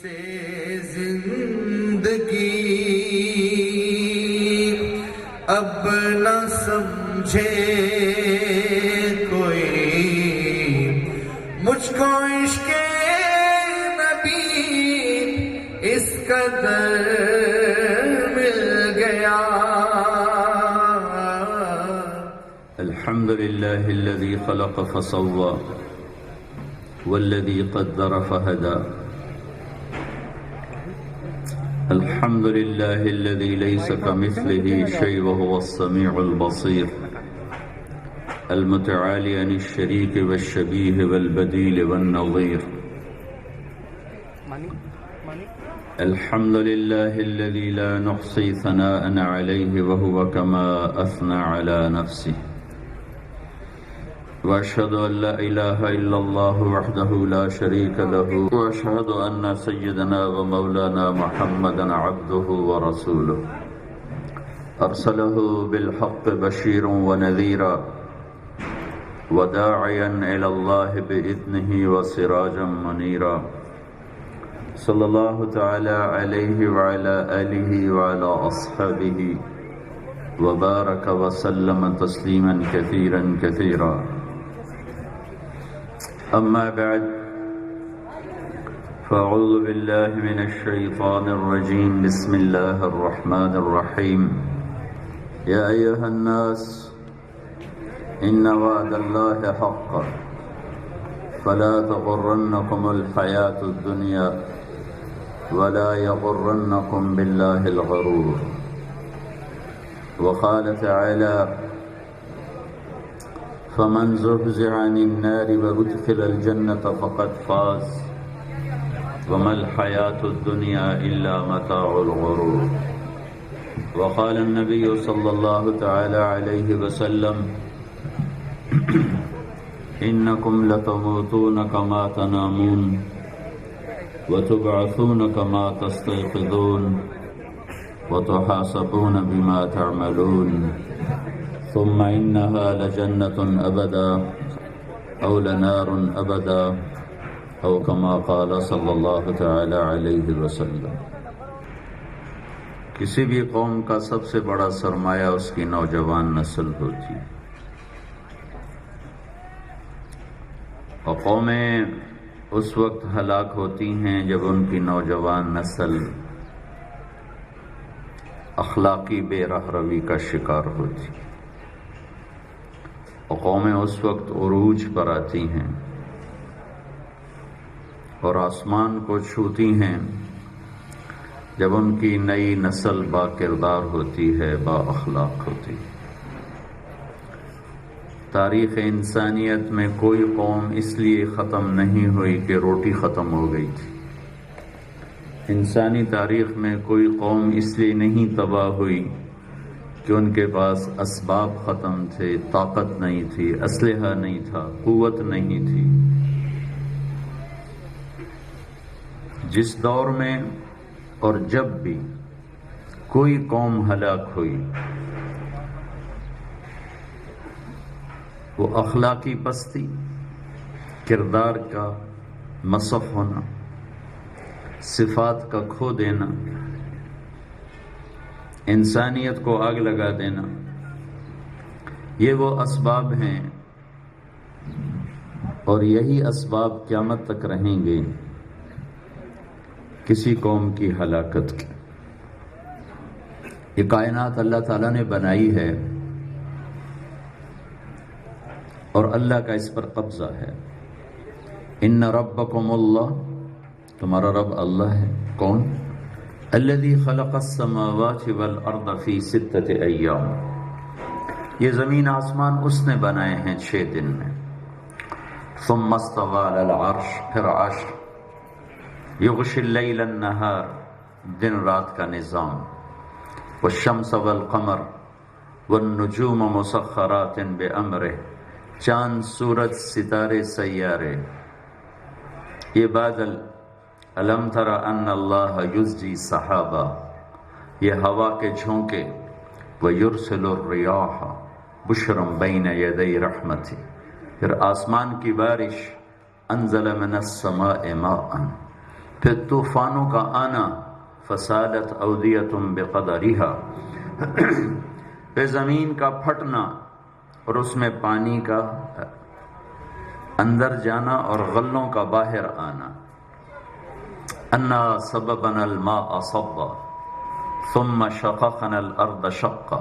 سے زندگی اب نہ سمجھے کوئی، مجھ کو عشق نبی اس قدر مل گیا۔ الحمد لله الذي خلق فسوى والذي قدر فهدى، الحمد لله الذي ليس كمثله شيء وهو السميع البصير، المتعالي عن الشريك والشبيه والبديل والنظير، الحمد لله الذي لا نحصي ثناء عليه وهو كما أثنى على نفسه، وأشهد أن لا إله إلا الله وحده لا شريك له، وأشهد أن سيدنا ومولانا محمدا عبده ورسوله، أرسله بالحق بشيرا ونذيرا وداعيا إلى الله بإذنه وسراجا منيرا، صلى الله تعالى عليه وعلى آله وعلى أصحابه وبارك وسلم تسليما كثيرا كثيرا، أما بعد، فأعوذ بالله من الشيطان الرجيم، بسم الله الرحمن الرحيم، يا أيها الناس إن وعد الله حق فلا تغرنكم الحياة الدنيا ولا يغرنكم بالله الغرور، وقال تعالى فمن زحزح عن النار وأدخل الجنة فقد فاز وما الحياة الدنيا إلا متاع الغرور، وقال النبي صلى الله تعالى عليه وسلم إنكم لتموتون كما تنامون وتبعثون كما تستيقظون وتحاسبون بما تعملون، ثم إنها لجنة أبدا أو لنار أبدا أو كما قال صلی اللہ تعالی علیہ وسلم۔ کسی بھی قوم کا سب سے بڑا سرمایہ اس کی نوجوان نسل ہوتی ہے، اور قومیں اس وقت ہلاک ہوتی ہیں جب ان کی نوجوان نسل اخلاقی بے رہروی کا شکار ہوتی ہے، اور قومیں اس وقت عروج پر آتی ہیں اور آسمان کو چھوتی ہیں جب ان کی نئی نسل با کردار ہوتی ہے، با اخلاق ہوتی ہے۔ تاریخ انسانیت میں کوئی قوم اس لیے ختم نہیں ہوئی کہ روٹی ختم ہو گئی تھی، انسانی تاریخ میں کوئی قوم اس لیے نہیں تباہ ہوئی کہ ان کے پاس اسباب ختم تھے، طاقت نہیں تھی، اسلحہ نہیں تھا، قوت نہیں تھی۔ جس دور میں اور جب بھی کوئی قوم ہلاک ہوئی، وہ اخلاقی پستی، کردار کا مسخ ہونا، صفات کا کھو دینا، انسانیت کو آگ لگا دینا، یہ وہ اسباب ہیں اور یہی اسباب قیامت تک رہیں گے کسی قوم کی ہلاکت کی۔ یہ کائنات اللہ تعالیٰ نے بنائی ہے اور اللہ کا اس پر قبضہ ہے۔ ان ربکم اللہ، تمہارا رب اللہ ہے۔ کون؟ الذی خلق السماوات والارض فی 6 ایام، یہ زمین آسمان اس نے بنائے ہیں 6 دن میں۔ ثم استوى علی العرش، پھر عرش۔ یغشی اللیل النہار، دن رات کا نظام۔ والشمس والقمر والنجوم مسخرات بامرہ، چاند، سورج، ستارے، سیارے۔ یہ بادل، الم تر ان اللہ یزجی سحابا، یہ ہوا کے جھونکے۔ ویرسل الریاح بشرا بین یدی رحمتہ، پھر آسمان کی بارش۔ انزل من السماء ماء، پھر طوفانوں کا آنا، فسادت اودیتم بقدرہا، پھر زمین کا پھٹنا اور اس میں پانی کا اندر جانا اور غلوں کا باہر آنا. انا صببنا الماء صبا ثم شققنا الارض شقا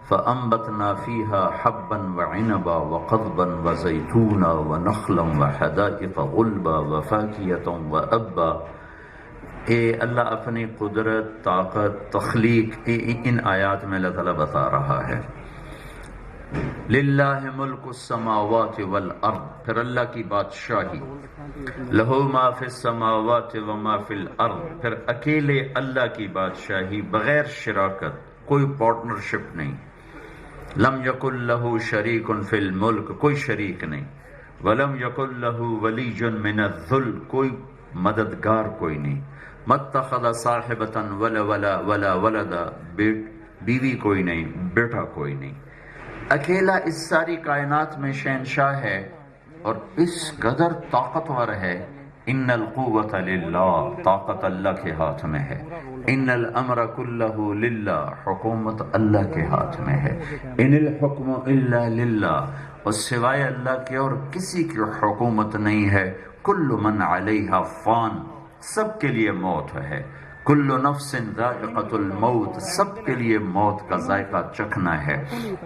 فانبتنا فيها حبا وعنبا وقضبا وزيتونا ونخلا وحدائق غلبا وفاكهة وابا. اے اللہ اپنی قدرت، طاقت، تخلیق ان آیات میں اللہ تعالیٰ بتا رہا ہے. للہ ملک السماوات والارض، پھر اللہ کی بادشاہی. لہو ما فی السماوات وما فی الارض، پھر اکیلے اللہ کی بادشاہی، بغیر شراکت، کوئی پارٹنرشپ نہیں. لم یکن لہ شریک فی الملک، کوئی شریک نہیں. ولم یکن لہ ولی من الذل، کوئی مددگار کوئی نہیں. متخذ صاحبۃ ولا ولدا، بیوی کوئی نہیں، بیٹا کوئی نہیں. اکیلا اس ساری کائنات میں شہنشاہ ہے اور اس قدر طاقتور ہے. ان القوت للہ، طاقت اللہ کے ہاتھ میں ہے. ان الامر کلہ للہ، حکومت اللہ کے ہاتھ میں ہے. ان الحکم الا للہ، اور سوائے اللہ کے اور کسی کی حکومت نہیں ہے. کل من علیہا فان، سب کے لیے موت ہے. کل نفس ذائقۃ الموت، سب کے لیے موت کا ذائقہ چکھنا ہے.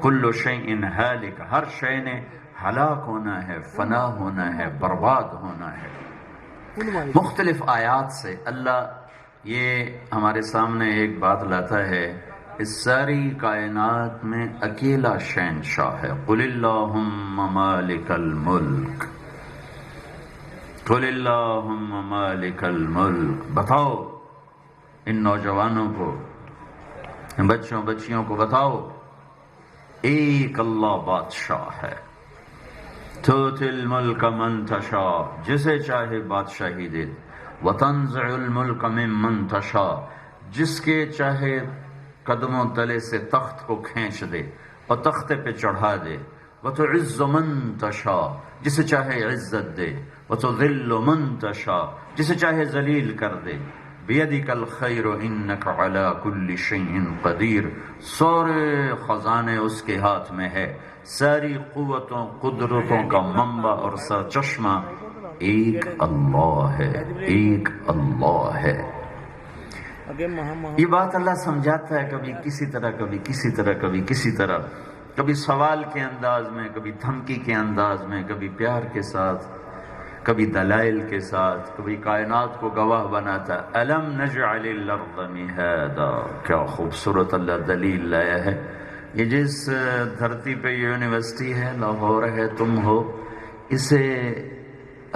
کل شیء ہالک، ہر شے نے ہلاک ہونا ہے، فنا ہونا ہے، برباد ہونا ہے. مختلف آیات سے اللہ یہ ہمارے سامنے ایک بات لاتا ہے، اس ساری کائنات میں اکیلا شہنشاہ ہے. قل اللہم مالک الملک، قل اللہم مالک الملک. بتاؤ ان نوجوانوں کو، ان بچوں بچیوں کو بتاؤ، ایک اللہ بادشاہ ہے. تؤتی الملک من تشاء، جسے چاہے بادشاہی دے. وتنزع الملک ممن تشاء، جس کے چاہے قدموں تلے سے تخت کو کھینچ دے اور تختے پہ چڑھا دے. وتعز من تشاء، جسے چاہے عزت دے. وتذل من تشاء، جسے چاہے ذلیل کر دے. بیدک الخیر انک علی کل شیء قدیر، سارے خزانے اس کے ہاتھ میں ہے. ساری قوتوں قدرتوں کا منبع اور سرچشمہ ایک اللہ ہے، ایک اللہ ہے. یہ بات اللہ سمجھاتا ہے، کبھی کسی طرح، کبھی کسی طرح، کبھی کسی طرح، کبھی سوال کے انداز میں، کبھی دھمکی کے انداز میں، کبھی پیار کے ساتھ، کبھی دلائل کے ساتھ، کبھی کائنات کو گواہ بناتا ہے. الم نجعل الارض مہادا، کیا خوبصورت اللہ دلیل لایا ہے. یہ جس دھرتی پہ یونیورسٹی ہے، لاہور ہے، تم ہو، اسے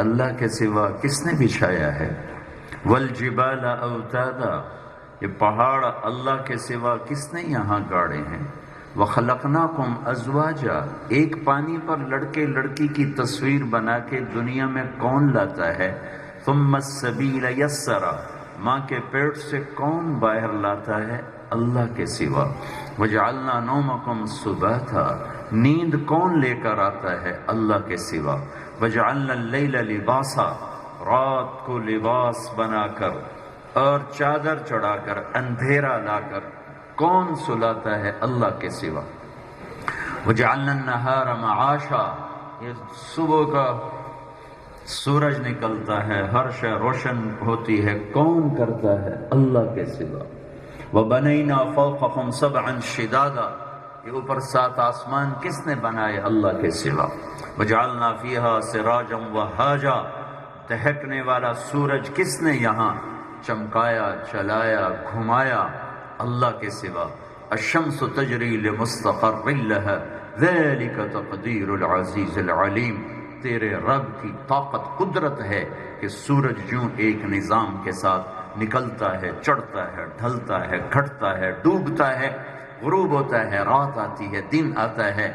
اللہ کے سوا کس نے بچھایا ہے؟ والجبال اوتادا، یہ پہاڑ اللہ کے سوا کس نے یہاں گاڑے ہیں؟ وَخَلَقْنَاكُمْ أَزْوَاجًا، ایک پانی پر لڑکے لڑکی کی تصویر بنا کے دنیا میں کون لاتا ہے؟ ثُمَّ السَّبِيلَ يَسَّرًا، ماں کے پیٹ سے کون باہر لاتا ہے؟ اللہ کے سوا. وَجَعَلْنَا نَوْمَكُمْ سُبَاتًا، نیند کون لے کر آتا ہے؟ اللہ کے سوا. وَجَعَلْنَا اللَّيْلَ لِبَاسًا، رات کو لباس بنا کر اور چادر چڑھا کر اندھیرا لا کر کون سلاتا ہے؟ اللہ کے سوا. وَجَعَلْنَا النَّهَارَ مَعَاشًا، یہ صبح کا سورج نکلتا ہے، ہر شے روشن ہوتی ہے، کون کرتا ہے؟ اللہ کے سوا. وَبَنَيْنَا فَوْقَكُمْ سَبْعًا شِدَادًا، یہ اوپر 7 آسمان کس نے بنائے؟ اللہ کے سوا. وَجَعَلْنَا فِيهَا سِرَاجًا وَهَاجًا، دہکنے والا سورج کس نے یہاں چمکایا، چلایا، گھمایا؟ اللہ کے سوا. الشمس تجری لمستقر لها ذلك تقدیر العزیز العلیم، تیرے رب کی طاقت قدرت ہے کہ سورج یوں ایک نظام کے ساتھ نکلتا ہے، چڑھتا ہے، ڈھلتا ہے، گھٹتا ہے، ڈوبتا ہے، غروب ہوتا ہے، رات آتی ہے، دن آتا ہے.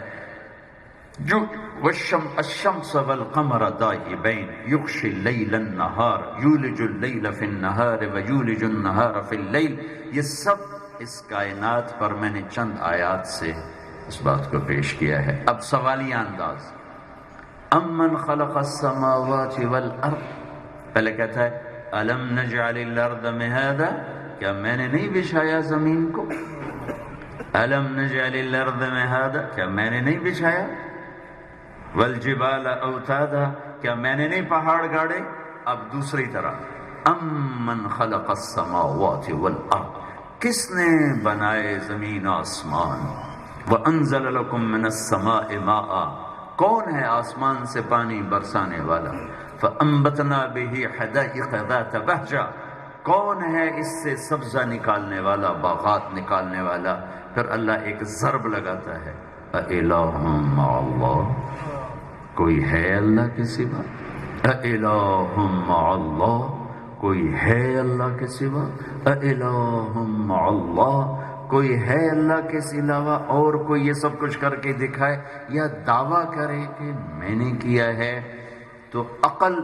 جو الشمس والقمر دائبین یغشی اللیل النہار یولج اللیل فی النہار ویولج النہار فی اللیل، یہ سب اس کائنات پر میں نے چند آیات سے اس بات کو پیش کیا ہے. اب سوالیہ انداز. امن خلق السماوات والارض، پہلے کہتا ہے الم نجعل الارض مہادا، کیا میں نے نہیں بچھایا زمین کو؟ الم نجعل الارض مہادا، کیا میں نے نہیں بچھایا؟ والجبال اوتادا، کیا میں نے نہیں پہاڑ گاڑے؟ اب دوسری طرح امن خلق السماوات والارض، کس نے بنائے زمین آسمان؟ وانزل لكم من السماء ماء، کون ہے آسمان سے پانی برسانے والا؟ فانبتنا به حدائق ذات بہجہ، کون ہے اس سے سبزہ نکالنے والا، باغات نکالنے والا؟ پھر اللہ ایک ضرب لگاتا ہے، اِلَٰهٌ مَّعَ اللَّهِ، کوئی ہے اللہ کے سوا؟ اِلَٰهٌ مَّعَ اللَّهِ، کوئی ہے اللہ کے سوا؟ اِلَٰهٌ مَّعَ اللَّهِ، کوئی ہے اللہ کے علاوہ اور کوئی یہ سب کچھ کر کے دکھائے یا دعویٰ کرے کہ میں نے کیا ہے؟ تو عقل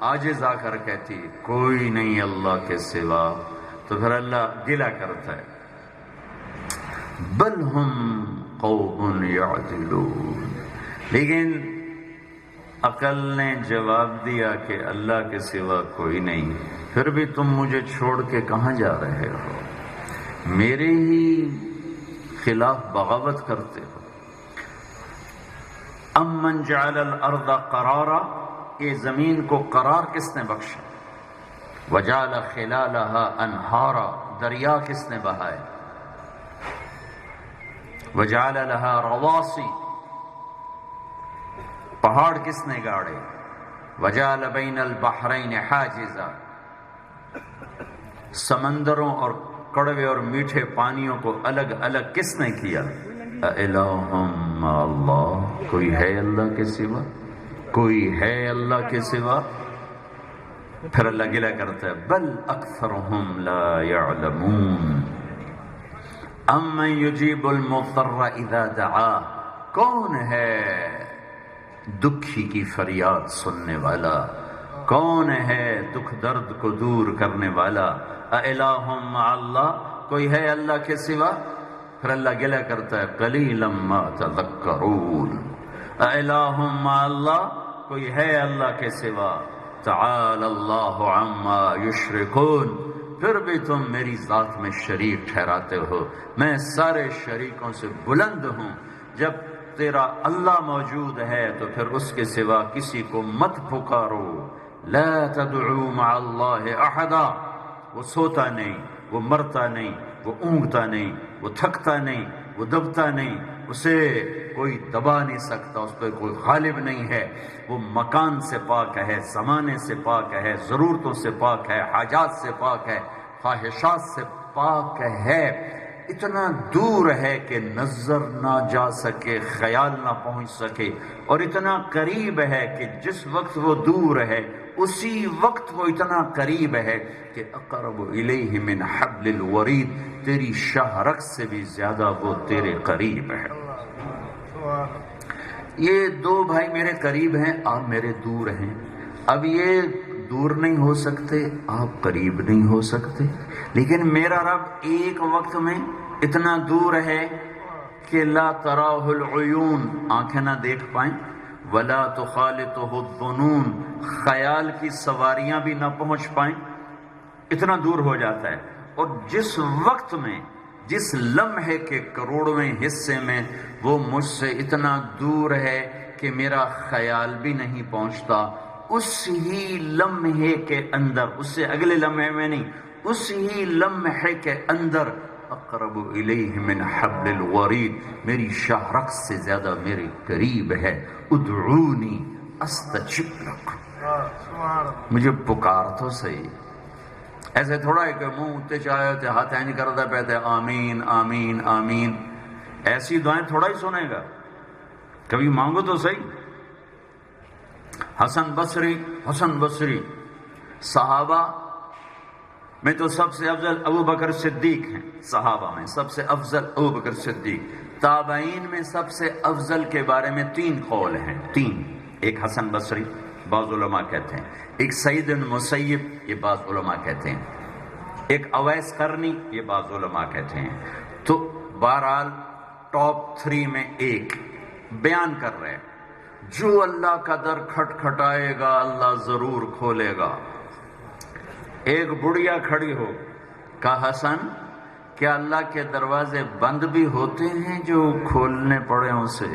عاجز آ کر کہتی کوئی نہیں اللہ کے سوا، تو پھر اللہ گلہ کرتا ہے، بل ہم قوم یعدلون، لیکن عقل نے جواب دیا کہ اللہ کے سوا کوئی نہیں، پھر بھی تم مجھے چھوڑ کے کہاں جا رہے ہو؟ میرے ہی خلاف بغاوت کرتے ہو۔ امن جعل الارض قرارا، یہ زمین کو قرار کس نے بخشا؟ وجعل خلالها انہارا، دریا کس نے بہائے؟ وجعل لها رواسی، پہاڑ کس نے گاڑے؟ وجعل بین البحرین حاجزا، سمندروں اور کڑوے اور میٹھے پانیوں کو الگ الگ کس نے کیا؟ الہ مع اللہ، کوئی ہے اللہ کے سوا؟ کوئی ہے اللہ کے سوا؟ پھر اللہ گلہ کرتا ہے، بل اکثرهم لا يعلمون امن یجیب المضطر اذا دعا، کون ہے دکھی کی فریاد سننے والا؟ کون ہے دکھ درد کو دور کرنے والا؟ الہ مع اللہ، کوئی ہے اللہ کے سوا؟ پھر اللہ گلہ کرتا ہے، قلیلا ما تذکرون، الہ مع اللہ، کوئی ہے اللہ کے سوا؟ تعالی اللہ عما یشرکون، پھر بھی تم میری ذات میں شریک ٹھہراتے ہو، میں سارے شریکوں سے بلند ہوں۔ جب تیرا اللہ موجود ہے تو پھر اس کے سوا کسی کو مت پکارو۔ لا تدعو مع اللہ احدا، وہ سوتا نہیں، وہ مرتا نہیں، وہ اونگتا نہیں، وہ تھکتا نہیں، وہ دبتا نہیں، اسے کوئی دبا نہیں سکتا، اس پہ کوئی غالب نہیں ہے، وہ مکان سے پاک ہے، زمانے سے پاک ہے، ضرورتوں سے پاک ہے، حاجات سے پاک ہے، خواہشات سے پاک ہے، اتنا دور ہے کہ نظر نہ جا سکے، خیال نہ پہنچ سکے، اور اتنا قریب ہے کہ جس وقت وہ دور ہے اسی وقت وہ اتنا قریب ہے کہ اقرب الیہ من حبل الورید، تیری شاہ رگ سے بھی زیادہ وہ تیرے قریب ہے۔ یہ دو بھائی میرے قریب ہیں، آپ میرے دور ہیں، اب یہ دور نہیں ہو سکتے، آپ قریب نہیں ہو سکتے، لیکن میرا رب ایک وقت میں اتنا دور ہے کہ لا تراہ العیون، آنکھیں نہ دیکھ پائیں، ولا تخالطہ الظنون، خیال کی سواریاں بھی نہ پہنچ پائیں، اتنا دور ہو جاتا ہے۔ اور جس وقت میں، جس لمحے کے کروڑویں حصے میں وہ مجھ سے اتنا دور ہے کہ میرا خیال بھی نہیں پہنچتا، اس ہی لمحے کے اندر، اس سے اگلے لمحے میں نہیں، اس ہی لمحے کے اندر اقرب الیہ من حبل الورید، میری شاہ رگ سے زیادہ میرے قریب ہے۔ ادعونی استجب لکم، مجھے پکار تو صحیح، ایسے تھوڑا ہے کہ منہ اتے چاہے تے ہاتھ نہیں کرتا پہتے آمین آمین آمین، ایسی دعائیں تھوڑا ہی سنے گا، کبھی مانگو تو صحیح۔ حسن بصری صحابہ میں تو سب سے افضل ابو بکر صدیق ہیں، صحابہ میں سب سے افضل ابو بکر صدیق، تابعین میں سب سے افضل کے بارے میں 3 قول ہیں، 3، ایک حسن بصری بعض علماء کہتے ہیں، ایک سعید بن مسیب یہ بعض علماء کہتے ہیں، ایک اویس قرنی یہ بعض علماء کہتے ہیں، تو بہرحال ٹاپ 3 میں ایک بیان کر رہے ہیں، جو اللہ کا در کھٹکھٹائے گا اللہ ضرور کھولے گا، ایک بڑھیا کھڑی ہو، کہا حسن کیا اللہ کے دروازے بند بھی ہوتے ہیں جو کھولنے پڑے اسے؟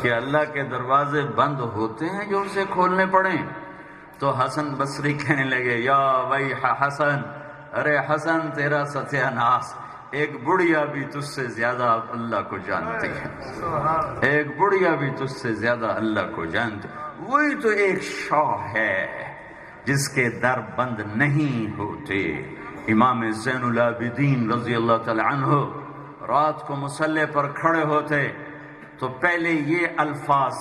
کیا اللہ کے دروازے بند ہوتے ہیں جو اسے کھولنے پڑیں؟ تو حسن بصری کہنے لگے یا ویح حسن، ارے حسن تیرا ستیہ ناس، ایک بڑھیا بھی تجھ سے زیادہ اللہ کو جانتی ہے، ایک بڑھیا بھی تجھ سے زیادہ اللہ کو جانتی، وہی تو ایک شاہ ہے جس کے در بند نہیں ہوتے۔ امام زین العابدین رضی اللہ تعالی عنہ رات کو مصلی پر کھڑے ہوتے تو پہلے یہ الفاظ،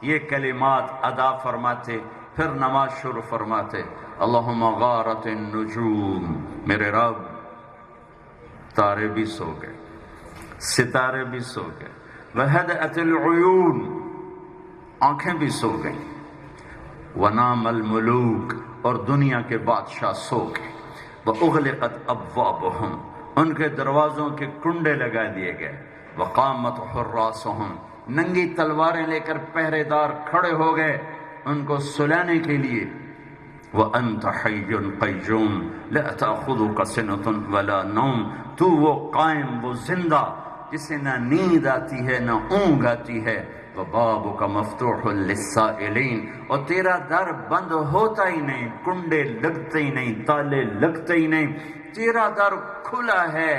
یہ کلمات ادا فرماتے، پھر نماز شروع فرماتے، اللہم غارت النجوم، میرے رب تارے بھی سو گئے، ستارے بھی سو گئے، وہدأت العیون، آنکھیں بھی سو گئیں، ونام الملوک، اور دنیا کے بادشاہ سو گئے، وَأُغْلِقَتْ أَبْوَابُهُمْ، ان کے دروازوں کے کنڈے لگا دیے گئے، وَقَامَتْ حُرَّاسُهُمْ، ننگی تلواریں لے کر پہرے دار کھڑے ہو گئے ان کو سلانے کے لیے، وَأَنْتَ حَيٌّ قَيُّومٌ لَا تَأْخُذُكَ سِنَةٌ وَلَا نَوْمٌ، تو وہ قائم، وہ زندہ جسے نہ نیند آتی ہے نہ اونگ آتی ہے، وَبَابُكَ مَفْتُوحٌ لِلسَّائِلِينَ، اور تیرا در بند ہوتا ہی نہیں، کنڈے لگتے ہی نہیں، تالے لگتے ہی نہیں، تیرا در کھلا ہے،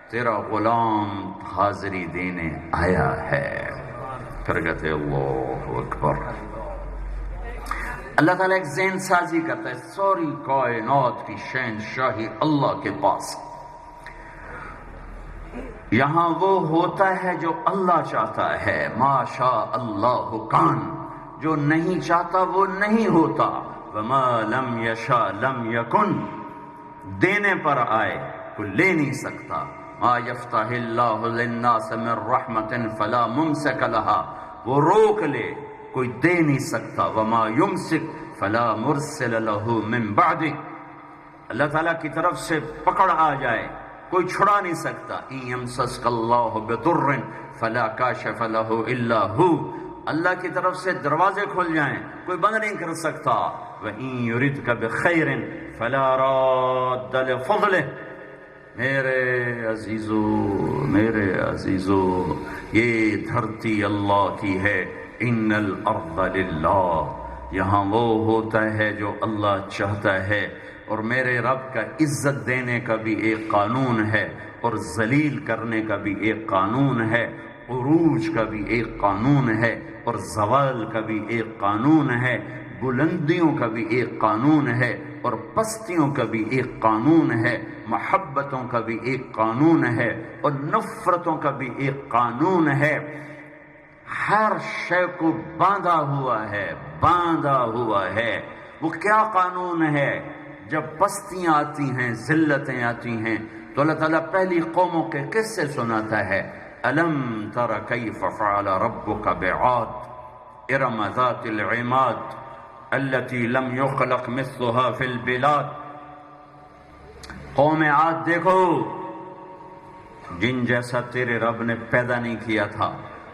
تیرا غلام حاضری دینے آیا ہے۔ پھر کہتے اللہ اکبر۔ اللہ تعالیٰ ایک ذہن سازی کرتا ہے، ساری کائنات کی شہنشاہی اللہ کے پاس، یہاں وہ ہوتا ہے جو اللہ چاہتا ہے، ما شاء اللہ کان، جو نہیں چاہتا وہ نہیں ہوتا، وما لم یشاء لم یکن، دینے پر آئے کوئی لے نہیں سکتا، ما یفتح اللہ للناس من رحمت فلا ممسک لها، وہ روک لے کوئی دے نہیں سکتا، وما یمسک فلا مرسل له من بعدہ، اللہ تعالیٰ کی طرف سے پکڑ آ جائے کوئی چھڑا نہیں سکتا، ان یمسسک اللہ بضر فلا کاشف له الا هو، اللہ کی طرف سے دروازے کھل جائیں کوئی بند نہیں کر سکتا، وَإِن يُرِدْكَ بِخَيْرٍ فَلَا رَادَّ لِفَضْلِهِ، میرے عزیزو یہ دھرتی اللہ کی ہے، ان الارض للہ، یہاں وہ ہوتا ہے جو اللہ چاہتا ہے، اور میرے رب کا عزت دینے کا بھی ایک قانون ہے، اور ذلیل کرنے کا بھی ایک قانون ہے، عروج کا بھی ایک قانون ہے، اور زوال کا بھی ایک قانون ہے، بلندیوں کا بھی ایک قانون ہے، اور پستیوں کا بھی ایک قانون ہے، محبتوں کا بھی ایک قانون ہے، اور نفرتوں کا بھی ایک قانون ہے، ہر شے کو باندھا ہوا ہے۔ وہ کیا قانون ہے؟ جب پستیاں آتی ہیں، ذلتیں آتی ہیں، تو اللہ تعالیٰ پہلی قوموں کے قصے سناتا ہے، أَلَمْ تَرَ كَيْفَ فَعَلَ رَبُّكَ بِعَادٍ إِرَمَ ذَاتِ الْعِمَادِ الَّتِي لَمْ يُخْلَقْ مِثْلُهَا فِي الْبِلَادِ، قوم عاد دیکھو جن جیسا تیرے رب نے پیدا نہیں کیا تھا،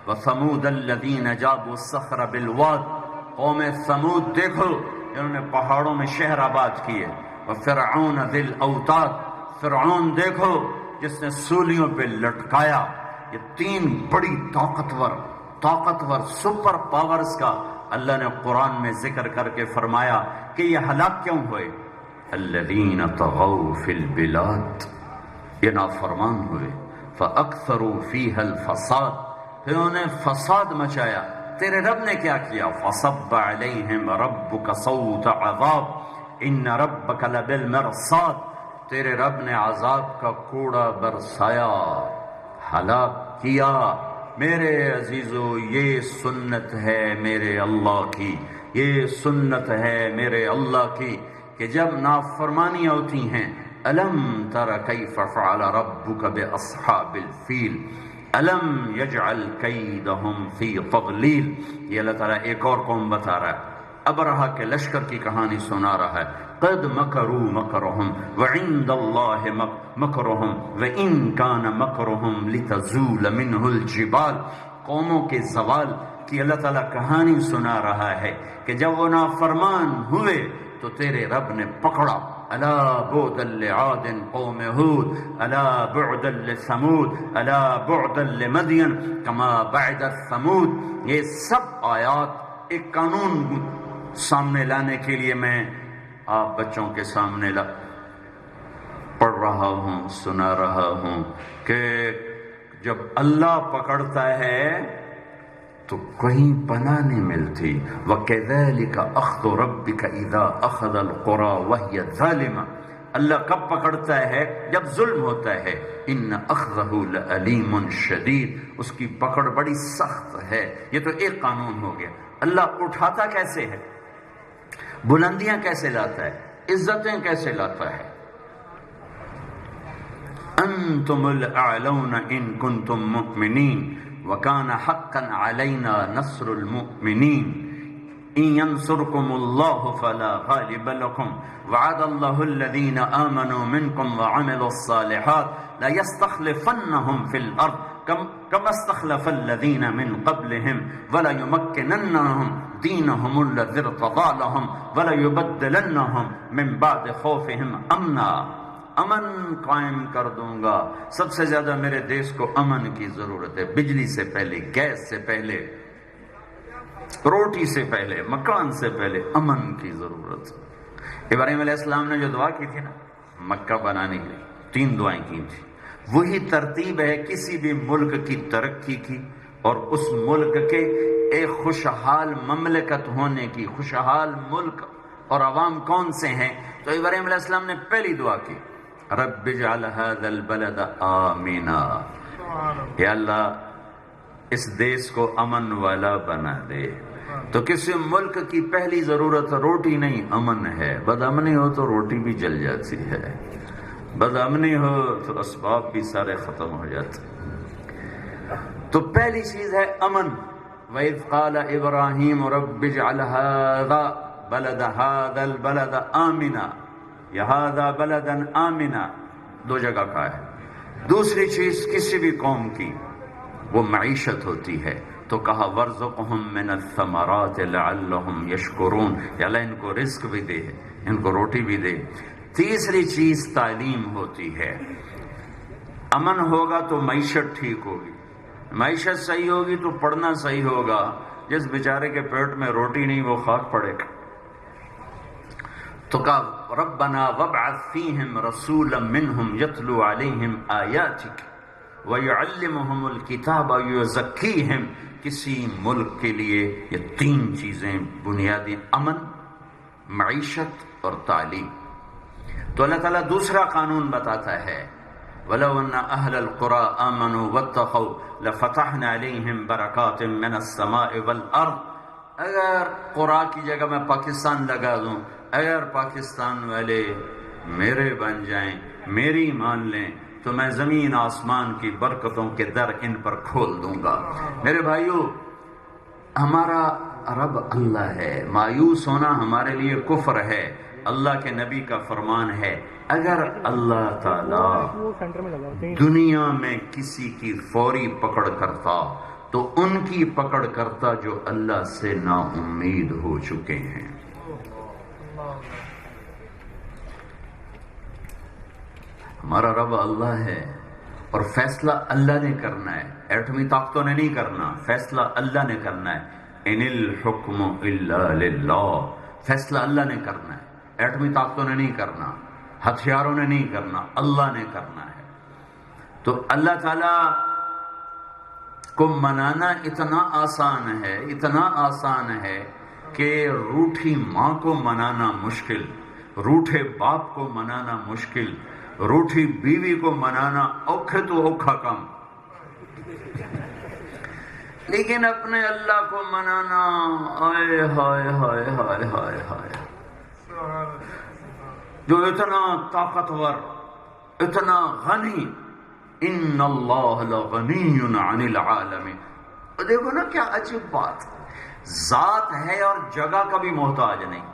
وَثَمُودَ الَّذِينَ جَابُوا الصَّخْرَ بِالْوَادِ، قوم ثمود دیکھو جنہوں نے پہاڑوں میں شہر آباد کیے، وَفِرْعَوْنَ ذِي الْأَوْتَادِ، فرعون دیکھو جس نے سولیوں پہ لٹکایا۔ یہ تین بڑی طاقتور سپر پاورز کا اللہ نے قرآن میں ذکر کر کے فرمایا کہ یہ ہلاک کیوں ہوئے؟ الذین طغوا فی البلاد، یہ نافرمان ہوئے، فاکثروا فیہا الفساد، پھر انہوں نے فساد مچایا۔ تیرے رب نے کیا کیا؟ فصب علیہم ربک صوت عذاب ان ربک لبالمرصاد، تیرے رب نے عذاب کا کوڑا برسایا، ہلاک کیا۔ میرے عزیزو یہ سنت ہے میرے اللہ کی، یہ سنت ہے میرے اللہ کی کہ جب نافرمانیاں ہوتی ہیں، الم تر کیف فعل ربک باصحاب الفیل الم یجعل کیدہم فی تضلیل۔ یہ اللہ تعالیٰ ایک اور قوم بتا رہا ہے، ابرہہ کے لشکر کی کہانی سنا رہا ہے، قد مکروا مکرہم وعند اللہ مکرہم وان کان مکرہم لتزول منہ الجبال، قوموں کے زوال کی اللہ تعالیٰ کہانی سنا رہا ہے کہ جب وہ نافرمان ہوئے تو تیرے رب نے پکڑا. الا بعدا لعاد قوم ہود الا بعدا لثمود الا بعدا لمدین کما بعد ثمود. یہ سب آیات ایک قانون سامنے لانے کے لیے میں آپ بچوں کے سامنے پڑھ رہا ہوں، سنا رہا ہوں کہ جب اللہ پکڑتا ہے تو کہیں پناہ نہیں ملتی. وَكَذَلِكَ أَخْذُ رَبِّكَ إِذَا أَخَذَ الْقُرَى وَهِيَ ظَالِمَةٌ. اللہ کب پکڑتا ہے؟ جب ظلم ہوتا ہے. إِنَّ أَخْذَهُ لَأَلِيمٌ شَدِيدٌ. اس کی پکڑ بڑی سخت ہے. یہ تو ایک قانون ہو گیا. اللہ اٹھاتا کیسے ہے؟ بلندیاں کیسے لاتا ہے؟ عزتیں کیسے لاتا ہے؟ انتم الاعلون ان کنتم مؤمنین وکان حقا علینا نصر المؤمنین ان ینصرکم اللہ فلا غالب لکم وعد اللہ الذین آمنوا منکم وعملوا الصالحات لیستخلفنہم فی الارض كما استخلف الذين من قبلهم ولا يمكننهم دينهم الذي ارتضى لهم ولا يبدلنهم من بعد خوفهم امنا. امن قائم کر دوں گا. سب سے زیادہ میرے دیش کو امن کی ضرورت ہے. بجلی سے پہلے، گیس سے پہلے، روٹی سے پہلے، مکان سے پہلے امن کی ضرورت ہے. ابراہیم علیہ السلام نے جو دعا کی تھی نا مکہ بنانے کے لیے، 3 دعائیں کی تھی. وہی ترتیب ہے کسی بھی ملک کی ترقی کی اور اس ملک کے ایک خوشحال مملکت ہونے کی. خوشحال ملک اور عوام کون سے ہیں؟ تو ابراہیم علیہ السلام نے پہلی دعا کی رب اجعل هذا البلد آمنا. یا اللہ اس دیش کو امن والا بنا دے. تو کسی ملک کی پہلی ضرورت روٹی نہیں، امن ہے. بدامنی ہو تو روٹی بھی جل جاتی ہے، بدامنی ہو تو اسباب بھی سارے ختم ہو جاتے. تو پہلی چیز ہے امن. وَإِذْ قَالَ إِبْرَاهِيمُ رَبِّ اجْعَلْ هَذَا الْبَلَدَ آمِنًا یا هَذَا بَلَدًا آمِنًا. 2 جگہ کا ہے. دوسری چیز کسی بھی قوم کی وہ معیشت ہوتی ہے تو کہا وَارْزُقْهُم مِّنَ الثَّمَرَاتِ لَعَلَّهُمْ يَشْكُرُونَ. یا اللہ ان کو رزق بھی دے، ان کو روٹی بھی دے. تیسری چیز تعلیم ہوتی ہے. امن ہوگا تو معیشت ٹھیک ہوگی، معیشت صحیح ہوگی تو پڑھنا صحیح ہوگا. جس بیچارے کے پیٹ میں روٹی نہیں وہ خاک پڑے گا. تو کہا ربنا وابعث فیہم رسولا منہم یتلو علیہم آیاتک ویعلمہم الکتاب ویزکیہم. کسی ملک کے لیے یہ 3 چیزیں بنیادی، امن، معیشت اور تعلیم. تو اللہ تعالیٰ دوسرا قانون بتاتا ہے وَلَوْ أَنَّ أَهْلَ الْقُرَىٰ آمَنُوا وَاتَّقَوْا لَفَتَحْنَا عَلَيْهِمْ بَرَكَاتٍ مِّنَ السَّمَاءِ وَالْأَرْضِ. اگر قرآ کی جگہ میں پاکستان لگا دوں، اگر پاکستان والے میرے بن جائیں، میری مان لیں، تو میں زمین آسمان کی برکتوں کے در ان پر کھول دوں گا. میرے بھائیو، ہمارا رب اللہ ہے. مایوس ہونا ہمارے لیے کفر ہے. اللہ کے نبی کا فرمان ہے اگر اللہ تعالی دنیا میں کسی کی فوری پکڑ کرتا تو ان کی پکڑ کرتا جو اللہ سے نا امید ہو چکے ہیں. ہمارا رب اللہ ہے اور فیصلہ اللہ نے کرنا ہے. ایٹمی طاقتوں نے نہیں کرنا، فیصلہ اللہ نے کرنا ہے. ان الحکم الا للہ. فیصلہ اللہ نے کرنا ہے، ایٹمی طاقتوں نے نہیں کرنا، ہتھیاروں نے نہیں کرنا، اللہ نے کرنا ہے. تو اللہ تعالی کو منانا اتنا آسان ہے، اتنا آسان ہے کہ روٹھی ماں کو منانا مشکل، روٹھے باپ کو منانا مشکل، روٹھی بیوی کو منانا اوکھے تو اوکھا کم، لیکن اپنے اللہ کو منانا آئے ہائے ہائے ہائے ہائے ہائے. جو اتنا طاقتور، اتنا غنی، ان اللہ لغنی عن العالمین. دیکھو نا کیا عجیب بات، ذات ہے اور جگہ کا بھی محتاج نہیں.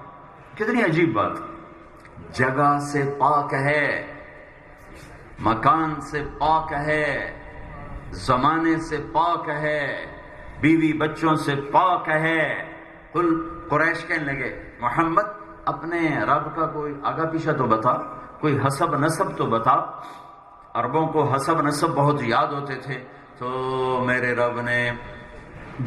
کتنی عجیب بات. جگہ سے پاک ہے، مکان سے پاک ہے، زمانے سے پاک ہے، بیوی بچوں سے پاک ہے. قریش کہنے لگے محمد اپنے رب کا کوئی آگا پیچھا تو بتا، کوئی حسب نسب تو بتا۔ عربوں کو حسب نسب بہت یاد ہوتے تھے، تو میرے رب نے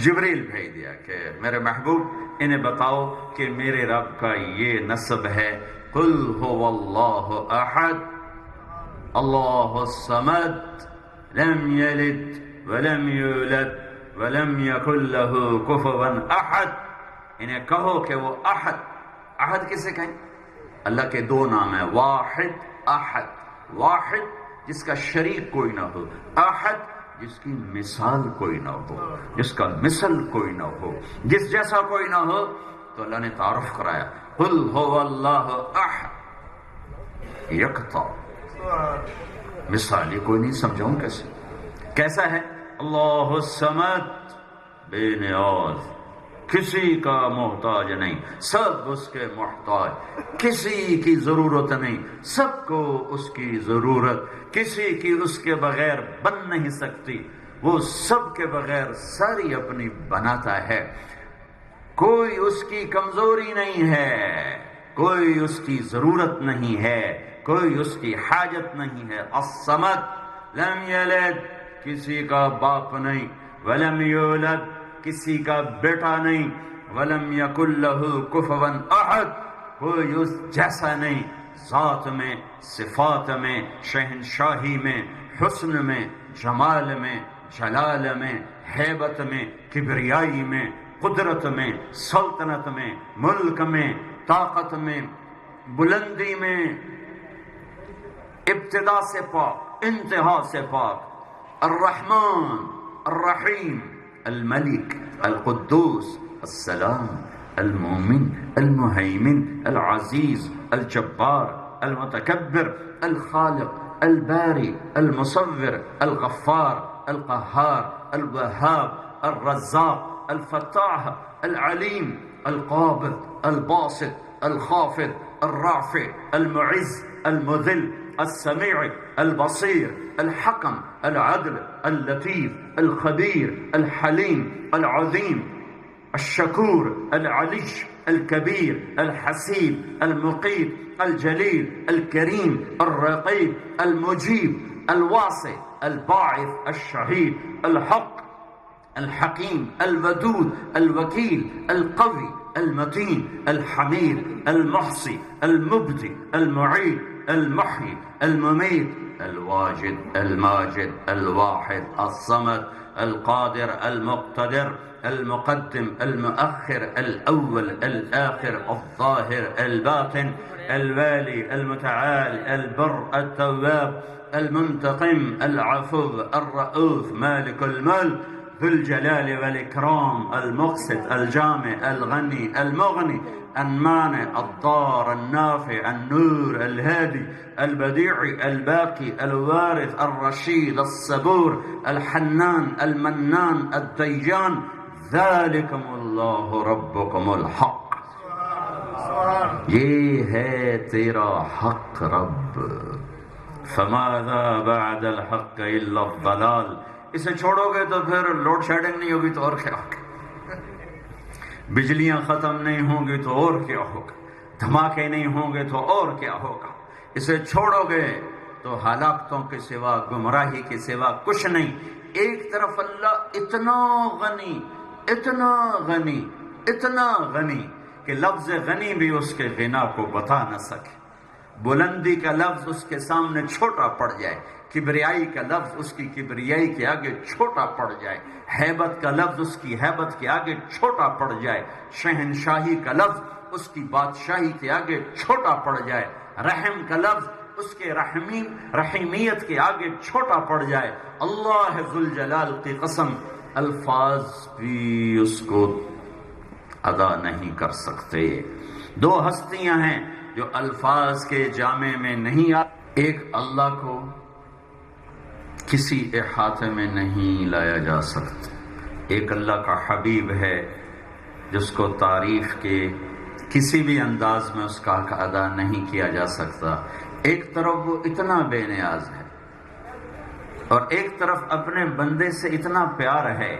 جبریل بھیج دیا کہ میرے محبوب انہیں بتاؤ کہ میرے رب کا یہ نسب ہے، قل هو اللہ احد اللہ الصمد لم یلد ولم یولد ولم یکن له کفوا احد۔ انہیں کہو کہ وہ احد کسے کہیں؟ اللہ کے دو نام ہیں، واحد احد۔ واحد جس کا شریک کوئی نہ ہو، احد جس کی مثال کوئی نہ ہو، جس کا مثل کوئی نہ ہو، جس جیسا کوئی نہ ہو۔ تو اللہ نے تعارف کرایا، قل هو اللہ احد یکتا، مثال یہ کوئی نہیں، سمجھاؤں کیسا ہے؟ اللہ الصمد، بے نیاز، کسی کا محتاج نہیں، سب اس کے محتاج، کسی کی ضرورت نہیں، سب کو اس کی ضرورت، کسی کی اس کے بغیر بن نہیں سکتی، وہ سب کے بغیر ساری اپنی بناتا ہے، کوئی اس کی کمزوری نہیں ہے، کوئی اس کی ضرورت نہیں ہے، کوئی اس کی حاجت نہیں ہے۔ الصمد، لم یلد، کسی کا باپ نہیں، ولم یولد، کسی کا بیٹا نہیں، ولم یکن لہ کفوا احد، کوئی اس جیسا نہیں، ذات میں، صفات میں، شہنشاہی میں، حسن میں، جمال میں، جلال میں، ہیبت میں، کبریائی میں، قدرت میں، سلطنت میں، ملک میں، طاقت میں، بلندی میں، ابتدا سے پاک، انتہا سے پاک، الرحمن الرحیم، الملک القدوس السلام المؤمن المہیمن العزیز الجبار المتکبر الخالق الباری المصور الغفار القہار الوہاب الرزاق الفتاح العلیم القابض الباسط الخافض الرافع المعز المذل السميع البصير الحكم العدل اللطيف الخبير الحليم العظيم الشكور العلي الكبير الحسيب المقيت الجليل الكريم الرقيب المجيب الواسع الباعث الشهيد الحق الحكيم الودود الوكيل القوي المتين الحميد المحصي المبدي المعيد المحيي المميت الواجد الماجد الواحد الصمد القادر المقتدر المقدم المؤخر الأول الآخر الظاهر الباطن الوالي المتعال البر التواب المنتقم العفو الرؤوف مالك الملك ذو الجلال والإكرام المقسط الجامع الغني المغني المانع الضار النافع النور الهادي البديع الباقي الوارث الرشيد الصبور الحنان المنان الديان ذلكم الله ربكم الحق، یہ ہے تیرا حق رب، فماذا بعد الحق الا الضلال، اسے چھوڑو گے تو پھر لوڈ شیڈنگ نہیں ہوگی تو اور کیا ہوگا، بجلیاں ختم نہیں ہوں گی تو اور کیا ہوگا، دھماکے نہیں ہوں گے تو اور کیا ہوگا، اسے چھوڑو گے تو ہلاکتوں کے سوا، گمراہی کے سوا کچھ نہیں۔ ایک طرف اللہ اتنا غنی اتنا غنی اتنا غنی کہ لفظ غنی بھی اس کے غنا کو بتا نہ سکے، بلندی کا لفظ اس کے سامنے چھوٹا پڑ جائے، کبریائی کا لفظ اس کی کبریائی کے آگے چھوٹا پڑ جائے، ہیبت کا لفظ اس کی ہیبت کے آگے چھوٹا پڑ جائے، شہنشاہی کا لفظ اس کی بادشاہی کے آگے چھوٹا پڑ جائے، رحم کا لفظ اس کے رحیمیت کے آگے چھوٹا پڑ جائے۔ اللہ ذوالجلال کی قسم، الفاظ بھی اس کو ادا نہیں کر سکتے۔ دو ہستیاں ہیں جو الفاظ کے جامع میں نہیں آتے، ایک اللہ کو کسی احاطے میں نہیں لایا جا سکتا، ایک اللہ کا حبیب ہے جس کو تعریف کے کسی بھی انداز میں اس کا حق ادا نہیں کیا جا سکتا۔ ایک طرف وہ اتنا بے نیاز ہے اور ایک طرف اپنے بندے سے اتنا پیار ہے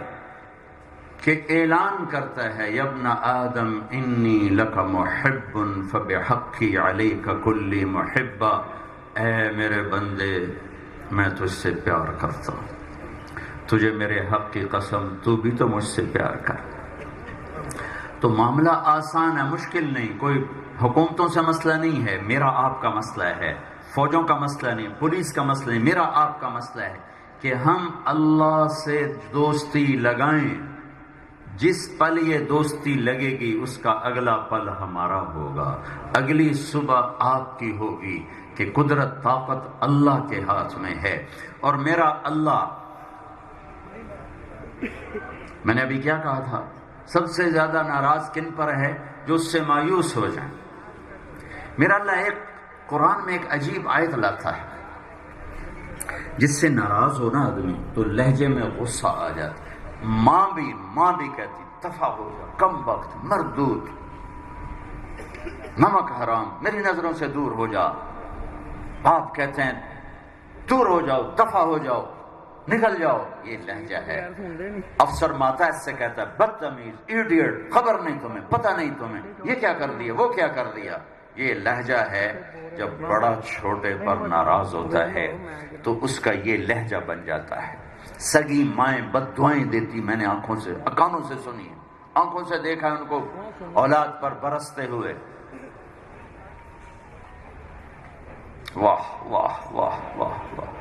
کہ اعلان کرتا ہے یابن آدم انی لک محب فبحقی علیک کلی محبہ، اے میرے بندے میں تجھ سے پیار کرتا ہوں، تجھے میرے حق کی قسم تو بھی تو مجھ سے پیار کر۔ تو معاملہ آسان ہے، مشکل نہیں، کوئی حکومتوں سے مسئلہ نہیں ہے، میرا آپ کا مسئلہ ہے، فوجوں کا مسئلہ نہیں، پولیس کا مسئلہ نہیں، میرا آپ کا مسئلہ ہے کہ ہم اللہ سے دوستی لگائیں۔ جس پل یہ دوستی لگے گی اس کا اگلا پل ہمارا ہوگا، اگلی صبح آپ کی ہوگی، کہ قدرت طاقت اللہ کے ہاتھ میں ہے۔ اور میرا اللہ، میں نے ابھی کیا کہا تھا، سب سے زیادہ ناراض کن پر ہے؟ جو اس سے مایوس ہو جائیں۔ میرا اللہ ایک قرآن میں ایک عجیب آیت لاتا ہے، جس سے ناراض ہونا آدمی تو لہجے میں غصہ آ جاتا۔ ماں بھی کہتی دفع ہو جا، کم وقت، مردود، نمک حرام، میری نظروں سے دور ہو جا۔ باپ کہتے ہیں دور ہو جاؤ، دفع ہو جاؤ، نکل جاؤ، یہ لہجہ ہے۔ افسر ماتحت سے کہتا ہے بدتمیز، ایڈیٹ، خبر نہیں تمہیں، پتہ نہیں تمہیں، یہ کیا کر دیا، وہ کیا کر دیا۔ یہ لہجہ ہے جب بڑا چھوٹے پر ناراض ہوتا ہے تو اس کا یہ لہجہ بن جاتا ہے۔ سگی مائیں بد دعائیں دیتی، میں نے کانوں سے سنی ہے، آنکھوں سے دیکھا ان کو اولاد پر برستے ہوئے۔ واہ واہ واہ واہ واہ۔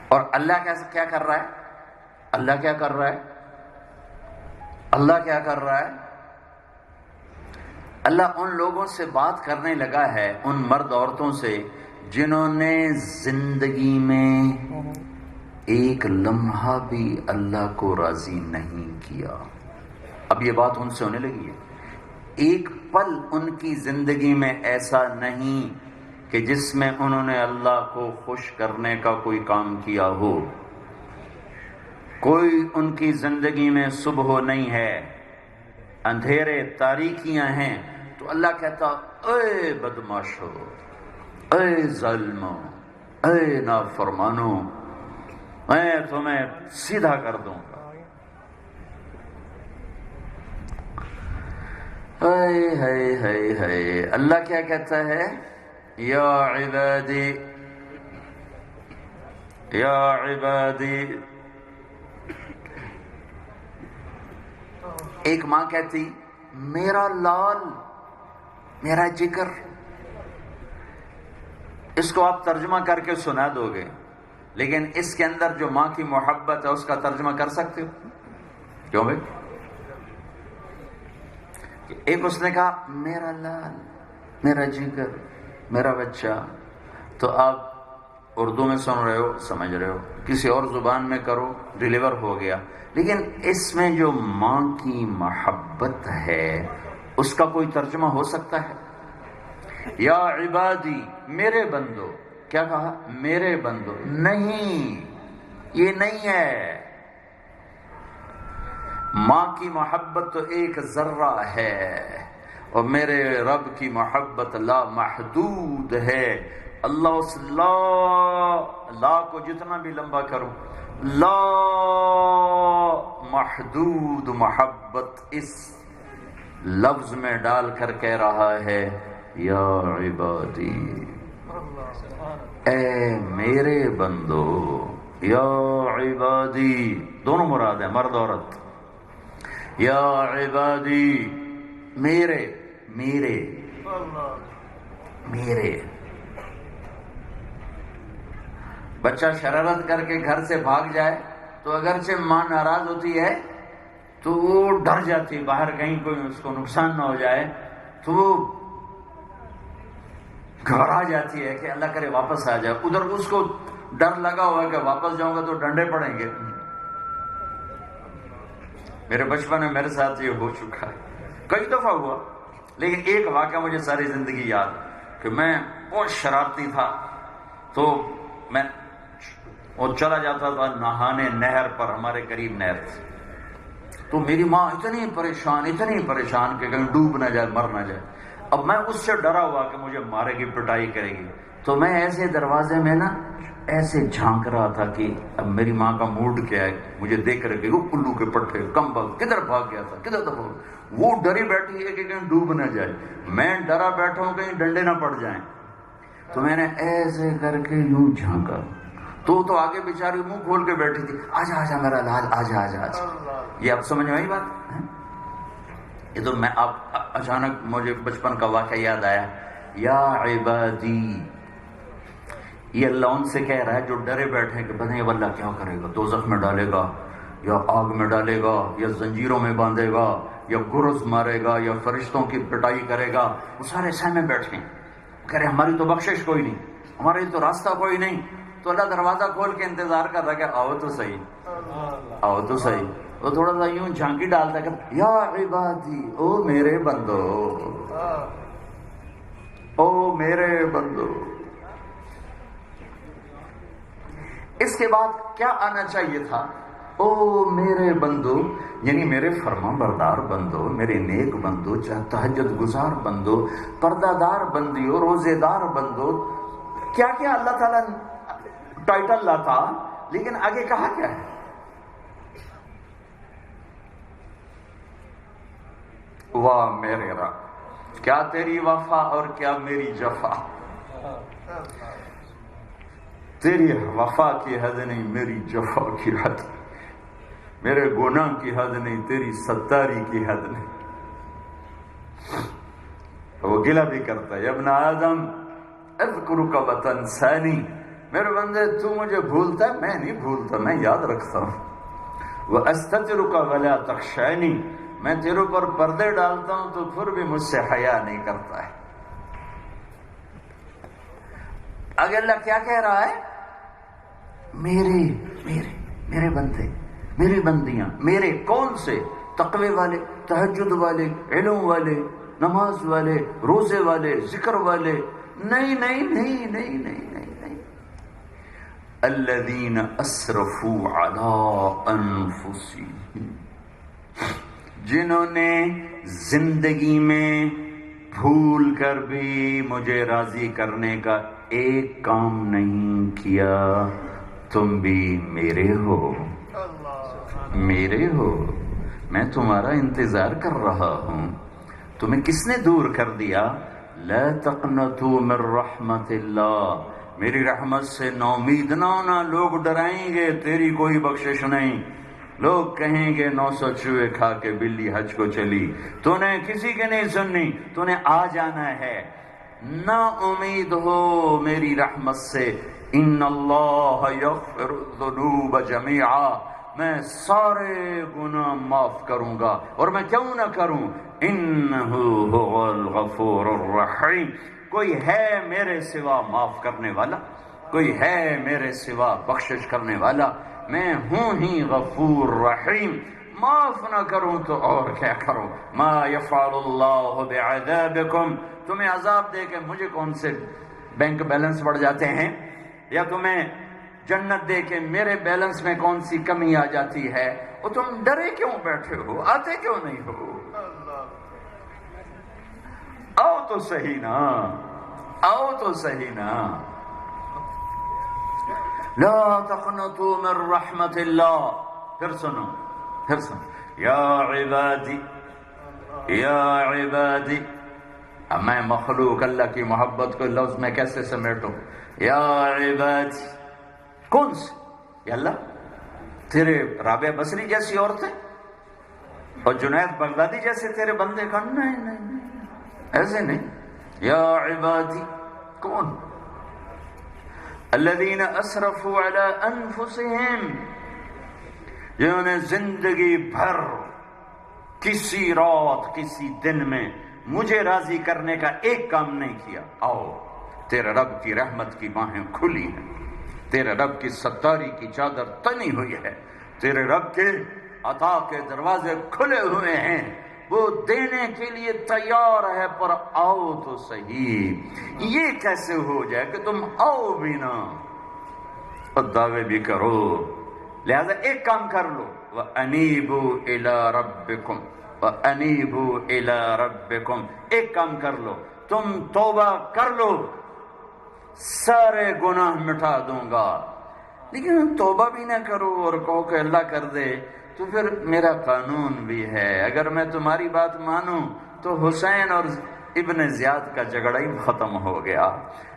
اور اللہ کیا کر رہا ہے؟ اللہ کیا کر رہا ہے؟ اللہ کیا کر رہا ہے؟ اللہ ان لوگوں سے بات کرنے لگا ہے، ان مرد عورتوں سے جنہوں نے زندگی میں ایک لمحہ بھی اللہ کو راضی نہیں کیا۔ اب یہ بات ان سے ہونے لگی ہے، ایک پل ان کی زندگی میں ایسا نہیں کہ جس میں انہوں نے اللہ کو خوش کرنے کا کوئی کام کیا ہو۔ کوئی ان کی زندگی میں صبح نہیں ہے، اندھیرے تاریکیاں ہیں، تو اللہ کہتا اے بدماشو، اے ظالموں، اے نافرمانوں، میں تمہیں سیدھا کر دوں گا۔ ہے اللہ کیا کہتا ہے؟ یا عبادی، یا عبادی۔ ایک ماں کہتی میرا لال، میرا جگر۔ اس کو آپ ترجمہ کر کے سنا دو گے، لیکن اس کے اندر جو ماں کی محبت ہے اس کا ترجمہ کر سکتے ہو؟ کیوں بھائی؟ ایک اس نے کہا میرا لال، میرا جگر، میرا بچہ، تو آپ اردو میں سن رہے ہو، سمجھ رہے ہو، کسی اور زبان میں کرو، ڈیلیور ہو گیا، لیکن اس میں جو ماں کی محبت ہے اس کا کوئی ترجمہ ہو سکتا ہے؟ یا عبادی، میرے بندو۔ کیا کہا؟ میرے بندو۔ نہیں، یہ نہیں ہے۔ ماں کی محبت تو ایک ذرہ ہے، اور میرے رب کی محبت لا محدود ہے۔ اللہ اس لا کو جتنا بھی لمبا کروں، لا محدود محبت اس لفظ میں ڈال کر کہہ رہا ہے یا عبادی، اے میرے بندو، یا عبادی، دونوں مراد ہیں، مرد عورت۔ یا عبادی، میرے میرے میرے۔ بچہ شرارت کر کے گھر سے بھاگ جائے تو اگرچہ ماں ناراض ہوتی ہے تو وہ ڈر جاتی ہے، باہر کہیں کوئی اس کو نقصان نہ ہو جائے، تو وہ گھبرا جاتی ہے کہ اللہ کرے واپس آ جائے۔ ادھر اس کو ڈر لگا ہوا ہے کہ واپس جاؤں گا تو ڈنڈے پڑیں گے۔ میرے بچپن میں میرے ساتھ یہ ہو چکا ہے، کئی دفعہ ہوا، لیکن ایک واقعہ مجھے ساری زندگی یاد کہ میں بہت شرارتی تھا، تو میں وہ چلا جاتا تھا نہانے نہر پر، ہمارے قریب نہر تھی، تو میری ماں اتنی پریشان کہ کہیں ڈوب نہ جائے، مر نہ جائے۔ اب میں اس سے ڈرا ہوا کہ مجھے مارے گی، پٹائی کرے گی، تو میں ایسے دروازے میں نا ایسے جھانک رہا تھا کہ اب میری ماں کا موڈ کیا ہے، مجھے دیکھ رہے کہ وہ الو کے پٹھے کمبل کدھر بھاگ گیا تھا، کدھر تھا، وہ ڈری بیٹھی ہے کہ کہیں ڈوب نہ جائے، میں ڈرا بیٹھا ہوں کہیں ڈنڈے نہ پڑ جائیں۔ تو میں نے ایسے کر کے یوں جھانکا، تو آگے بیچاری منہ کھول کے بیٹھی تھی، آجا آجا میرا لال، آجا آجا آجا۔ یہ اب سمجھ میں آئی بات ہے؟ یہ تو میں اب اچانک مجھے بچپن کا واقعہ یاد آیا۔ یا عبادی، یہ اللہ ان سے کہہ رہا ہے جو ڈرے بیٹھے کہ پتہ نہیں اب اللہ کیا کرے گا، دوزخ میں ڈالے گا یا آگ میں ڈالے گا یا زنجیروں میں باندھے گا یا گرز مارے گا یا فرشتوں کی پٹائی کرے گا، وہ سارے سہمے بیٹھے کہہ رہے ہماری تو بخشش کوئی نہیں، ہمارے تو راستہ کوئی نہیں۔ تو اللہ دروازہ کھول کے انتظار کر رہا کہ آؤ تو صحیح، آؤ تو صحیح۔ وہ تھوڑا سا یوں جھانکی ڈالتا کہ یا عبادی، او میرے بندو، او میرے بندو۔ اس کے بعد کیا آنا چاہیے تھا؟ او میرے بندو، یعنی میرے فرما بردار بندو، میرے نیک بندو، چاہے تہجد گزار بندو، پردہ دار بندیو، روزے دار بندو، کیا کیا اللہ تعالیٰ ٹائٹل لاتا، لیکن آگے کہا کیا ہے؟ واہ میرے رب، کیا تیری وفا اور کیا میری جفا، تیری وفا کی حد نہیں میری جفا کی حد، میرے گناہ کی حد نہیں تیری ستاری کی حد نہیں۔ وہ گلہ بھی کرتا ہے، ابن آدم اذکرک وتنسانی، میرے بندے تو مجھے بھولتا ہے، میں نہیں بھولتا، میں یاد رکھتا ہوں۔ واستترک ولا تخشانی، میں تیرے پر پردے ڈالتا ہوں تو پھر بھی مجھ سے حیا نہیں کرتا ہے۔ آگے اللہ کیا کہہ رہا ہے؟ میرے میرے میرے بندے، میری بندیاں، میرے کون سے؟ تقوی والے، تہجد والے، علم والے، نماز والے، روزے والے، ذکر والے، نہیں نہیں نہیں نہیں نہیں نہیں نہیں، الذین اسرفوا علی انفسہم، جنہوں نے زندگی میں بھول کر بھی مجھے راضی کرنے کا ایک کام نہیں کیا۔ تم بھی میرے ہو، میرے ہو، میں تمہارا انتظار کر رہا ہوں۔ تمہیں کس نے دور کر دیا؟ لا تقنطوا من رحمت اللہ، میری رحمت سے نومید نہ ہونا۔ لوگ ڈرائیں گے تیری کوئی بخشش نہیں، لوگ کہیں گے 900 چوہے کھا کے بلی حج کو چلی، تو نے کسی کی نہیں سننی، تو نے آ جانا ہے۔ نہ امید ہو میری رحمت سے، ان اللہ یغفر الذنوب جميعا، میں سارے گناہ معاف کروں گا، اور میں کیوں نہ کروں، انہ هو الغفور الرحیم، کوئی ہے میرے سوا معاف کرنے والا، کوئی ہے میرے سوا بخشش کرنے والا، میں ہوں ہی غفور رحیم۔ معاف نہ کروں تو اور کیا کروں؟ ما یفعل اللہ بعذابکم، تمہیں عذاب دے کے مجھے کون سے بینک بیلنس بڑھ جاتے ہیں، یا تمہیں جنت دے کے میرے بیلنس میں کون سی کمی آ جاتی ہے؟ اور تم ڈرے کیوں بیٹھے ہو؟ آتے کیوں نہیں ہو؟ آؤ تو صحیح نا، آؤ تو صحیح نا۔ لا تقنطوا من رحمت اللہ، پھر سنو، پھر سنو، یا عبادی، یا عبادی۔ اب میں مخلوق اللہ کی محبت کو لفظ میں کیسے سمیٹوں؟ یا عبادی، کون سے؟ یا اللہ، تیرے رابعہ بصری جیسی عورتیں اور جنید بغدادی جیسے تیرے بندے کا؟ نہیں نہیں نہیں، ایسے نہیں۔ یا عبادی، کون؟ الذین اسرفوا علی انفسہم، جنہوں نے زندگی بھر کسی رات کسی دن میں مجھے راضی کرنے کا ایک کام نہیں کیا۔ آؤ، تیرے رب کی رحمت کی باہیں کھلی ہیں، تیرے رب کی ستاری کی چادر تنی ہوئی ہے، تیرے رب کے عطا کے دروازے کھلے ہوئے ہیں، وہ دینے کے لیے تیار ہے، پر آؤ تو صحیح۔ یہ کیسے ہو جائے کہ تم آؤ بھی نہ اور دعوے بھی کرو؟ لہذا ایک کام کر لو، وَأَنِيبُوا إِلَىٰ رَبِّكُمْ، وَأَنِيبُوا إِلَىٰ رَبِّكُمْ، ایک کام کر لو، تم توبہ کر لو، سارے گناہ مٹا دوں گا۔ لیکن توبہ بھی نہ کرو اور کہو کہ اللہ کر دے، تو پھر میرا قانون بھی ہے، اگر میں تمہاری بات مانوں تو حسین اور ابن زیاد کا جھگڑا ہی ختم ہو گیا،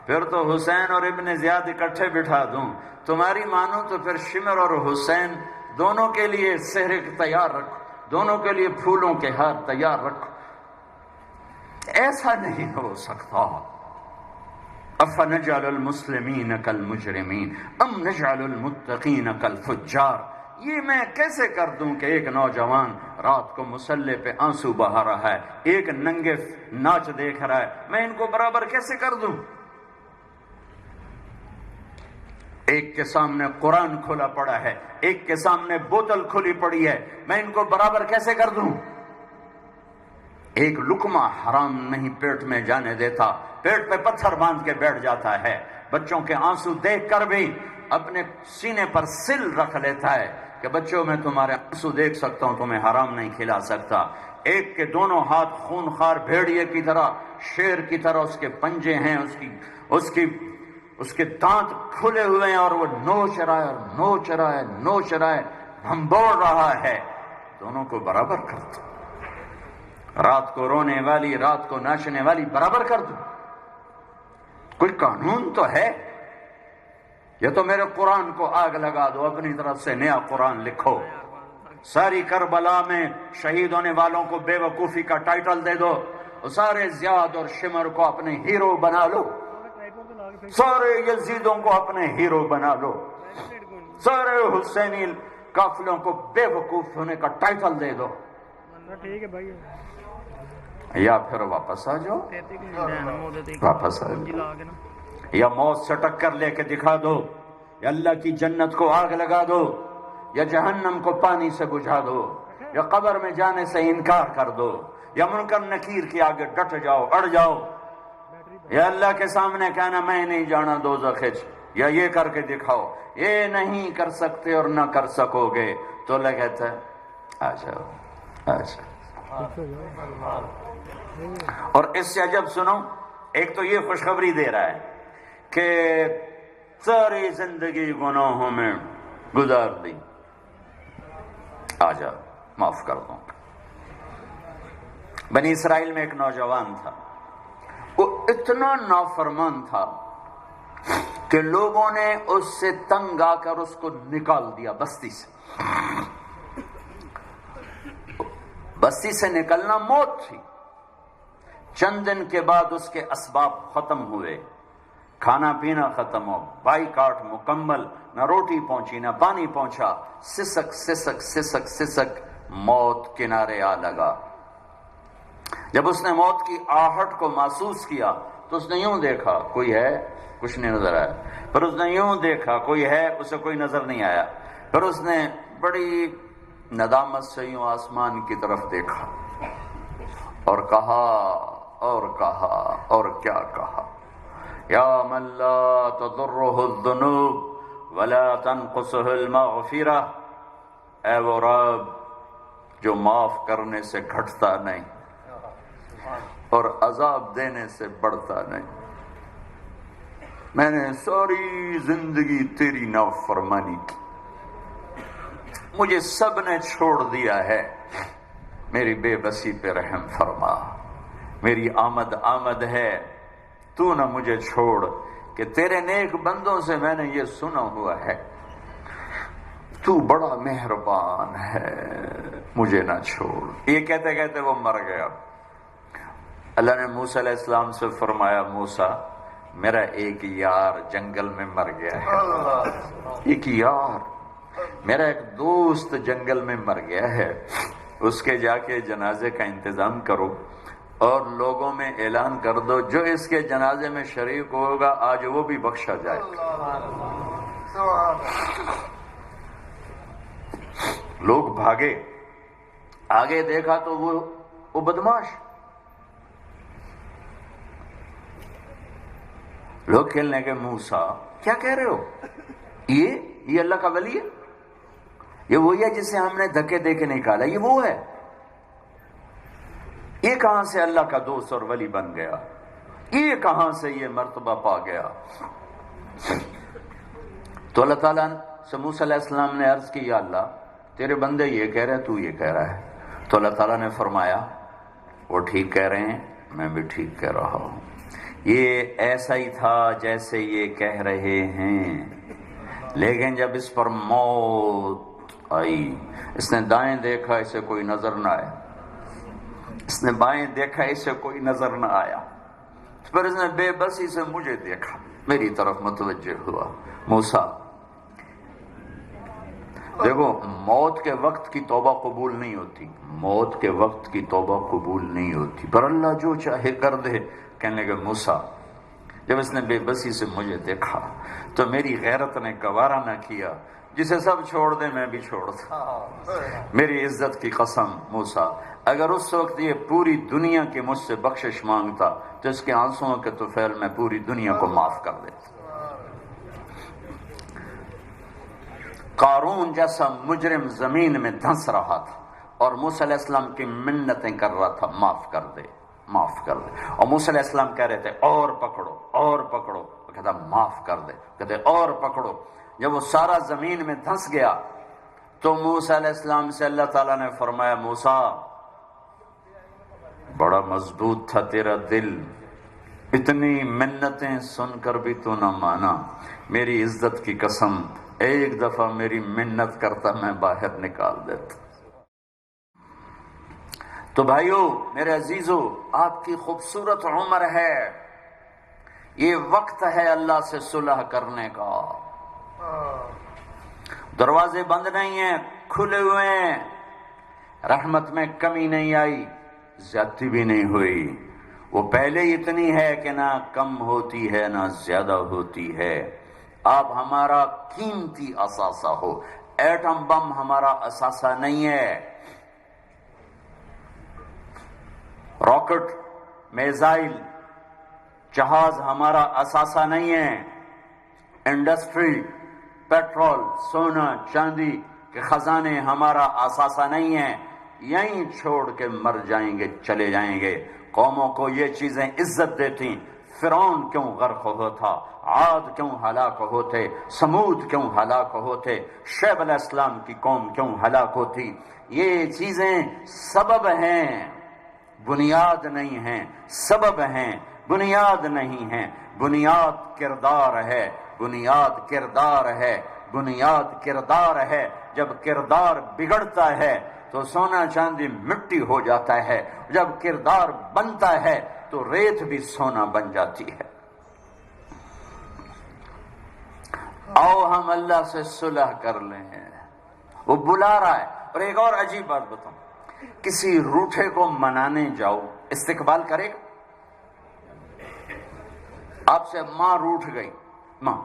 پھر تو حسین اور ابن زیاد اکٹھے بٹھا دوں، تمہاری مانوں تو پھر شمر اور حسین دونوں کے لیے سحر تیار رکھو، دونوں کے لیے پھولوں کے ہار تیار رکھو۔ ایسا نہیں ہو سکتا۔ افنجعل المسلمین کالمجرمین ام نجعل المتقین کالفجار، یہ میں کیسے کر دوں کہ ایک نوجوان رات کو مصلی پہ آنسو بہا رہا ہے، ایک ننگے ناچ دیکھ رہا ہے، میں ان کو برابر کیسے کر دوں؟ ایک کے سامنے قرآن کھلا پڑا ہے، ایک کے سامنے بوتل کھلی پڑی ہے، میں ان کو برابر کیسے کر دوں؟ ایک لقمہ حرام نہیں پیٹ میں جانے دیتا، پیٹ پہ پتھر باندھ کے بیٹھ جاتا ہے، بچوں کے آنسو دیکھ کر بھی اپنے سینے پر سل رکھ لیتا ہے کہ بچوں میں تمہارے آنسو دیکھ سکتا ہوں، تمہیں حرام نہیں کھلا سکتا۔ ایک کے دونوں ہاتھ خون خار بھیڑیے کی طرح، شیر کی طرح اس کے پنجے ہیں، اس کے دانت کھلے ہوئے ہیں، اور وہ نوچ رہا ہے، نوچ رہا ہے، نوچ رہا ہے، بھنبوڑ رہا ہے، دونوں کو برابر کر دو۔ رات کو رونے والی، رات کو ناچنے والی برابر کر دو۔ کوئی قانون تو ہے؟ یا تو میرے قرآن کو آگ لگا دو، اپنی طرف سے نیا قرآن لکھو، ساری کربلا میں شہید ہونے والوں کو بے وقوفی کا ٹائٹل دے دو، سارے زیاد اور شمر کو اپنے ہیرو بنا لو، سارے یزیدوں کو اپنے ہیرو بنا لو، سارے حسینی قافلوں کو بے وقوف ہونے کا ٹائٹل دے دو، یا پھر واپس آ جاؤ، واپس آ جاؤ، یا موت سے ٹکر لے کے دکھا دو، یا اللہ کی جنت کو آگ لگا دو، یا جہنم کو پانی سے بجھا دو، یا قبر میں جانے سے انکار کر دو، یا منکر نکیر کے آگے ڈٹ جاؤ، اڑ جاؤ، یا اللہ کے سامنے کہنا میں نہیں جانا دوزخ، یا یہ کر کے دکھاؤ۔ یہ نہیں کر سکتے اور نہ کر سکو گے تو اللہ کہتا ہے آ جاؤ، آ جاؤ۔ اور اس سے عجب سنو، ایک تو یہ خوشخبری دے رہا ہے کہ ساری زندگی گناہوں میں گزار دی، آ جاؤ معاف کر دوں۔ بنی اسرائیل میں ایک نوجوان تھا، وہ اتنا نافرمان تھا کہ لوگوں نے اس سے تنگ آ کر اس کو نکال دیا بستی سے۔ بستی سے نکلنا موت تھی۔ چند دن کے بعد اس کے اسباب ختم ہوئے، کھانا پینا ختم ہو، بائیکاٹ مکمل، نہ روٹی پہنچی نہ پانی پہنچا، سسک سسک سسک سسک، موت کنارے آ لگا۔ جب اس نے موت کی آہٹ کو محسوس کیا تو اس نے یوں دیکھا کوئی ہے، کچھ نہیں نظر آیا، پھر اس نے یوں دیکھا کوئی ہے، اسے کوئی نظر نہیں آیا، پھر اس نے بڑی ندامت سے یوں آسمان کی طرف دیکھا اور کہا اور کیا کہا، یا من لا تضرہ الذنوب ولا تنقصہ المغفرہ، اے وہ رب جو معاف کرنے سے گھٹتا نہیں اور عذاب دینے سے بڑھتا نہیں، میں نے ساری زندگی تیری نافرمانی کی، مجھے سب نے چھوڑ دیا ہے، میری بے بسی پہ رحم فرما، میری آمد ہے، تو نہ مجھے چھوڑ، کہ تیرے نیک بندوں سے میں نے یہ سنا ہوا ہے تو بڑا مہربان ہے، مجھے نہ چھوڑ۔ یہ کہتے کہتے وہ مر گیا۔ اللہ نے موسیٰ علیہ السلام سے فرمایا، موسیٰ میرا ایک یار جنگل میں مر گیا ہے، ایک یار میرا ایک دوست جنگل میں مر گیا ہے، اس کے جا کے جنازے کا انتظام کرو اور لوگوں میں اعلان کر دو جو اس کے جنازے میں شریک ہوگا آج وہ بھی بخشا جائے۔ لوگ بھاگے، آگے دیکھا تو وہ بدماش، لوگ کھیلنے کے، موسیٰ کیا کہہ رہے ہو، یہ اللہ کا ولی ہے، یہ وہی ہے جسے ہم نے دھکے دے کے نکالا، یہ وہ ہے۔ یہ کہاں سے اللہ کا دوست اور ولی بن گیا؟ یہ کہاں سے یہ مرتبہ پا گیا؟ تو اللہ تعالیٰ سے موسیٰ علیہ السلام نے عرض کی، یا اللہ تیرے بندے یہ کہہ رہے تو یہ کہہ رہا ہے۔ تو اللہ تعالیٰ نے فرمایا وہ ٹھیک کہہ رہے ہیں، میں بھی ٹھیک کہہ رہا ہوں، یہ ایسا ہی تھا جیسے یہ کہہ رہے ہیں، لیکن جب اس پر موت آئی، اس نے دائیں دیکھا اسے کوئی نظر نہ آیا، اس نے بائیں دیکھا اسے کوئی نظر نہ آیا، پھر اس نے بے بسی سے مجھے دیکھا، میری طرف متوجہ ہوا۔ موسیٰ دیکھو، موت کے وقت کی توبہ قبول نہیں ہوتی، موت کے وقت کی توبہ قبول نہیں ہوتی، پر اللہ جو چاہے کر دے۔ کہنے لگے موسیٰ جب اس نے بے بسی سے مجھے دیکھا تو میری غیرت نے گوارا نہ کیا، جسے سب چھوڑ دے میں بھی چھوڑ دوں، میری عزت کی قسم موسیٰ اگر اس وقت یہ پوری دنیا کی مجھ سے بخشش مانگتا تو اس کے آنسوؤں کے طفیل میں پوری دنیا کو معاف کر دیتا۔ قارون جیسا مجرم زمین میں دھنس رہا تھا اور موسیٰ علیہ السلام کی منتیں کر رہا تھا، معاف کر دے معاف کر دے، اور موسیٰ علیہ السلام کہہ رہے تھے اور پکڑو اور پکڑو، وہ کہتا معاف کر دے، کہتے اور پکڑو۔ جب وہ سارا زمین میں دھنس گیا تو موسیٰ علیہ السلام سے اللہ تعالیٰ نے فرمایا، موسیٰ بڑا مضبوط تھا تیرا دل، اتنی منتیں سن کر بھی تو نہ مانا، میری عزت کی قسم ایک دفعہ میری منت کرتا میں باہر نکال دیتا۔ تو بھائیو میرے عزیزو، آپ کی خوبصورت عمر ہے، یہ وقت ہے اللہ سے صلح کرنے کا، دروازے بند نہیں ہیں، کھلے ہوئے ہیں، رحمت میں کمی نہیں آئی، زیادتی بھی نہیں ہوئی، وہ پہلے اتنی ہے کہ نہ کم ہوتی ہے نہ زیادہ ہوتی ہے۔ آپ ہمارا قیمتی اثاثہ ہو، ایٹم بم ہمارا اثاثہ نہیں ہے، راکٹ، میزائل، جہاز ہمارا اثاثہ نہیں ہے، انڈسٹری، پیٹرول، سونا چاندی کے خزانے ہمارا اثاثہ نہیں ہے، یہیں چھوڑ کے مر جائیں گے، چلے جائیں گے۔ قوموں کو یہ چیزیں عزت دیتی، فرعون کیوں غرق ہوتا، عاد کیوں ہلاک ہوتے، سمود کیوں ہلاک ہوتے، شعیب علیہ السلام کی قوم کیوں ہلاک ہوتی، یہ چیزیں سبب ہیں، بنیاد نہیں ہیں، سبب ہیں، بنیاد نہیں ہیں۔ بنیاد کردار ہے، بنیاد کردار ہے، بنیاد کردار ہے۔ جب کردار بگڑتا ہے تو سونا چاندی مٹی ہو جاتا ہے، جب کردار بنتا ہے تو ریت بھی سونا بن جاتی ہے۔ آؤ ہم اللہ سے صلح کر لیں، وہ بلا رہا ہے۔ اور ایک اور عجیب بات بتاؤں، کسی روٹھے کو منانے جاؤ، استقبال کرے گا؟ آپ سے ماں روٹھ گئی، ماں،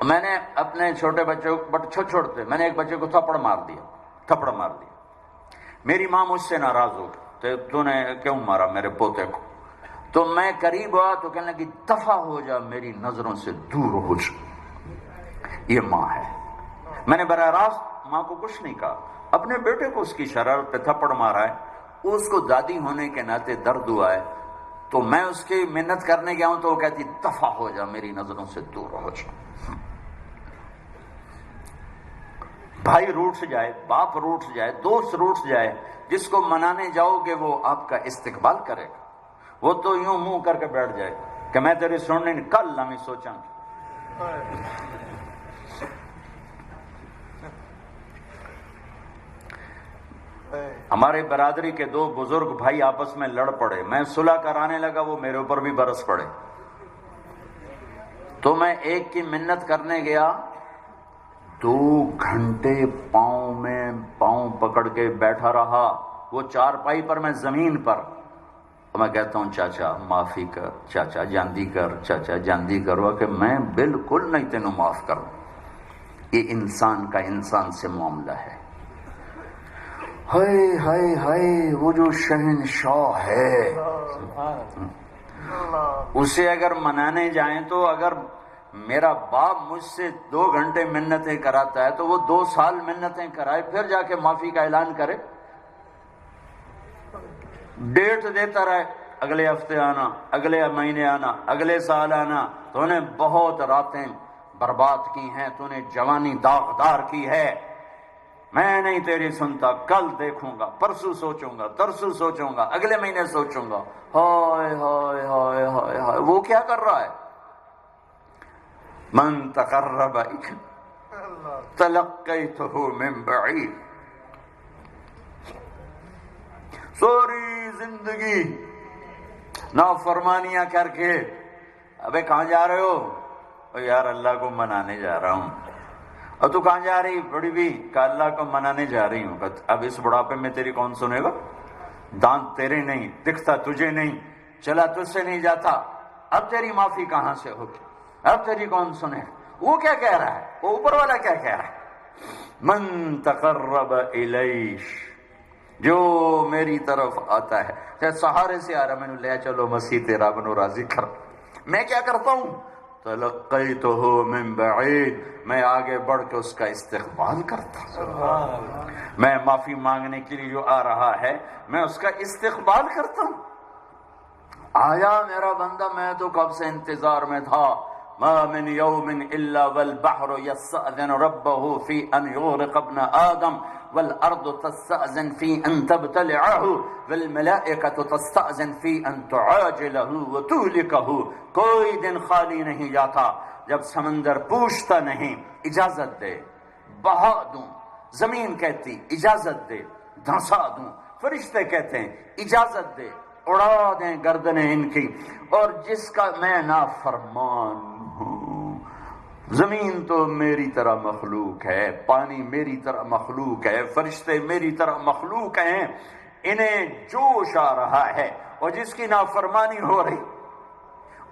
میں نے اپنے چھوٹے بچے کو، چھوٹے میں نے ایک بچے کو تھپڑ مار دیا، میری ماں مجھ سے ناراض ہو گئی، تو نے کیوں مارا میرے پوتے کو؟ تو میں قریب ہوا تو کہنے لگی دفع ہو جا، میری نظروں سے دور ہو جا۔ یہ ماں ہے۔ میں نے براہ راست ماں کو کچھ نہیں کہا، اپنے بیٹے کو اس کی شرارت پہ تھپڑ مارا ہے، اس کو دادی ہونے کے ناطے درد ہوا ہے، تو میں اس کی منت کرنے گیا ہوں تو وہ کہتی دفع ہو جا، میری نظروں سے دور ہو جا۔ بھائی روٹ جائے، باپ روٹ جائے، دوست روٹ جائے، جس کو منانے جاؤ گے وہ آپ کا استقبال کرے گا، وہ تو یوں منہ کر کے بیٹھ جائے کہ میں تیری سننے کل نہ سوچاں۔ ہمارے برادری کے دو بزرگ بھائی آپس میں لڑ پڑے، میں صلح کرانے لگا، وہ میرے اوپر بھی برس پڑے، تو میں ایک کی منت کرنے گیا، 2 گھنٹے پاؤں میں پاؤں پکڑ کے بیٹھا رہا، وہ چارپائی پر میں زمین پر، میں کہتا ہوں چاچا معافی کر، چاچا جاندی کر، چاچا جاندی کرو، کہ میں بالکل نہیں تینوں معاف کروں۔ یہ انسان کا انسان سے معاملہ ہے۔ ہائے ہائے ہائے، وہ جو شہنشاہ ہے اسے اگر منانے جائیں تو اگر میرا باپ مجھ سے 2 گھنٹے منتیں کراتا ہے تو وہ 2 سال منتیں کرائے، پھر جا کے معافی کا اعلان کرے۔ ڈیٹ دیتا رہے، اگلے ہفتے آنا، اگلے مہینے آنا، اگلے سال آنا، تو نے بہت راتیں برباد کی ہیں، تو نے جوانی داغدار کی ہے، میں نہیں تیری سنتا، کل دیکھوں گا، پرسوں سوچوں گا، ترسوں سوچوں گا، اگلے مہینے سوچوں گا۔ ہائے ہائے ہائے ہائے ہائے، وہ کیا کر رہا ہے؟ من تقرب تلقیتہ من بعید، سوری زندگی نافرمانیاں کر کے، ابے کہاں جا رہے ہو؟ یار اللہ کو منانے جا رہا ہوں۔ اور تو کہاں جا رہی بڑی بھی؟ کہ اللہ کو منانے جا رہی ہوں۔ اب اس بڑھاپے میں تیری کون سنے گا؟ دانت تیرے نہیں، دکھتا تجھے نہیں، چلا تجھ سے نہیں جاتا، اب تیری معافی کہاں سے ہوگی؟ اب تیری کون سنے؟ وہ کیا کہہ رہا ہے؟ وہ اوپر والا کیا کہہ رہا ہے؟ من تقرب الیش، جو میری طرف آتا ہے، چاہے سہارے سے آ رہا، میں نے لے چلو مسیح تیرا بنو راضی کر، میں کیا کرتا ہوں؟ تلقیتہ من بعید، میں آگے بڑھ کے اس کا استقبال کرتا ہوں، میں معافی مانگنے کے لیے جو آ رہا ہے میں اس کا استقبال کرتا ہوں۔ آیا میرا بندہ، میں تو کب سے انتظار میں تھا۔ ما من یوم الا والبحر یستأذن ربہ فی ان یغرق ابن آدم والارض تستأذن فی ان تبتلعہ والملائکۃ تستأذن فی ان تعاجلہ وتہلکہ، کوئی دن خالی نہیں جاتا جب سمندر پوچھتا نہیں اجازت دے، بہا دوں، زمین کہتی اجازت دے، دھنسا دوں، فرشتے کہتے ہیں اجازت دے، اڑا دیں گردنیں ان کی، اور جس کا میں نافرمان ہوں۔ زمین تو میری طرح مخلوق ہے، پانی میری طرح مخلوق ہے، فرشتے میری طرح مخلوق ہیں، انہیں جوش آ رہا ہے، اور جس کی نافرمانی ہو رہی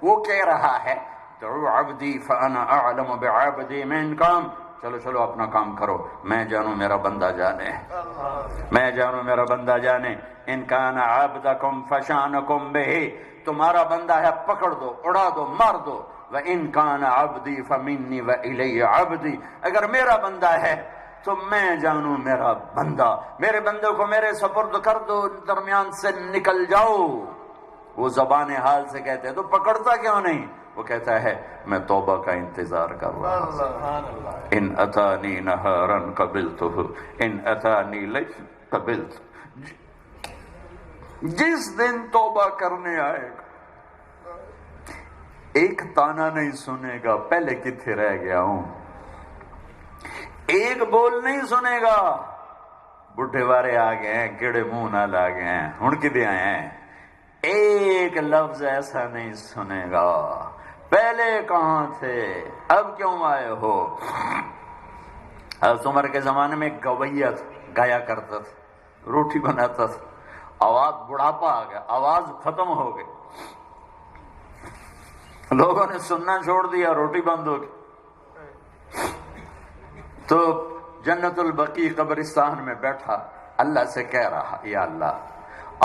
وہ کہہ رہا ہے دعو عبدی فانا اعلم بعبدی من کام، چلو چلو اپنا کام کرو، میں جانوں میرا بندہ جانے، میں جانوں میرا بندہ جانے۔ ان کان عبدکم فشانکم بہ، تمہارا بندہ ہے پکڑ دو، اڑا دو، مار دو۔ وَإِن كَانَ عَبْدِي فَمِنِّي وَإِلَيَّ عَبْدِي، اگر میرا بندہ ہے تو میں جانوں میرا بندہ، میرے بندے کو میرے سپرد کر دو، درمیان سے نکل جاؤ۔ وہ زبان حال سے کہتے ہیں تو پکڑتا کیوں نہیں؟ وہ کہتا ہے میں توبہ کا انتظار کر رہا ہوں، ان اتانی نہارا قبلتہ ان اتانی لیلا قبلت، جس دن توبہ کرنے آئے گا ایک تانا نہیں سنے گا پہلے کتنے رہ گیا ہوں، ایک بول نہیں سنے گا بڈھے وارے آ گئے ہیں، کیڑے منہ نال آ گئے ہیں، ہن کدے آئے ہیں، ایک لفظ ایسا نہیں سنے گا پہلے کہاں تھے، اب کیوں آئے ہو۔ حضرت عمر کے زمانے میں گویہ گایا کرتا تھا، روٹی بناتا تھا، آواز بڑھاپا آ گیا، آواز ختم ہو گئی، لوگوں نے سننا چھوڑ دیا، روٹی بند ہو گئی، تو جنت البقیع قبرستان میں بیٹھا اللہ سے کہہ رہا یا اللہ،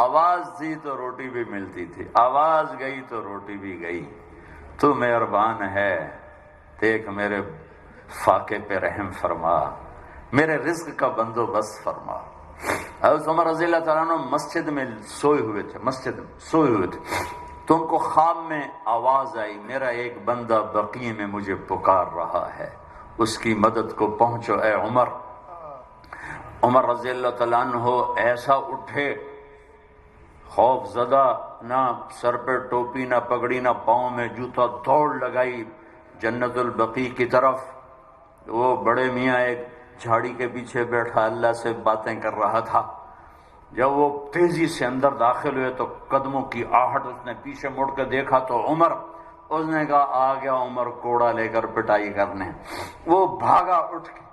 آواز تھی تو روٹی بھی ملتی تھی، آواز گئی تو روٹی بھی گئی، تو مہربان ہے، دیکھ میرے فاقے پہ رحم فرما، میرے رزق کا بندوبست فرما۔ حضرت عمر رضی اللہ تعالیٰ عنہ مسجد میں سوئے ہوئے تھے، تو ان کو خواب میں آواز آئی میرا ایک بندہ بقیع میں مجھے پکار رہا ہے، اس کی مدد کو پہنچو اے عمر۔ عمر رضی اللہ تعالیٰ عنہ ایسا اٹھے، خوف زدہ، نہ سر پہ ٹوپی، نہ پگڑی، نہ پاؤں میں جوتا، دوڑ لگائی جنت البقیع کی طرف۔ وہ بڑے میاں ایک جھاڑی کے پیچھے بیٹھا اللہ سے باتیں کر رہا تھا، جب وہ تیزی سے اندر داخل ہوئے تو قدموں کی آہٹ، اس نے پیچھے مڑ کے دیکھا تو عمر، اس نے کہا آ گیا عمر کوڑا لے کر پٹائی کرنے، وہ بھاگا اٹھ کے،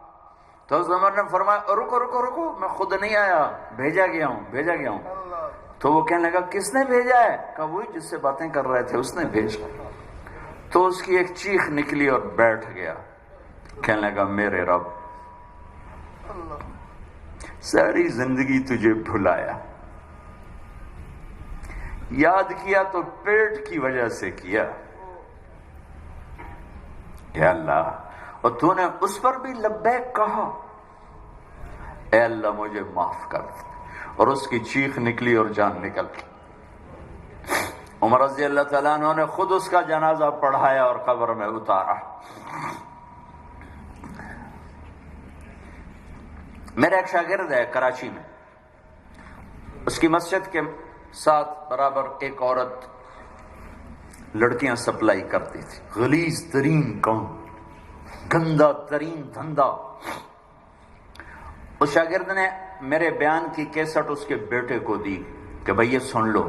تو اس عمر نے فرمایا رکو رکو رکو، میں خود نہیں آیا، بھیجا گیا ہوں۔ تو وہ کہنے لگا کس نے بھیجا ہے؟ کہا وہی جس سے باتیں کر رہے تھے اس نے بھیجا۔ تو اس کی ایک چیخ نکلی اور بیٹھ گیا، کہنے لگا میرے رب ساری زندگی تجھے بھلایا، یاد کیا تو پیٹ کی وجہ سے کیا، یا اللہ، اور تو نے اس پر بھی لبیک کہا، اے اللہ مجھے معاف کر دے۔ اور اس کی چیخ نکلی اور جان نکل گئی۔ عمر رضی اللہ تعالیٰ عنہ نے خود اس کا جنازہ پڑھایا اور قبر میں اتارا۔ میرا ایک شاگرد ہے کراچی میں، اس کی مسجد کے ساتھ برابر ایک عورت لڑکیاں سپلائی کرتی تھی، غلیظ ترین کام، گندا ترین دھندا۔ اس شاگرد نے میرے بیان کی کیسٹ اس کے بیٹے کو دی کہ بھئی یہ سن لو،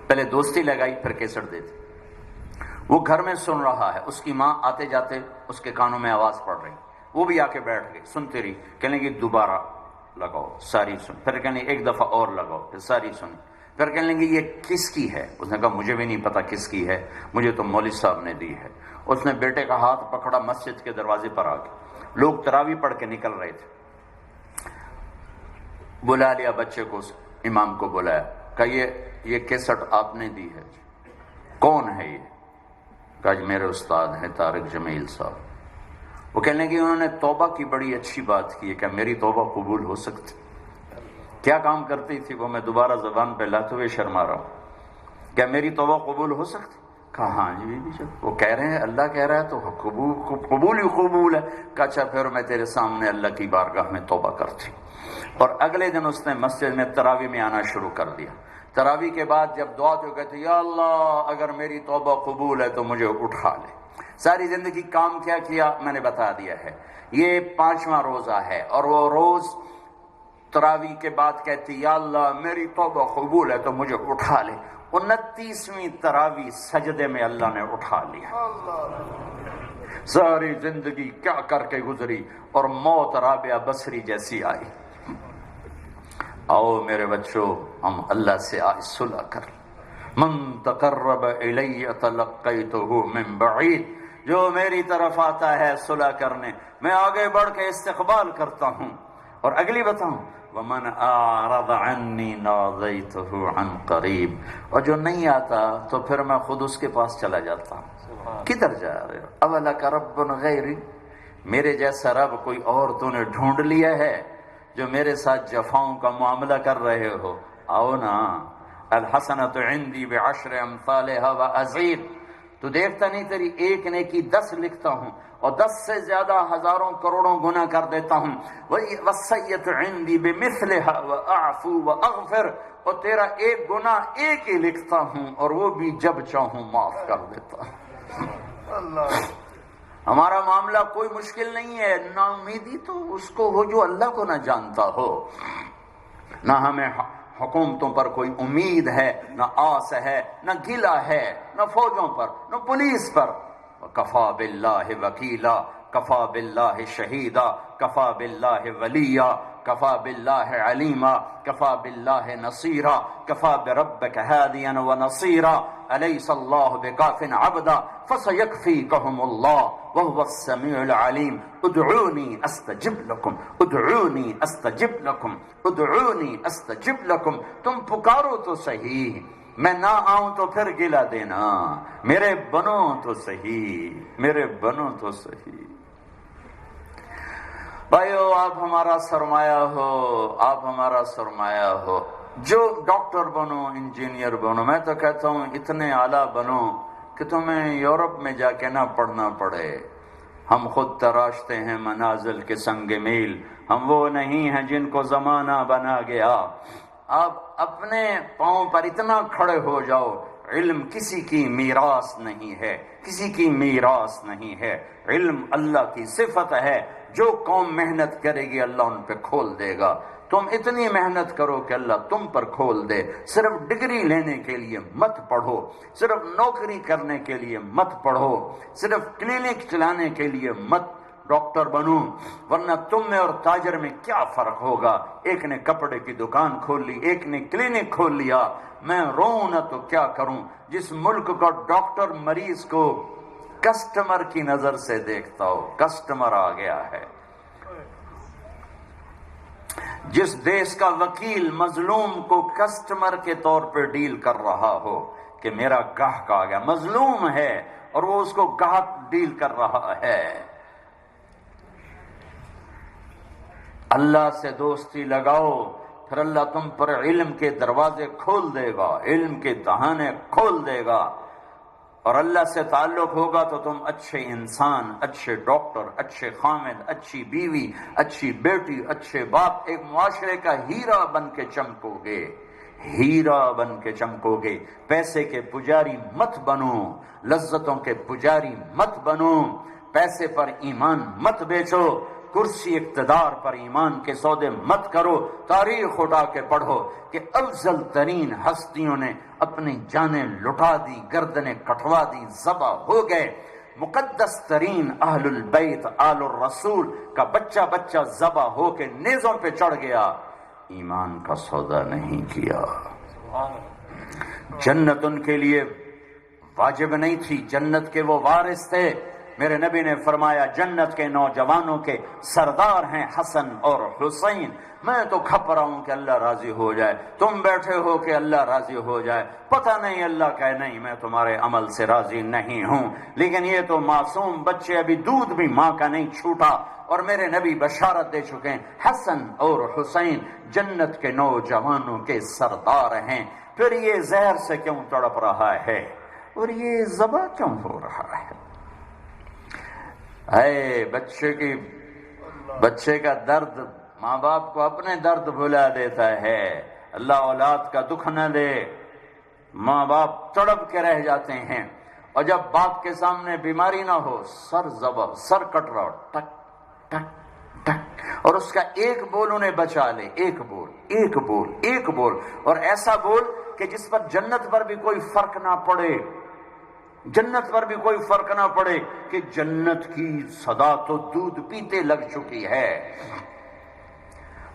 پہلے دوستی لگائی پھر کیسٹ دے دی۔ وہ گھر میں سن رہا ہے، اس کی ماں آتے جاتے اس کے کانوں میں آواز پڑ رہی، وہ بھی آ کے بیٹھ گئی، سنتی رہی، کہنے لگی دوبارہ لگاؤ، ساری سن، پھر کہنے لگی ایک دفعہ اور لگاؤ، پھر ساری سنی، پھر کہنے لگی یہ کس کی ہے؟ اس نے کہا مجھے بھی نہیں پتا کس کی ہے، مجھے تو مولوی صاحب نے دی ہے۔ اس نے بیٹے کا ہاتھ پکڑا، مسجد کے دروازے پر آ گئے، لوگ تراویح پڑھ کے نکل رہے تھے، بلا لیا بچے کو، امام کو بلایا، کہا یہ کیسٹ آپ نے دی ہے؟ کون ہے یہ؟ کہا جی میرے استاد ہیں طارق جمیل صاحب۔ وہ کہنے لگے انہوں نے توبہ کی بڑی اچھی بات کی ہے، کہ میری توبہ قبول ہو سکتی؟ کیا کام کرتی تھی وہ؟ میں دوبارہ زبان پہ لاتے ہوئے شرما رہا ہوں، کیا میری توبہ قبول ہو سکتی؟ کہا ہاں جی بی بی، وہ کہہ رہے ہیں اللہ کہہ رہا ہے تو قبول ہی قبول ہے۔ کہا اچھا پھر میں تیرے سامنے اللہ کی بارگاہ میں توبہ کرتی ہوں۔ اور اگلے دن اس نے مسجد میں تراویح میں آنا شروع کر دیا۔ تراویح کے بعد جب دعا تو کہتے یا اللہ اگر میری توبہ قبول ہے تو مجھے اٹھا لے۔ ساری زندگی کام کیا کیا میں نے بتا دیا ہے، یہ 5واں روزہ ہے، اور وہ روز تراویح کے بعد کہتی یا اللہ میری توبہ قبول ہے تو مجھے اٹھا لے۔ 29ویں تراویح سجدے میں اللہ نے اٹھا لیا۔ ساری زندگی کیا کر کے گزری، اور موت رابعہ بصری جیسی آئی۔ آؤ میرے بچوں ہم اللہ سے آج صلح کر، من تقرب الی تلقیتہ من بعید، جو میری طرف آتا ہے صلح کرنے میں آگے بڑھ کے استقبال کرتا ہوں۔ اور اگلی بتاؤں ومن اعرض عنی نادیتہ عن قریب، اور جو نہیں آتا تو پھر میں خود اس کے پاس چلا جاتا ہوں۔ کدھر جا رہے ہو؟ اولک رب غیری، میرے جیسا رب کوئی اور تو نے ڈھونڈ لیا ہے جو میرے ساتھ جفاؤں کا معاملہ کر رہے ہو؟ آؤ نا، الحسنۃ عندی بعشر امثالها وازید، تو دیکھتا نہیں تیری ایک نیکی 10 لکھتا ہوں اور 10 سے زیادہ ہزاروں کروڑوں گناہ کر دیتا ہوں۔ والسیئۃ عندی بمثلها واعفو واغفر، اور تیرا ایک گناہ ایک ہی لکھتا ہوں اور وہ بھی جب چاہوں معاف کر دیتا ہوں۔ اللہ، ہمارا معاملہ کوئی مشکل نہیں ہے، نا امیدی تو اس کو ہو جو اللہ کو نہ جانتا ہو۔ نہ ہمیں حکومتوں پر کوئی امید ہے، نہ آس ہے، نہ گلہ ہے، نہ فوجوں پر، نہ پولیس پر۔ کفا باللہ وکیلا، کفا باللہ شہیدا، کفا باللہ ولیہ، کفا باللہ علیما، کفا باللہ نصیرا، کفا بربک ہادیا ونصیرا، الیس اللہ بکاف عبدا فسیکفیکہم اللہ وهو السمیع العلیم۔ ادعونی استجب لکم، ادعونی استجب لکم، ادعونی استجب لکم۔ تم پکارو تو صحیح، میں نہ آؤں تو پھر گلہ دینا، میرے بنو تو صحیح، میرے بنو تو صحیح۔ بھائیو آپ ہمارا سرمایہ ہو، آپ ہمارا سرمایہ ہو۔ جو ڈاکٹر بنو، انجینئر بنو، میں تو کہتا ہوں اتنے اعلیٰ بنو کہ تمہیں یورپ میں جا کے نہ پڑھنا پڑے۔ ہم خود تراشتے ہیں منازل کے سنگ میل، ہم وہ نہیں ہیں جن کو زمانہ بنا گیا۔ آپ اپنے پاؤں پر اتنا کھڑے ہو جاؤ، علم کسی کی میراث نہیں ہے، کسی کی میراث نہیں ہے۔ علم اللہ کی صفت ہے، جو قوم محنت کرے گی اللہ ان پہ کھول دے گا۔ تم اتنی محنت کرو کہ اللہ تم پر کھول دے۔ صرف ڈگری لینے کے لیے مت پڑھو، صرف نوکری کرنے کے لیے مت پڑھو، صرف کلینک چلانے کے لیے مت ڈاکٹر بنو، ورنہ تم میں اور تاجر میں کیا فرق ہوگا؟ ایک نے کپڑے کی دکان کھول لی، ایک نے کلینک کھول لیا۔ میں روؤں نہ تو کیا کروں؟ جس ملک کا ڈاکٹر مریض کو کسٹمر کی نظر سے دیکھتا ہو، کسٹمر آ گیا ہے۔ جس دیش کا وکیل مظلوم کو کسٹمر کے طور پہ ڈیل کر رہا ہو کہ میرا گاہک آ گیا، مظلوم ہے اور وہ اس کو گاہک ڈیل کر رہا ہے۔ اللہ سے دوستی لگاؤ، پھر اللہ تم پر علم کے دروازے کھول دے گا، علم کے دہانے کھول دے گا، اور اللہ سے تعلق ہوگا تو تم اچھے انسان، اچھے ڈاکٹر، اچھے خامد، اچھی بیوی، اچھی بیٹی، اچھے باپ، ایک معاشرے کا ہیرا بن کے چمکو گے، ہیرا بن کے چمکو گے۔ پیسے کے پجاری مت بنو، لذتوں کے پجاری مت بنو، پیسے پر ایمان مت بیچو، کرسی اقتدار پر ایمان کے سودے مت کرو۔ تاریخ اٹھا کے پڑھو کہ افضل ترین ہستیوں نے اپنی جانیں لٹا دی، گردنیں کٹوا دی، ذبح ہو گئے۔ مقدس ترین اہل البیت آل الرسول کا بچہ بچہ ذبح ہو کے نیزوں پہ چڑھ گیا، ایمان کا سودا نہیں کیا۔ جنت ان کے لیے واجب نہیں تھی، جنت کے وہ وارث تھے۔ میرے نبی نے فرمایا جنت کے نوجوانوں کے سردار ہیں حسن اور حسین۔ میں تو کھپ رہا ہوں کہ اللہ راضی ہو جائے، تم بیٹھے ہو کہ اللہ راضی ہو جائے، پتہ نہیں اللہ کہے نہیں میں تمہارے عمل سے راضی نہیں ہوں، لیکن یہ تو معصوم بچے، ابھی دودھ بھی ماں کا نہیں چھوٹا، اور میرے نبی بشارت دے چکے ہیں حسن اور حسین جنت کے نوجوانوں کے سردار ہیں۔ پھر یہ زہر سے کیوں تڑپ رہا ہے اور یہ ذبح کیوں ہو رہا ہے؟ اے بچے کا درد ماں باپ کو اپنے درد بھلا دیتا ہے۔ اللہ اولاد کا دکھ نہ دے، ماں باپ تڑپ کے رہ جاتے ہیں، اور جب باپ کے سامنے بیماری نہ ہو، سر کٹ رہا ہو، ٹک ٹک ٹک، اور اس کا ایک بول انہیں بچا لے، ایک بول، اور ایسا بول کہ جس پر جنت پر بھی کوئی فرق نہ پڑے، جنت پر بھی کوئی فرق نہ پڑے کہ جنت کی صدا تو دودھ پیتے لگ چکی ہے،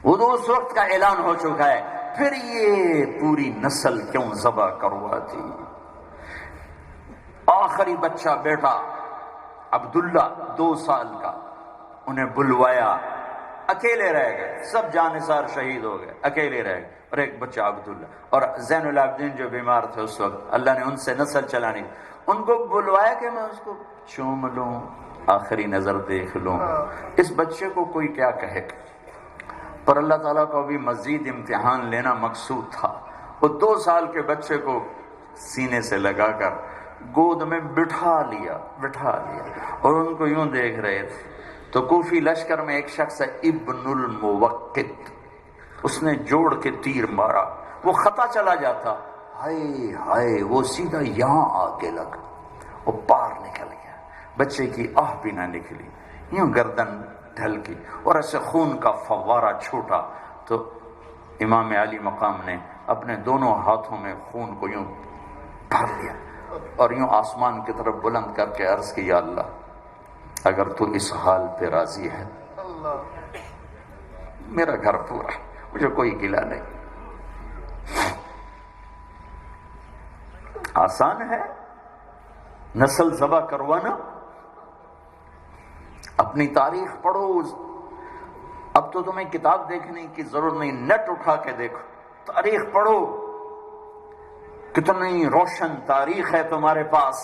وہ تو اس وقت کا اعلان ہو چکا ہے۔ پھر یہ پوری نسل کیوں ذبح کرواتی؟ آخری بچہ بیٹا عبداللہ 2 سال کا، انہیں بلوایا، اکیلے رہ گئے، سب جانثار شہید ہو گئے، اکیلے رہ گئے، اور ایک بچہ عبداللہ، اور زین العابدین جو بیمار تھے اس وقت، اللہ نے ان سے نسل چلانی، ان کو بلوایا کہ میں اس کو چوم لوں، آخری نظر دیکھ لوں، اس بچے کو کوئی کیا کہے، پر اللہ تعالیٰ کو بھی مزید امتحان لینا مقصود تھا۔ وہ 2 سال کے بچے کو سینے سے لگا کر گود میں بٹھا لیا، اور ان کو یوں دیکھ رہے تھے۔ تو کوفی لشکر میں ایک شخص ہے ابن الموقت، اس نے جوڑ کے تیر مارا، وہ خطا چلا جاتا، ہائے ہائے، وہ سیدھا یہاں آ کے لگا، وہ پار نکل گیا، بچے کی آہ بھی نہ نکلی، یوں گردن ڈھل کی، اور ایسے خون کا فوارہ چھوٹا۔ تو امام علی مقام نے اپنے دونوں ہاتھوں میں خون کو یوں بھر لیا، اور یوں آسمان کی طرف بلند کر کے عرض کی، یا اللہ اگر تو اس حال پہ راضی ہے، میرا گھر پورا، مجھے کوئی گلہ نہیں۔ آسان ہے نسل ذبح کروانا؟ اپنی تاریخ پڑھو، اب تو تمہیں کتاب دیکھنے کی ضرورت نہیں، نیٹ اٹھا کے دیکھو، تاریخ پڑھو، کتنی روشن تاریخ ہے تمہارے پاس۔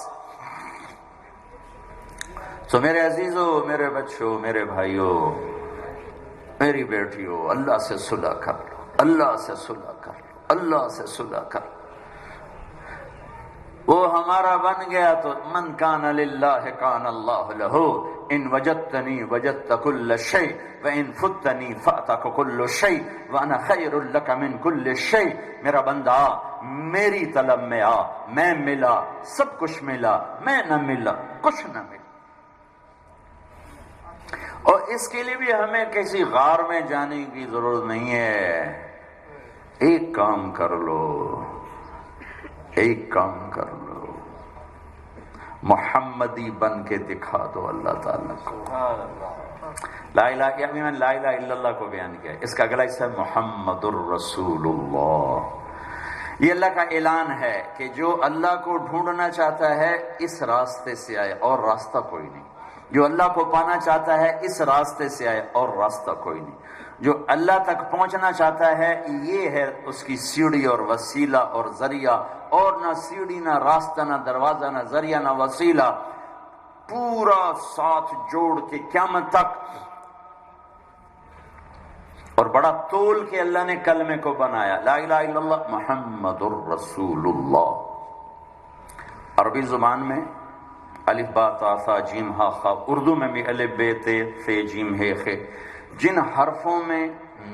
تو میرے عزیزو، میرے بچوں، میرے بھائیوں، میری بیٹیوں، اللہ سے صلح کر لو، اللہ سے صلح کر لو، اللہ سے صلح کر لو۔ وہ ہمارا بن گیا تو من کان للہ کان اللہ لہ، ان وجدتنی وجدت کل شیء وان فتنی فاتک کل شیء وانا خیر لک من کل شیء۔ میرا بندہ میری طلب میں آ، میں ملا، سب کچھ ملا، میں نہ ملا، کچھ نہ ملا۔ اور اس کے لیے بھی ہمیں کسی غار میں جانے کی ضرورت نہیں ہے، ایک کام کر لو، ایک کام کر لو، محمدی بن کے دکھا دو اللہ تعالیٰ کو۔ لا الہ الا اللہ کو بیان کیا ہے، اس کا اگلا حصہ ہے محمد الرسول اللہ۔ یہ اللہ کا اعلان ہے کہ جو اللہ کو ڈھونڈنا چاہتا ہے اس راستے سے آئے، اور راستہ کوئی نہیں۔ جو اللہ کو پانا چاہتا ہے اس راستے سے آئے، اور راستہ کوئی نہیں۔ جو اللہ تک پہنچنا چاہتا ہے یہ ہے اس کی سیڑھی اور وسیلہ اور ذریعہ، اور نہ سیڑھی، نہ راستہ، نہ دروازہ، نہ ذریعہ، نہ وسیلہ، پورا ساتھ جوڑ کے قیامت تک اور بڑا طول کے اللہ نے کلمے کو بنایا، لا الہ الا اللہ محمد الرسول اللہ۔ عربی زبان میں الف با تا ثا جیم ہا خا، اردو میں بھی الف بے تے فے جیم ہے خے، جن حرفوں میں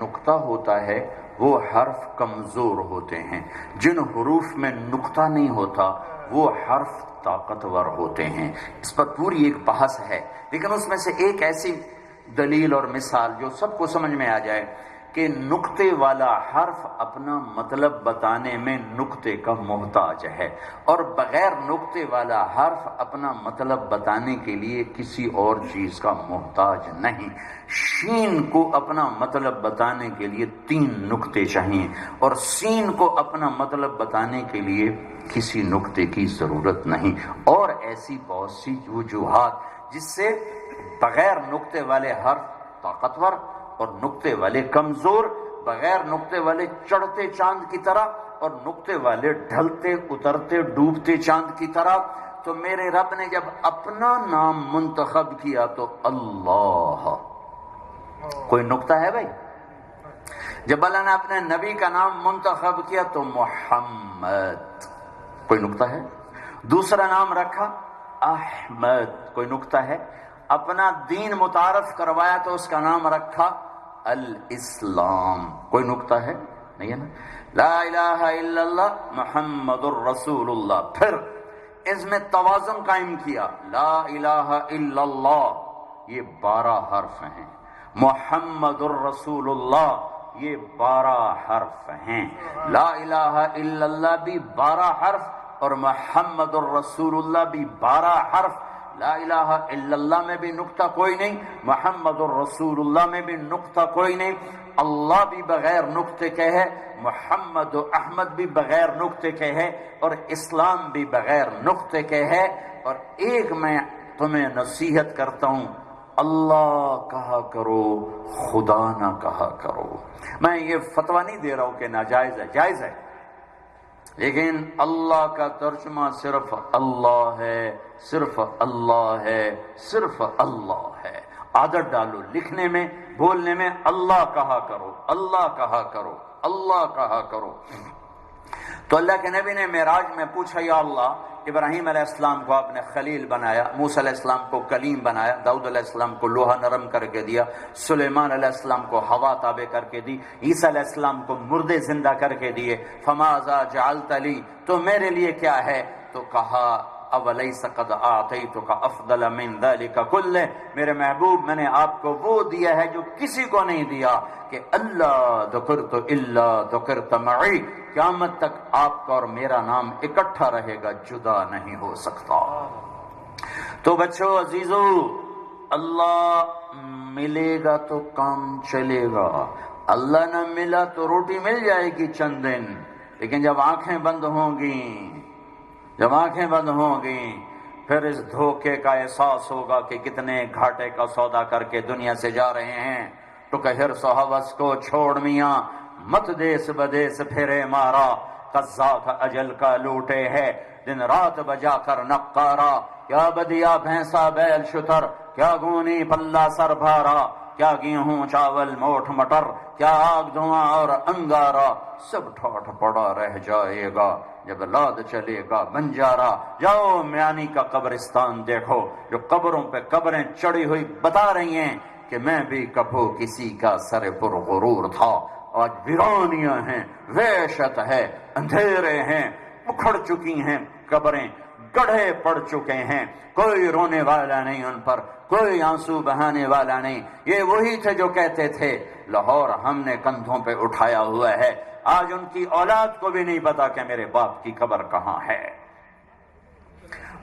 نقطہ ہوتا ہے وہ حرف کمزور ہوتے ہیں، جن حروف میں نقطہ نہیں ہوتا وہ حرف طاقتور ہوتے ہیں۔ اس پر پوری ایک بحث ہے، لیکن اس میں سے ایک ایسی دلیل اور مثال جو سب کو سمجھ میں آ جائے کہ نقطے والا حرف اپنا مطلب بتانے میں نقطے کا محتاج ہے، اور بغیر نقطے والا حرف اپنا مطلب بتانے کے لیے کسی اور چیز کا محتاج نہیں۔ شین کو اپنا مطلب بتانے کے لیے 3 نقطے چاہیے، اور سین کو اپنا مطلب بتانے کے لیے کسی نقطے کی ضرورت نہیں، اور ایسی بہت سی وجوہات جس سے بغیر نقطے والے حرف طاقتور اور نقطے والے کمزور، بغیر نقطے والے چڑھتے چاند کی طرح اور نقطے والے ڈھلتے اترتے ڈوبتے چاند کی طرح۔ تو میرے رب نے جب اپنا نام منتخب کیا تو اللہ، کوئی نقطہ ہے بھائی؟ جب اللہ نے اپنے نبی کا نام منتخب کیا تو محمد، کوئی نقطہ ہے؟ دوسرا نام رکھا احمد، کوئی نقطہ ہے؟ اپنا دین متعارف کروایا تو اس کا نام رکھا الاسلام، کوئی نقطہ ہے؟ نہیں ہے نا؟ لا الہ الا اللہ محمد الرسول اللہ، پھر اس میں توازن قائم کیا، لا الہ الا اللہ یہ 12 حرف ہیں، محمد الرسول اللہ یہ 12 حرف ہیں، لا الہ الا اللہ بھی 12 حرف اور محمد الرسول اللہ بھی 12 حرف۔ لا الہ الا اللہ میں بھی نقطہ کوئی نہیں، محمد الرسول اللہ میں بھی نقطہ کوئی نہیں، اللہ بھی بغیر نقطے کے ہے، محمد و احمد بھی بغیر نقطے کے ہے، اور اسلام بھی بغیر نقطے کے ہے۔ اور ایک میں تمہیں نصیحت کرتا ہوں، اللہ کہا کرو، خدا نہ کہا کرو۔ میں یہ فتویٰ نہیں دے رہا ہوں کہ ناجائز ہے، جائز ہے، لیکن اللہ کا ترجمہ صرف اللہ ہے، صرف اللہ ہے، صرف اللہ ہے۔ عادت ڈالو لکھنے میں بولنے میں، اللہ کہا کرو، اللہ کہا کرو، اللہ کہا کرو۔ تو اللہ کے نبی نے معراج میں پوچھا، یا اللہ ابراہیم علیہ السلام کو آپ نے خلیل بنایا، موسیٰ علیہ السلام کو کلیم بنایا، داؤد علیہ السلام کو لوہا نرم کر کے دیا، سلیمان علیہ السلام کو ہوا تابع کر کے دی، عیسیٰ علیہ السلام کو مردے زندہ کر کے دیے، فماذا جعلت لی، تو میرے لیے کیا ہے؟ تو کہا اولیس قد اعطیتک افضل من ذلک کلہ، میرے محبوب میں نے آپ کو وہ دیا ہے جو کسی کو نہیں دیا، کہ اللہ ذکرت الا ذکرت معی، قیامت تک آپ کا اور میرا نام اکٹھا رہے گا، جدا نہیں ہو سکتا۔ تو بچوں عزیزو، اللہ ملے گا تو کام چلے گا، اللہ نہ ملا تو روٹی مل جائے گی چند دن، لیکن جب آنکھیں بند ہوں گی، جب آنکھیں بند ہوں گی، پھر اس دھوکے کا احساس ہوگا کہ کتنے گھاٹے کا سودا کر کے دنیا سے جا رہے ہیں۔ تو کہ حرص و ہوس کو چھوڑ میاں، مت دیس بدیس پھرے مارا، قزاق اجل کا لوٹے ہے، دن رات بجا کر نقارا، کیا بدیا بھینسا بیل شتر، کیا گونی پلہ سر بھارا، کیا گیہوں چاول موٹھ مٹر، کیا آگ دھواں اور انگارا، سب ٹھاٹھ پڑا رہ جائے گا جب لاد چلے گا بنجارا۔ جاؤ میانی کا قبرستان دیکھو، جو قبروں پہ قبریں چڑھی ہوئی بتا رہی ہیں کہ میں بھی کبھو کسی کا سر پر غرور تھا، آج ویرانیاں ہیں، وحشت ہے، اندھیرے ہیں، اکھڑ چکی ہیں قبریں، گڑھے پڑ چکے ہیں، کوئی رونے والا نہیں ان پر، کوئی آنسو بہانے والا نہیں۔ یہ وہی تھے جو کہتے تھے لاہور ہم نے کندھوں پہ اٹھایا ہوا ہے، آج ان کی اولاد کو بھی نہیں پتا کہ میرے باپ کی قبر کہاں ہے۔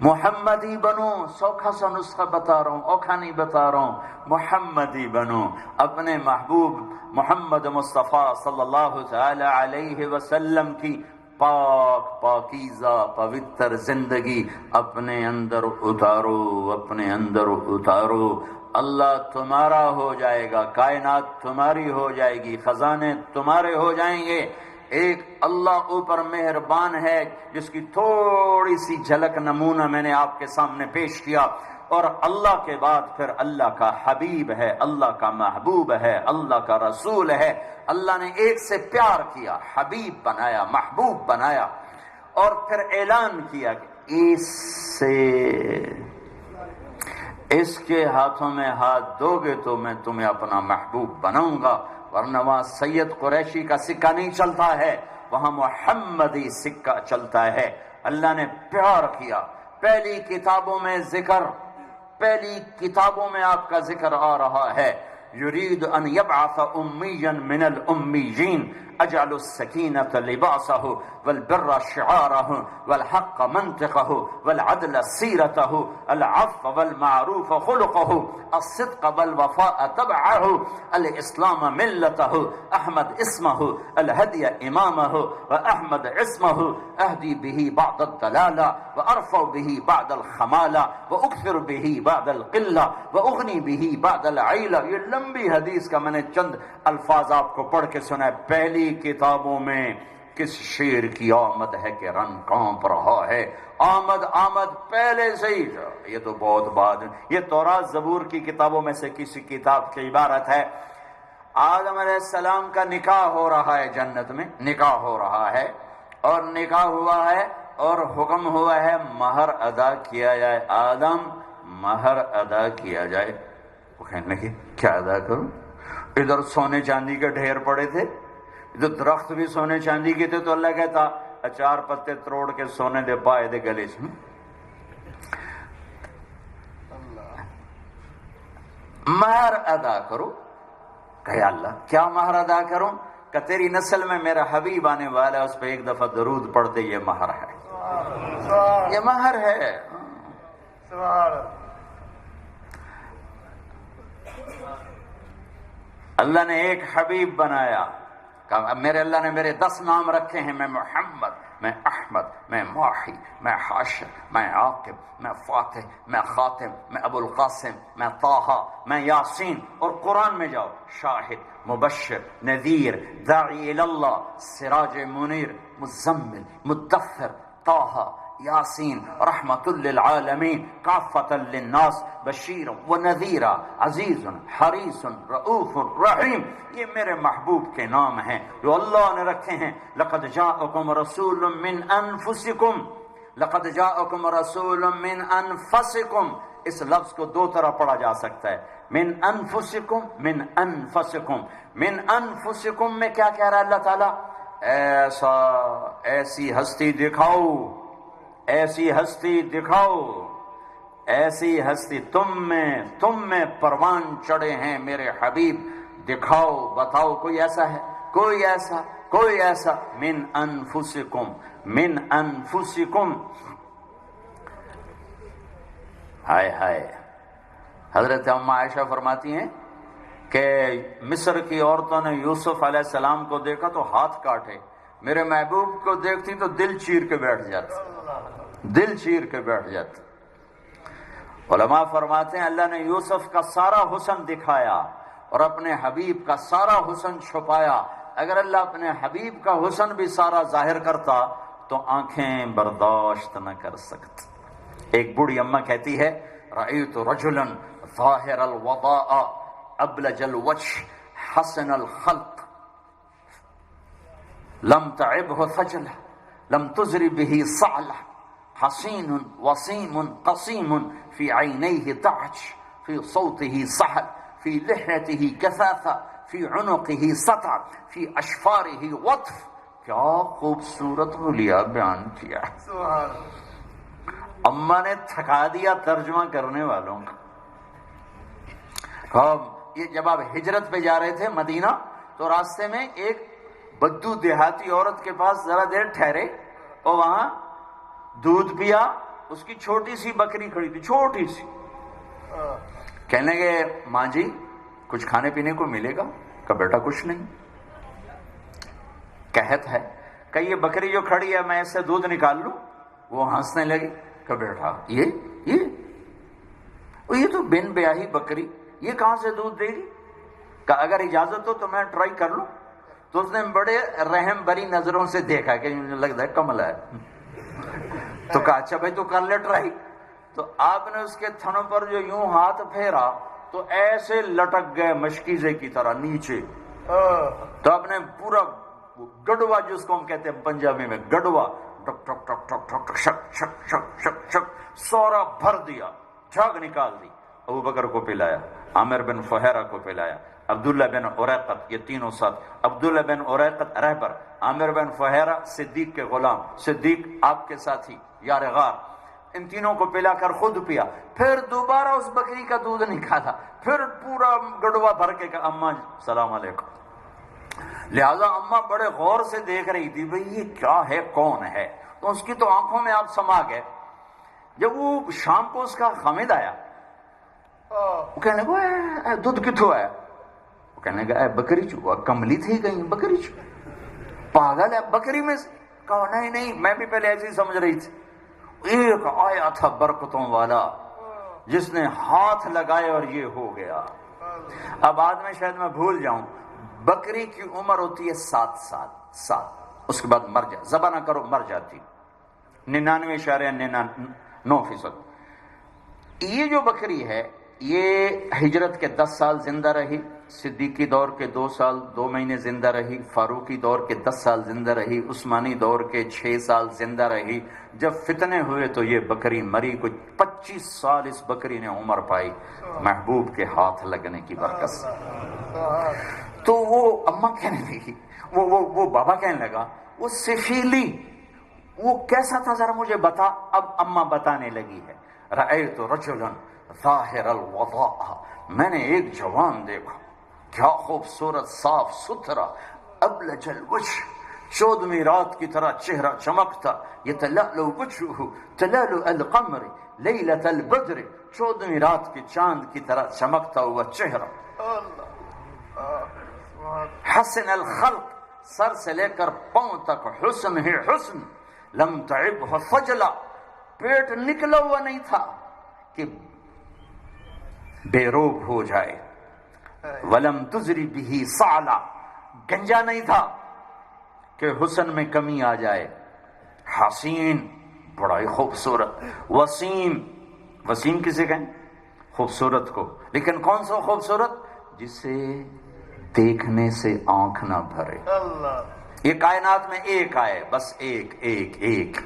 محمدی بنو، سوکھا سا نسخہ بتا رہا ہوں، اوکھا نہیں بتا رہا ہوں، محمدی بنو، اپنے محبوب محمد مصطفیٰ صلی اللہ تعالی علیہ وسلم کی پاک پاکیزہ پوتر زندگی اپنے اندر اتارو، اپنے اندر اتارو، اللہ تمہارا ہو جائے گا، کائنات تمہاری ہو جائے گی، خزانے تمہارے ہو جائیں گے، ایک اللہ اوپر مہربان ہے جس کی تھوڑی سی جھلک نمونہ میں نے آپ کے سامنے پیش کیا، اور اللہ کے بعد پھر اللہ کا حبیب ہے، اللہ کا محبوب ہے، اللہ کا رسول ہے۔ اللہ نے ایک سے پیار کیا، حبیب بنایا، محبوب بنایا، اور پھر اعلان کیا کہ اس کے ہاتھوں میں ہاتھ دو گے تو میں تمہیں اپنا محبوب بناؤں گا، ورنہ وہاں سید قریشی کا سکہ نہیں چلتا ہے، وہاں محمدی سکہ چلتا ہے۔ اللہ نے پیار کیا۔ پہلی کتابوں میں آپ کا ذکر آ رہا ہے، یرید ان یبعث امیا من الامیین اجعل السکینۃ لباسہ والبر شعارہ والحق منطقہ والعدل سیرتہ العفو والمعروف خلقہ الصدق والوفاء تبعہ الاسلام ملتہ احمد اسمہ الہدی امامہ واحمد اسمہ اہدی بہ بعد الضلالہ وارفع بہ بعد الخمالہ واکثر بہ بعد القلہ واغنی بہ بعد العیلہ۔ یہ لمبی حدیث کا میں نے چند الفاظ آپ کو پڑھ کے سنا ہے۔ پہلی کتابوں میں کس شیر کی آمد ہے کہ رن کانپ رہا ہے، آمد پہلے سے ہی۔ یہ تو بہت بعد، یہ تورات زبور کی کتابوں میں سے کسی کتاب کی عبارت ہے۔ آدم علیہ السلام کا نکاح ہو رہا ہے، جنت میں نکاح ہو رہا ہے، اور نکاح ہوا ہے اور حکم ہوا ہے مہر ادا کیا جائے۔ آدم مہر ادا کیا جائے۔ وہ کہنے لگے کیا ادا کروں؟ ادھر سونے چاندی کے ڈھیر پڑے تھے، ادھر درخت بھی سونے چاندی کے تھے، تو اللہ کہتا اچار پتے تروڑ کے سونے دے پائے دے گلے سے۔ مہر ادا کرو۔ کہا اللہ کیا مہر ادا کروں؟ کہ تیری نسل میں میرا حبیب آنے والا ہے، اس پہ ایک دفعہ درود پڑھ دے، یہ مہر ہے، یہ مہر ہے۔ اللہ نے ایک حبیب بنایا، میرے اللہ نے میرے 10 نام رکھے ہیں، میں محمد، میں احمد، میں ماحی، میں حاشر، میں عاقب، میں فاتح، میں خاتم، میں ابو القاسم، میں طٰہٰ، میں یاسین۔ اور قرآن میں جاؤ، شاہد، مبشر، نذیر، داعی اللہ، سراج منیر، مزمل، مدثر، طٰہٰ، یاسین، رحمت للعالمین، کافۃ للناس، بشیر و نذیر، عزیز، حریص، رؤوف، رحیم۔ یہ میرے محبوب کے نام ہیں جو اللہ نے رکھے ہیں۔ لقد جاءکم رسول من انفسکم، لقد جاءکم رسول من انفسکم۔ اس لفظ کو 2 طرح پڑھا جا سکتا ہے، من انفسکم، من انفسکم۔ من انفسکم میں کیا کہہ رہا ہے اللہ تعالیٰ؟ ایسی ہستی دکھاؤ، ایسی ہستی دکھاؤ، ایسی ہستی تم میں پروان چڑھے ہیں میرے حبیب، دکھاؤ، بتاؤ کوئی ایسا ہے، کوئی ایسا۔ من انفسکم، من انفسکم۔ ہائے ہائے، حضرت ام عائشہ فرماتی ہیں کہ مصر کی عورتوں نے یوسف علیہ السلام کو دیکھا تو ہاتھ کاٹے، میرے محبوب کو دیکھتی تو دل چیر کے بیٹھ جاتی۔ علماء فرماتے ہیں اللہ نے یوسف کا سارا حسن دکھایا اور اپنے حبیب کا سارا حسن چھپایا۔ اگر اللہ اپنے حبیب کا حسن بھی سارا ظاہر کرتا تو آنکھیں برداشت نہ کر سکتی۔ ایک بوڑھی اماں کہتی ہے رأیت رجلا ظاہر الوضاء ابلج الوجه حسن الخلق لم تعبه ثجلة لم تزر به صعلة حسين وسيم قصيم في عينيه ضعج في صوته صهل في لحيته كثافة في عنقه سطع في أشفاره وطف۔ کیا خوبصورت حلیہ بیان کیا، اماں نے تھکا دیا ترجمہ کرنے والوں کا۔ یہ جب آپ ہجرت پہ جا رہے تھے مدینہ تو راستے میں ایک بدو دیہاتی عورت کے پاس ذرا دیر ٹھہرے اور وہاں دودھ پیا، اس کی چھوٹی سی بکری کھڑی تھی، چھوٹی سی۔ کہنے لگے ماں جی کچھ کھانے پینے کو ملے گا؟ کہ بیٹا کچھ نہیں۔ قحط ہے، کہ یہ بکری جو کھڑی ہے میں اس سے دودھ نکال لوں؟ وہ ہنسنے لگی کہ بیٹا یہ تو بن بیاہی بکری، یہ کہاں سے دودھ دے گی؟ کہ اگر اجازت ہو تو میں ٹرائی کر لوں۔ تو اس نے بڑے رحم بری نظروں سے دیکھا کہ مجھے لگتا ہے کملا ہے، تو کہا اچھا بھائی تو کر لے ٹرائی. تو آپ نے اس کے تھنوں پر جو یوں ہاتھ پھیرا تو ایسے لٹک گئے مشکیزے کی طرح نیچے. تو آپ نے پورا گڑوا جس کو ہم کہتے ہیں پنجابی میں گڑوا، ٹک ٹک ٹک ٹک ٹک ٹک شک شک شک شک شک سورا بھر دیا، جھاگ نکال دی. ابو بکر کو پلایا، عامر بن فہیرہ کو پلایا، عبداللہ بن اریقط، یہ تینوں ساتھ. عبداللہ بن اریقط رہبر، عامر بن فہیرہ صدیق کے غلام، صدیق آپ کے ساتھی یار غار، ان تینوں کو پلا کر خود پیا. پھر دوبارہ اس بکری کا دودھ نکالا، پھر پورا گڑوا بھر کے کہا اماں سلام علیکم. لہذا اماں بڑے غور سے دیکھ رہی تھی بھئی یہ کیا ہے، کون ہے. تو اس کی تو آنکھوں میں آپ سما گئے. جب وہ شام کو اس کا خامد آیا، وہ کہنے لگا دودھ کتوں ہے؟ وہ کہنے لگا بکری چو. کملی تھی کہیں بکری چو، پاگل ہے بکری میں سے. کہا نہیں نہیں میں بھی پہلے ایسے ہی سمجھ رہی تھی. ایک آیا تھا برکتوں والا جس نے ہاتھ لگائے اور یہ ہو گیا. اب بعد میں شاید میں بھول جاؤں، بکری کی عمر ہوتی ہے 7 سال، 7. اس کے بعد مر جائے، ذبح نہ کرو مر جاتی. 99.99%. یہ جو بکری ہے یہ ہجرت کے 10 سال زندہ رہی، صدیقی دور کے 2 سال 2 مہینے زندہ رہی، فاروقی دور کے 10 سال زندہ رہی، عثمانی دور کے 6 سال زندہ رہی. جب فتنے ہوئے تو یہ بکری مری. کچھ 25 سال اس بکری نے عمر پائی محبوب کے ہاتھ لگنے کی برکت سے. تو وہ اماں کہنے لگی، وہ بابا کہنے لگا وہ سفیلی وہ کیسا تھا ذرا مجھے بتا. اب اماں بتانے لگی ہے. رأیت رجلا ظاہر الوضاء، میں نے ایک جوان دیکھا، کیا خوبصورت صاف ستھرا، ابلج الوجه، 14ویں رات کی طرح چہرہ چمکتا، یتلألؤ وجهه تلألؤ القمر لیلۃ البدر، 14ویں رات کی چاند کی طرح چمکتا ہوا چہرہ. حسن الخلق، سر سے لے کر پاؤں تک حسن ہی حسن. لم تعبه فجلا، پیٹ نکلا ہوا نہیں تھا کہ بے روب ہو جائے. ولم تزری به صعلا، گنجا نہیں تھا کہ حسن میں کمی آ جائے. حسین، بڑا ہی خوبصورت. وسیم، وسیم کسے کہیں؟ خوبصورت کو. لیکن کون سا خوبصورت؟ جسے دیکھنے سے آنکھ نہ بھرے. یہ کائنات میں ایک آئے، بس ایک ایک ایک.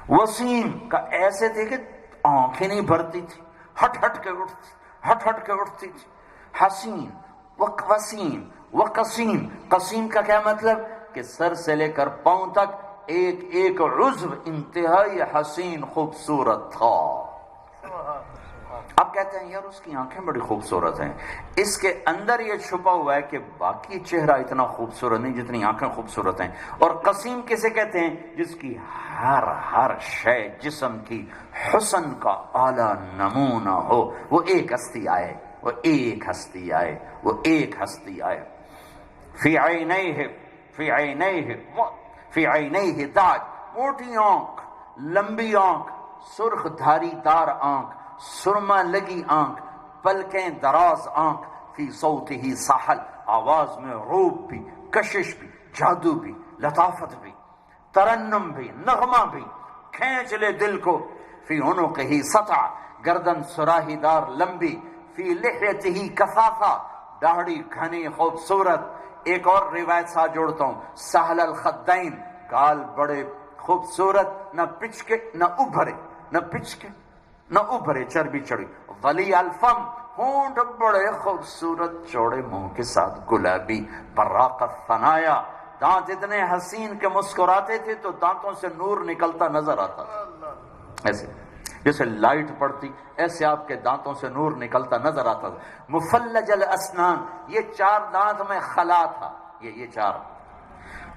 وسیم کا ایسے تھے کہ آنکھیں نہیں بھرتی تھی، ہٹ ہٹ کے اٹھتی، ہٹ ہٹ کے اٹھتی تھی. حسین وقسیم وقسیم، قسیم کا کیا مطلب؟ کہ سر سے لے کر پاؤں تک ایک ایک عضو انتہائی حسین خوبصورت تھا. اب کہتے ہیں یار اس کی آنکھیں بڑی خوبصورت ہیں. اس کے اندر یہ چھپا ہوا ہے کہ باقی چہرہ اتنا خوبصورت نہیں جتنی آنکھیں خوبصورت ہیں. اور قسیم کسے کہتے ہیں؟ جس کی ہر شے جسم کی حسن کا اعلیٰ نمونہ ہو. وہ ایک ہستی آئے، وہ ایک ہستی آئے، وہ ایک ہستی آئے. فی عینیہ، فی عینیہ، فی عینیہ داج، موٹی آنکھ، لمبی آنکھ، سرخ دھاری دار آنکھ، سرما لگی آنکھ، پلکیں دراز آنکھ. فی صوتہ ساحل، آواز میں روب بھی، کشش بھی، جادو بھی، لطافت بھی، ترنم بھی، نغمہ بھی، کھینچ لے دل کو. فی عنقہ سطع، گردن سراہی دار لمبی. فی لحیتہ کثافہ، داڑھی گھنی خوبصورت. ایک اور روایت ساتھ جوڑتا ہوں، سہل الخدین، گال بڑے خوبصورت، نہ پچکے نہ ابھرے، نہ پچکے نہ ابھرے، چربی چڑھی. ولی الفم، ہونٹ بڑے خوبصورت چوڑے منہ کے ساتھ گلابی. براق الثنایا، دانت اتنے حسین کے مسکراتے تھے تو دانتوں سے نور نکلتا نظر آتا تھا. ایسے جیسے لائٹ پڑتی ایسے آپ کے دانتوں سے نور نکلتا نظر آتا تھا. مفلج الاسنان، یہ 4 دانت میں خلا تھا، یہ 4.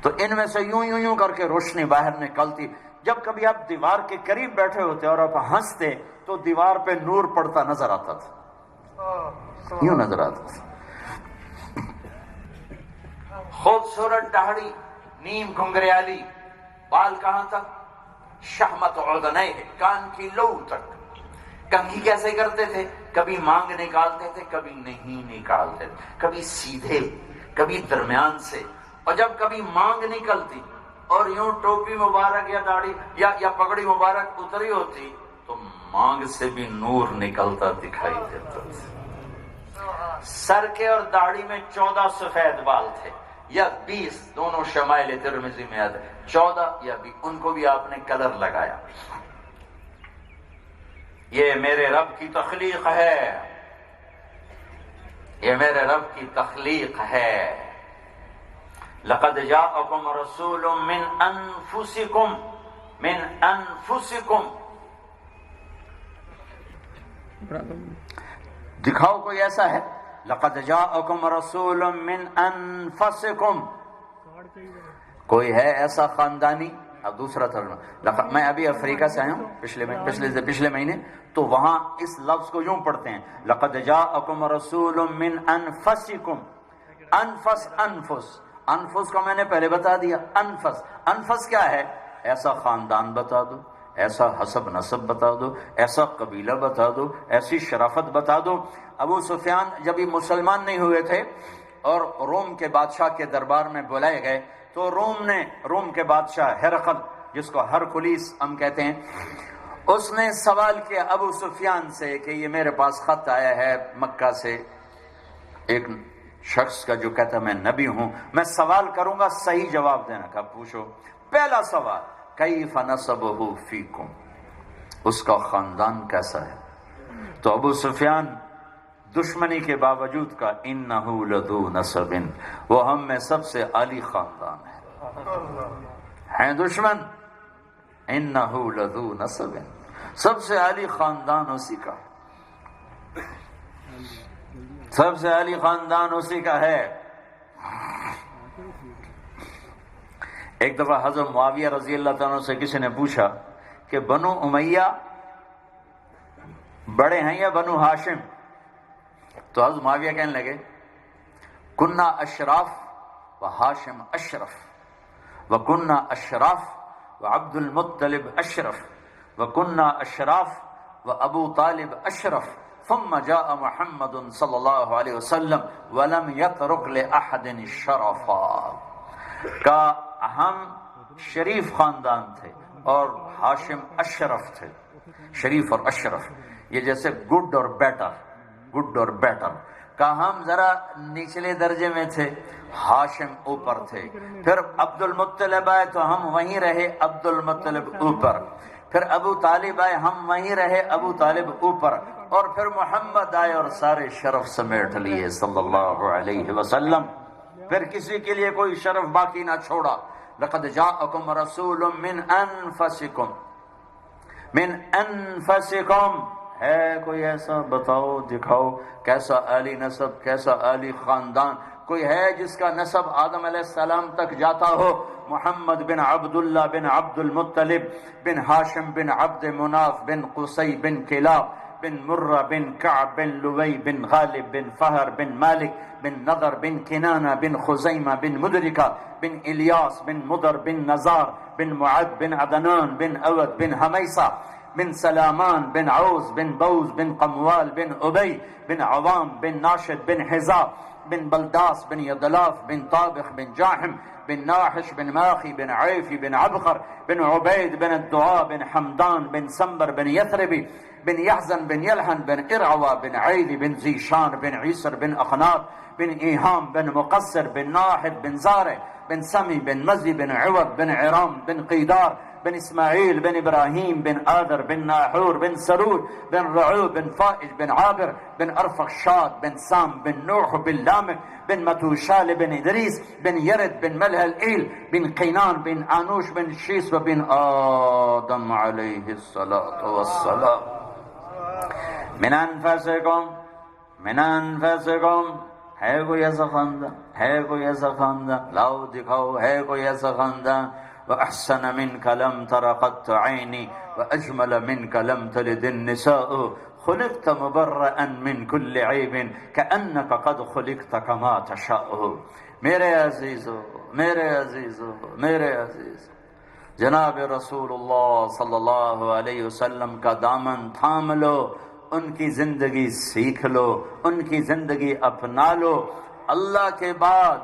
تو ان میں سے یوں یوں یوں کر کے روشنی باہر نکلتی. جب کبھی آپ دیوار کے قریب بیٹھے ہوتے اور آپ ہنستے تو دیوار پہ نور پڑتا نظر آتا تھا، یوں نظر آتا تھا. خوبصورت داڑھی، نیم گھنگریالی، بال کہاں تک؟ شہمت عدنیہ، کان کی لو تک. کنگھی کیسے کرتے تھے؟ کبھی مانگ نکالتے تھے، کبھی نہیں نکالتے تھے. کبھی سیدھے کبھی درمیان سے، اور جب کبھی مانگ نکلتی اور یوں ٹوپی مبارک یا داڑھی یا پگڑی مبارک اتری ہوتی تو مانگ سے بھی نور نکلتا دکھائی دیتا تھا۔ سر کے اور داڑھی میں 14 سفید بال تھے یا 20، دونوں شمائل ترمذی میں آتے، 14 یا 20، ان کو بھی آپ نے کلر لگایا۔ یہ میرے رب کی تخلیق ہے، یہ میرے رب کی تخلیق ہے۔ لقد جاءکم رسول من انفسکم، من انفسکم، دکھاؤ کوئی ایسا ہے، لقد جاءکم رسول من انفسکم، کوئی ہے ایسا خاندانی۔ اب دوسرا ترجمہ، میں ابھی افریقہ سے آیا ہوں پچھلے مہینے، تو وہاں اس لفظ کو یوں پڑھتے ہیں، لقد جاءکم رسول من انفسکم، انفس انفس، انفس کو میں نے پہلے بتا دیا، انفس، انفس کیا ہے؟ ایسا خاندان بتا دو، ایسا حسب نسب بتا دو، ایسا قبیلہ بتا دو، ایسی شرافت بتا دو۔ ابو سفیان جب ہی مسلمان نہیں ہوئے تھے اور روم کے بادشاہ کے دربار میں بلائے گئے تو روم کے بادشاہ ہرقل، جس کو ہرکلیس ہم کہتے ہیں، اس نے سوال کیا ابو سفیان سے کہ یہ میرے پاس خط آیا ہے مکہ سے ایک شخص کا جو کہتا ہے میں نبی ہوں، میں سوال کروں گا، صحیح جواب دینا کا پوچھو۔ پہلا سوال، کیف نسبہ فیکم، اس کا خاندان کیسا ہے؟ تو ابو سفیان دشمنی کے باوجود کا انہ لذو نسب، وہ ہم میں سب سے عالی خاندان ہے دشمن، انہ لذو نسب، سب سے عالی خاندان اسی کا، سب سے عالی خاندان اسی کا ہے۔ ایک دفعہ حضرت معاویہ رضی اللہ تعالیٰ سے کسی نے پوچھا کہ بنو امیہ بڑے ہیں یا بنو ہاشم؟ تو حضرت معاویہ کہنے لگے کننا اشراف و ہاشم اشرف و کننا اشراف و عبد المطلب اشرف و کننا اشراف و ابو طالب اشرف ثم جاء محمد صلی اللہ علیہ وسلم ولم يترك لأحد الشرفا، کا ہم شریف خاندان تھے اور ہاشم اشرف تھے، شریف اور اشرف، یہ جیسے گڈ اور بیٹر، گڈ اور بیٹر، کا ہم ذرا نچلے درجے میں تھے، ہاشم اوپر تھے، پھر عبد المطلب آئے تو ہم وہیں رہے، عبد المطلب اوپر، پھر ابو طالب آئے ہم وہیں رہے، ابو طالب اوپر، اور پھر محمد آئے اور سارے شرف سمیٹ لیے صلی اللہ علیہ وسلم، پھر کسی کے لیے کوئی شرف باقی نہ چھوڑا۔ لقد جاءکم رسول من انفسکم، من انفسکم، ہے کوئی ایسا؟ بتاؤ، دکھاؤ، کیسا عالی نسب، کیسا عالی خاندان؟ کوئی ہے جس کا نسب آدم علیہ السلام تک جاتا ہو؟ محمد بن عبداللہ بن عبد المطلب بن ہاشم بن عبد مناف بن قصی بن کلاب بن مرہ بن کعب بن لوی بن غالب بن فہر بن مالک بن نضر بن کنانہ بن خزیمہ بن مدرکہ بن الیاس بن مدر بن نزار بن معد بن عدنان بن اود بن حمیسہ بن سلامان بن عوز بن بوز بن قموال بن ابی بن عوام بن ناشد بن حزاب بن بلداس بن یدلاف بن طابخ بن جاحم بن ناحش بن ماخی بن عیفی بن عبخر بن عبید بن الدعاء بن حمدان بن سنبر بن یثربی بن يحزن بن يلحن بن إرعوى بن عيذ بن زيشان بن عيسر بن أخناط بن إيهام بن مقصر بن ناحد بن زارع بن سمي بن مزي بن عوض بن عرام بن قيدار بن إسماعيل بن إبراهيم بن آذر بن ناحور بن سرور بن رعو بن فائج بن عابر بن أرفخشاد بن سام بن نوح بن لامك بن متوشال بن إدريس بن يرد بن ملها الإيل بن قينان بن آنوش بن شيس وبن آدم عليه الصلاة والسلام من انفسکم، من انفسکم، ہے کوئی ایسا خاندان؟ ہے کوئی ایسا خاندان؟ لاؤ دکھاؤ، ہے کوئی ایسا خاندان؟ وَأَحْسَنَ مِنْكَ لَمْ تَرَ قَطْ عَيْنِي وَأَجْمَلَ مِنْكَ لَمْ تَلِدِ النِّسَاءُ خُلِقْتَ مُبَرَّأً مِنْ كُلِّ عَيْبٍ كَأَنَّكَ قَدْ خُلِقْتَ كَمَا تَشَاءُ۔ میرے عزیزو، میرے عزیزو، میرے عزیزو، جناب رسول اللہ صلی اللہ علیہ وسلم کا دامن تھام لو، ان کی زندگی سیکھ لو، ان کی زندگی اپنا لو، اللہ کے بعد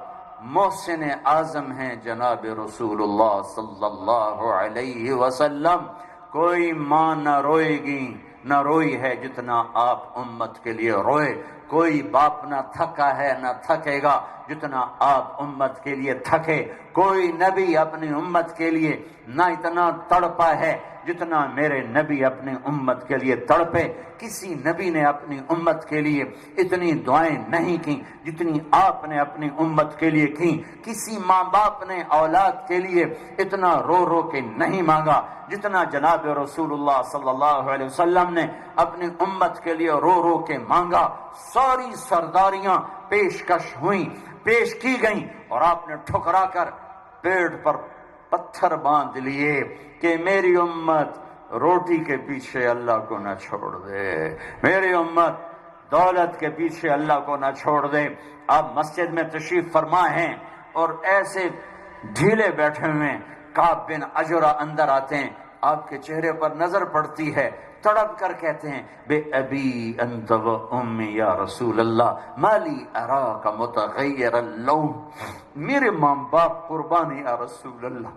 محسن اعظم ہیں جناب رسول اللہ صلی اللہ علیہ وسلم. کوئی ماں نہ روئے گی، نہ روئی ہے جتنا آپ امت کے لیے روئے. کوئی باپ نہ تھکا ہے نہ تھکے گا جتنا آپ امت کے لیے تھکے. کوئی نبی اپنی امت کے لیے نہ اتنا تڑپا ہے جتنا میرے نبی اپنی امت کے لیے تڑپے. کسی نبی نے اپنی امت کے لیے اتنی دعائیں نہیں کی جتنی آپ نے اپنی امت کے لیے کی. کسی ماں باپ نے اولاد کے لیے اتنا رو رو کے نہیں مانگا جتنا جناب رسول اللہ صلی اللہ علیہ وسلم نے اپنی امت کے لیے رو رو کے مانگا. ساری سرداریاں پیشکش ہوئیں، پیش کی گئیں، اور آپ نے ٹھکرا کر پیٹ پر پتھر باندھ لیے کہ میری امت روٹی کے پیچھے اللہ کو نہ چھوڑ دے، میری امت دولت کے پیچھے اللہ کو نہ چھوڑ دے. آپ مسجد میں تشریف فرما ہیں اور ایسے ڈھیلے بیٹھے ہوئے کعب بن عجرہ اندر آتے ہیں، آپ کے چہرے پر نظر پڑتی ہے، تڑپ کر کہتے ہیں بے ابی انت و امی یا رسول اللہ مالی اراک متغیر اللون. میرے ماں باپ قربانی یا رسول اللہ،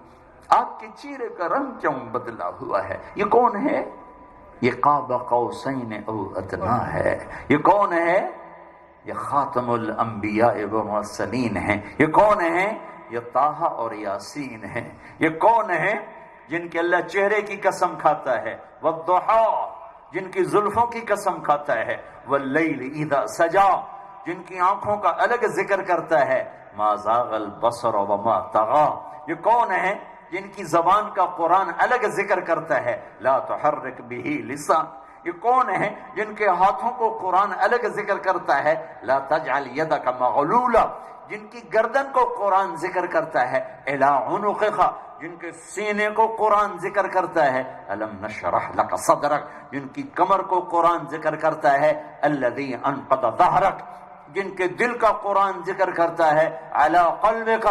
آپ کے چہرے کا رنگ کیوں بدلا ہوا ہے؟ یہ کون ہے؟ یہ قاب قوسین او ادنا ہے. یہ کون ہے؟ یہ خاتم الانبیاء و مرسلین ہیں. یہ کون ہے؟ یہ طٰہٰ اور یاسین ہیں. یہ کون ہے جن کے اللہ چہرے کی قسم کھاتا ہے؟ والضحیٰ، جن کی زلفوں کی قسم کھاتا ہے. واللیل اذا سجا، جن کی آنکھوں کا الگ ذکر کرتا ہے. ما زاغ البصر وما طغى. یہ کون ہے جن کی زبان کا قرآن الگ ذکر کرتا ہے؟ لا تحرک به لسان. یہ کون ہے جن کے ہاتھوں کو قرآن الگ ذکر کرتا ہے؟ لا تجعل یدک مغلولا. جن کی گردن کو قرآن ذکر کرتا ہے. الی عنقک، جن کے سینے کو قرآن ذکر کرتا ہے. الم نشرح لک صدرک، جن کی کمر کو قرآن ذکر کرتا ہے. الذی انقض ظہرک، جن کے دل کا قرآن ذکر کرتا ہے. علی قلبک،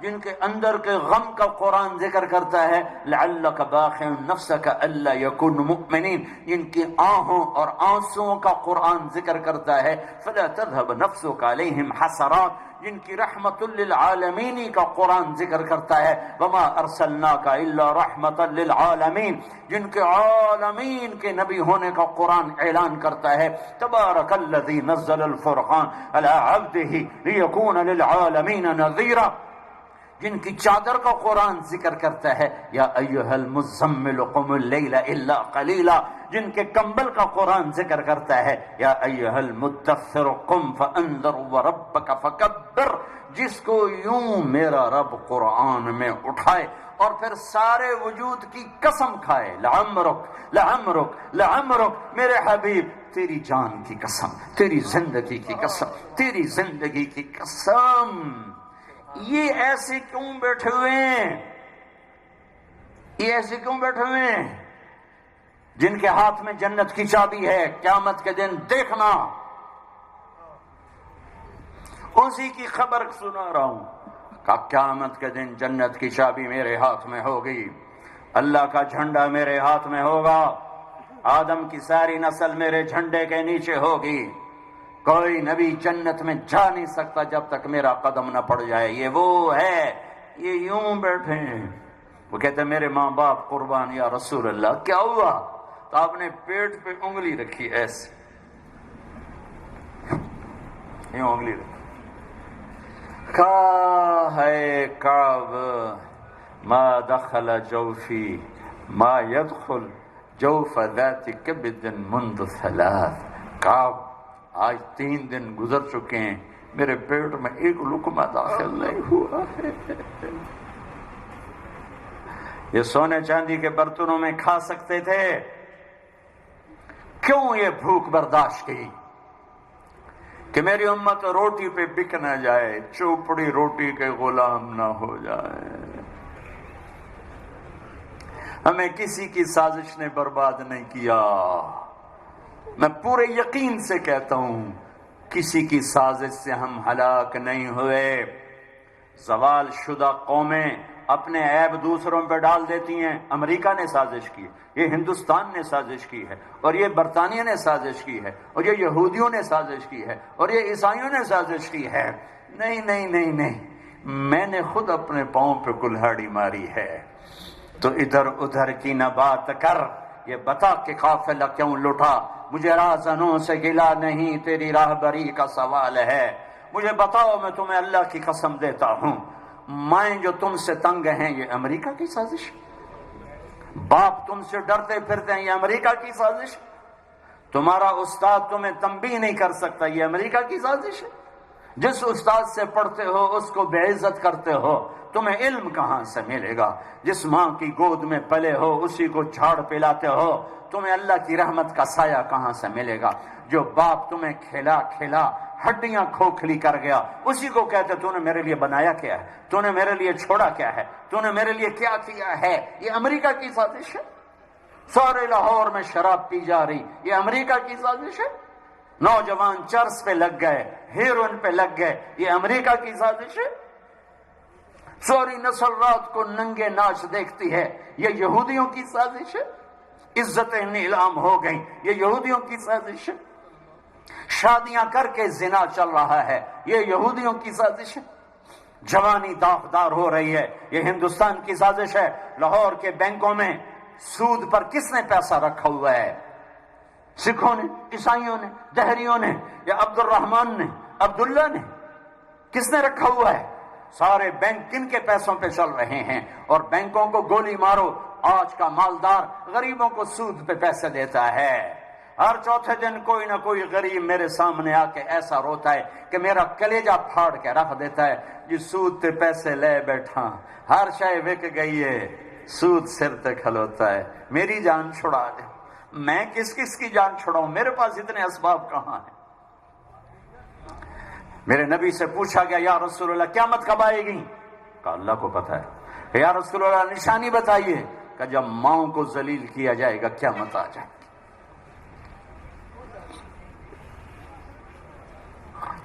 جن کے اندر کے غم کا قرآن ذکر کرتا ہے. لعلک باخع نفسک الا یکونوا مؤمنین، جن کی آہوں اور آنسوؤں کا قرآن ذکر کرتا ہے. فلا تذهب نفسک علیہم حسرات، جن کی رحمت للعالمین کا قرآن ذکر کرتا ہے. وما ارسلناک الا رحمتا للعالمین، جن کے عالمین کے نبی ہونے کا قرآن اعلان کرتا ہے. تبارک الذی نزل الفرقان علی عبدہ لیکون للعالمین نذیرا، جن کی چادر کا قرآن ذکر کرتا ہے. یا ایھا المزمل قم اللیل الا قلیلا، جن کے کمبل کا قرآن ذکر کرتا ہے. یا ایھا المدثر قم فانذر وربک فکبر، جس کو یوں میرا رب قرآن میں اٹھائے اور پھر سارے وجود کی قسم کھائے. لعمرک لعمرک لعمرک، میرے حبیب تیری جان کی قسم، تیری زندگی کی قسم، تیری زندگی کی قسم. یہ ایسے کیوں بیٹھے ہوئے ہیں؟ یہ ایسے کیوں بیٹھے ہوئے ہیں جن کے ہاتھ میں جنت کی چابی ہے؟ قیامت کے دن دیکھنا، اسی کی خبر سنا رہا ہوں کہ قیامت کے دن جنت کی چابی میرے ہاتھ میں ہوگی، اللہ کا جھنڈا میرے ہاتھ میں ہوگا، آدم کی ساری نسل میرے جھنڈے کے نیچے ہوگی. کوئی نبی جنت میں جا نہیں سکتا جب تک میرا قدم نہ پڑ جائے. یہ وہ ہے، یہ یوں بیٹھے ہیں. وہ کہتے ہیں میرے ماں باپ قربان یا رسول اللہ. کیا ہوا؟ تو آپ نے پیٹ پہ انگلی رکھی ایسے، یوں انگلی رکھی. کہا ہے کعب ما دخل جوفی ما يدخل جوف ذات کبد منذ ثلاث. کعب آج 3 دن گزر چکے ہیں، میرے پیٹ میں ایک لقمہ داخل نہیں ہوا ہے. یہ سونے چاندی کے برتنوں میں کھا سکتے تھے، کیوں یہ بھوک برداشت کی کہ میری امت روٹی پہ بک نہ جائے، چوپڑی روٹی کے غلام نہ ہو جائے. ہمیں کسی کی سازش نے برباد نہیں کیا. میں پورے یقین سے کہتا ہوں کسی کی سازش سے ہم ہلاک نہیں ہوئے. زوال شدہ قومیں اپنے عیب دوسروں پہ ڈال دیتی ہیں. امریکہ نے سازش کی، یہ ہندوستان نے سازش کی ہے، اور یہ برطانیہ نے سازش کی ہے، اور یہ یہودیوں نے سازش کی ہے، اور یہ عیسائیوں نے سازش کی ہے. نہیں نہیں نہیں نہیں، میں نے خود اپنے پاؤں پہ کلہاڑی ماری ہے، تو ادھر ادھر کی نہ بات کر، یہ بتا کہ قافلہ کیوں لٹا، مجھے راہزنوں سے گلا نہیں، تیری راہبری کا سوال ہے، مجھے بتاؤ، میں تمہیں اللہ کی قسم دیتا ہوں، مائیں جو تم سے تنگ ہیں یہ امریکہ کی سازش، باپ تم سے ڈرتے پھرتے ہیں یہ امریکہ کی سازش، تمہارا استاد تمہیں تنبیہ نہیں کر سکتا یہ امریکہ کی سازش ہے، جس استاد سے پڑھتے ہو اس کو بے عزت کرتے ہو، تمہیں علم کہاں سے ملے گا، جس ماں کی گود میں پلے ہو اسی کو جھاڑ پلاتے ہو، تمہیں اللہ کی رحمت کا سایہ کہاں سے ملے گا، جو باپ تمہیں کھلا کھلا ہڈیاں کھوکھلی کر گیا اسی کو کہتے تو نے میرے لیے بنایا کیا ہے، تو نے میرے لیے چھوڑا کیا ہے، تو نے میرے لیے کیا کیا ہے، یہ امریکہ کی سازش ہے، سارے لاہور میں شراب پی جا رہی یہ امریکہ کی سازش ہے، نوجوان چرس پہ لگ گئے، ہیروئن پہ لگ گئے یہ امریکہ کی سازش ہے، سوری نسل رات کو ننگے ناچ دیکھتی ہے یہ یہودیوں کی سازش ہے، عزتیں نیلام ہو گئیں یہ یہودیوں کی سازش ہے، شادیاں کر کے زنا چل رہا ہے یہ یہودیوں کی سازش ہے، جوانی داغدار ہو رہی ہے یہ ہندوستان کی سازش ہے، لاہور کے بینکوں میں سود پر کس نے پیسہ رکھا ہوا ہے، سکھوں نے، عیسائیوں نے، دہریوں نے، یا عبد الرحمان نے، عبداللہ نے، کس نے رکھا ہوا ہے، سارے بینک کن کے پیسوں پہ چل رہے ہیں، اور بینکوں کو گولی مارو، آج کا مالدار غریبوں کو سود پہ پیسے دیتا ہے، ہر چوتھے دن کوئی نہ کوئی غریب میرے سامنے آ کے ایسا روتا ہے کہ میرا کلیجہ پھاڑ کے رکھ دیتا ہے، جس سود پہ پیسے لے بیٹھا، ہر شے وک گئی ہے، سود سر تے کھلوتا ہے، میری جان چھڑا دے، میں کس کس کی جان چھڑاؤں، میرے پاس اتنے اسباب کہاں ہیں، میرے نبی سے پوچھا گیا یا رسول اللہ قیامت کب آئے گی، کہا اللہ کو پتہ ہے، یا رسول اللہ نشانی بتائیے، کہ جب ماؤں کو ذلیل کیا جائے گا قیامت آ جائے گی،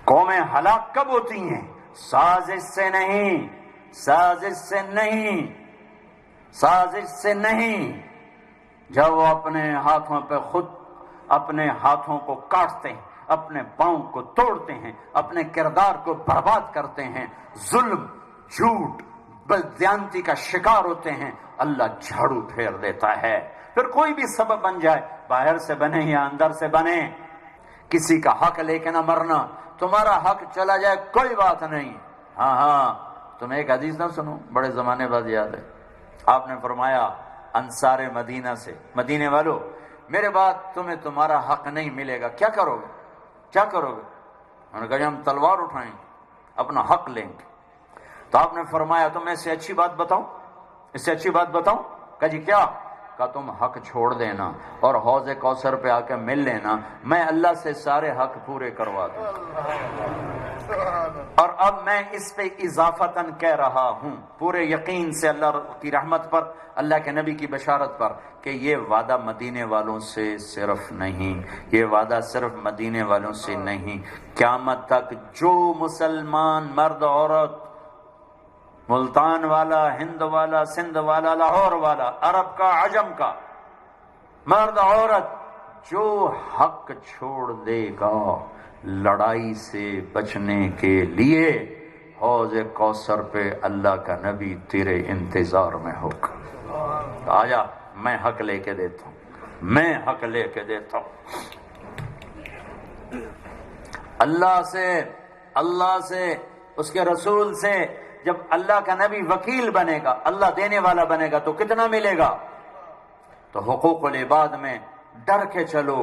قومیں ہلاک کب ہوتی ہیں، سازش سے نہیں، سازش سے نہیں، سازش سے نہیں، جب وہ اپنے ہاتھوں پہ خود اپنے ہاتھوں کو کاٹتے ہیں، اپنے پاؤں کو توڑتے ہیں، اپنے کردار کو برباد کرتے ہیں، ظلم، جھوٹ، بددیانتی کا شکار ہوتے ہیں، اللہ جھاڑو پھیر دیتا ہے، پھر کوئی بھی سبب بن جائے، باہر سے بنے یا اندر سے بنے، کسی کا حق لے کے نہ مرنا، تمہارا حق چلا جائے کوئی بات نہیں، ہاں تمہیں ایک حدیث نہ سنو، بڑے زمانے بعد یاد ہے، آپ نے فرمایا انصار مدینہ سے، مدینے والو میرے بعد تمہیں تمہارا حق نہیں ملے گا، کیا کرو گے، کیا کرو گے، انہوں نے کہا ہم تلوار اٹھائیں گے، اپنا حق لیں گے، تو آپ نے فرمایا تم اس سے اچھی بات بتاؤں، اس سے اچھی بات بتاؤں، کہا جی کیا، کہا تم حق چھوڑ دینا اور حوض کوثر پہ آ کے مل لینا، میں اللہ سے سارے حق پورے کروا دوں، اور اب میں اس پہ اضافتاً کہہ رہا ہوں پورے یقین سے اللہ کی رحمت پر، اللہ کے نبی کی بشارت پر، کہ یہ وعدہ مدینے والوں سے صرف نہیں، یہ وعدہ صرف مدینے والوں سے نہیں، قیامت تک جو مسلمان مرد عورت، ملتان والا، ہند والا، سندھ والا، لاہور والا، عرب کا، عجم کا، مرد عورت، جو حق چھوڑ دے گا لڑائی سے بچنے کے لیے، حوض کوثر پہ اللہ کا نبی تیرے انتظار میں ہوگا، آجا میں حق لے کے دیتا ہوں، میں حق لے کے دیتا ہوں، اللہ سے اس کے رسول سے، جب اللہ کا نبی وکیل بنے گا، اللہ دینے والا بنے گا تو کتنا ملے گا، تو حقوق العباد میں ڈر کے چلو،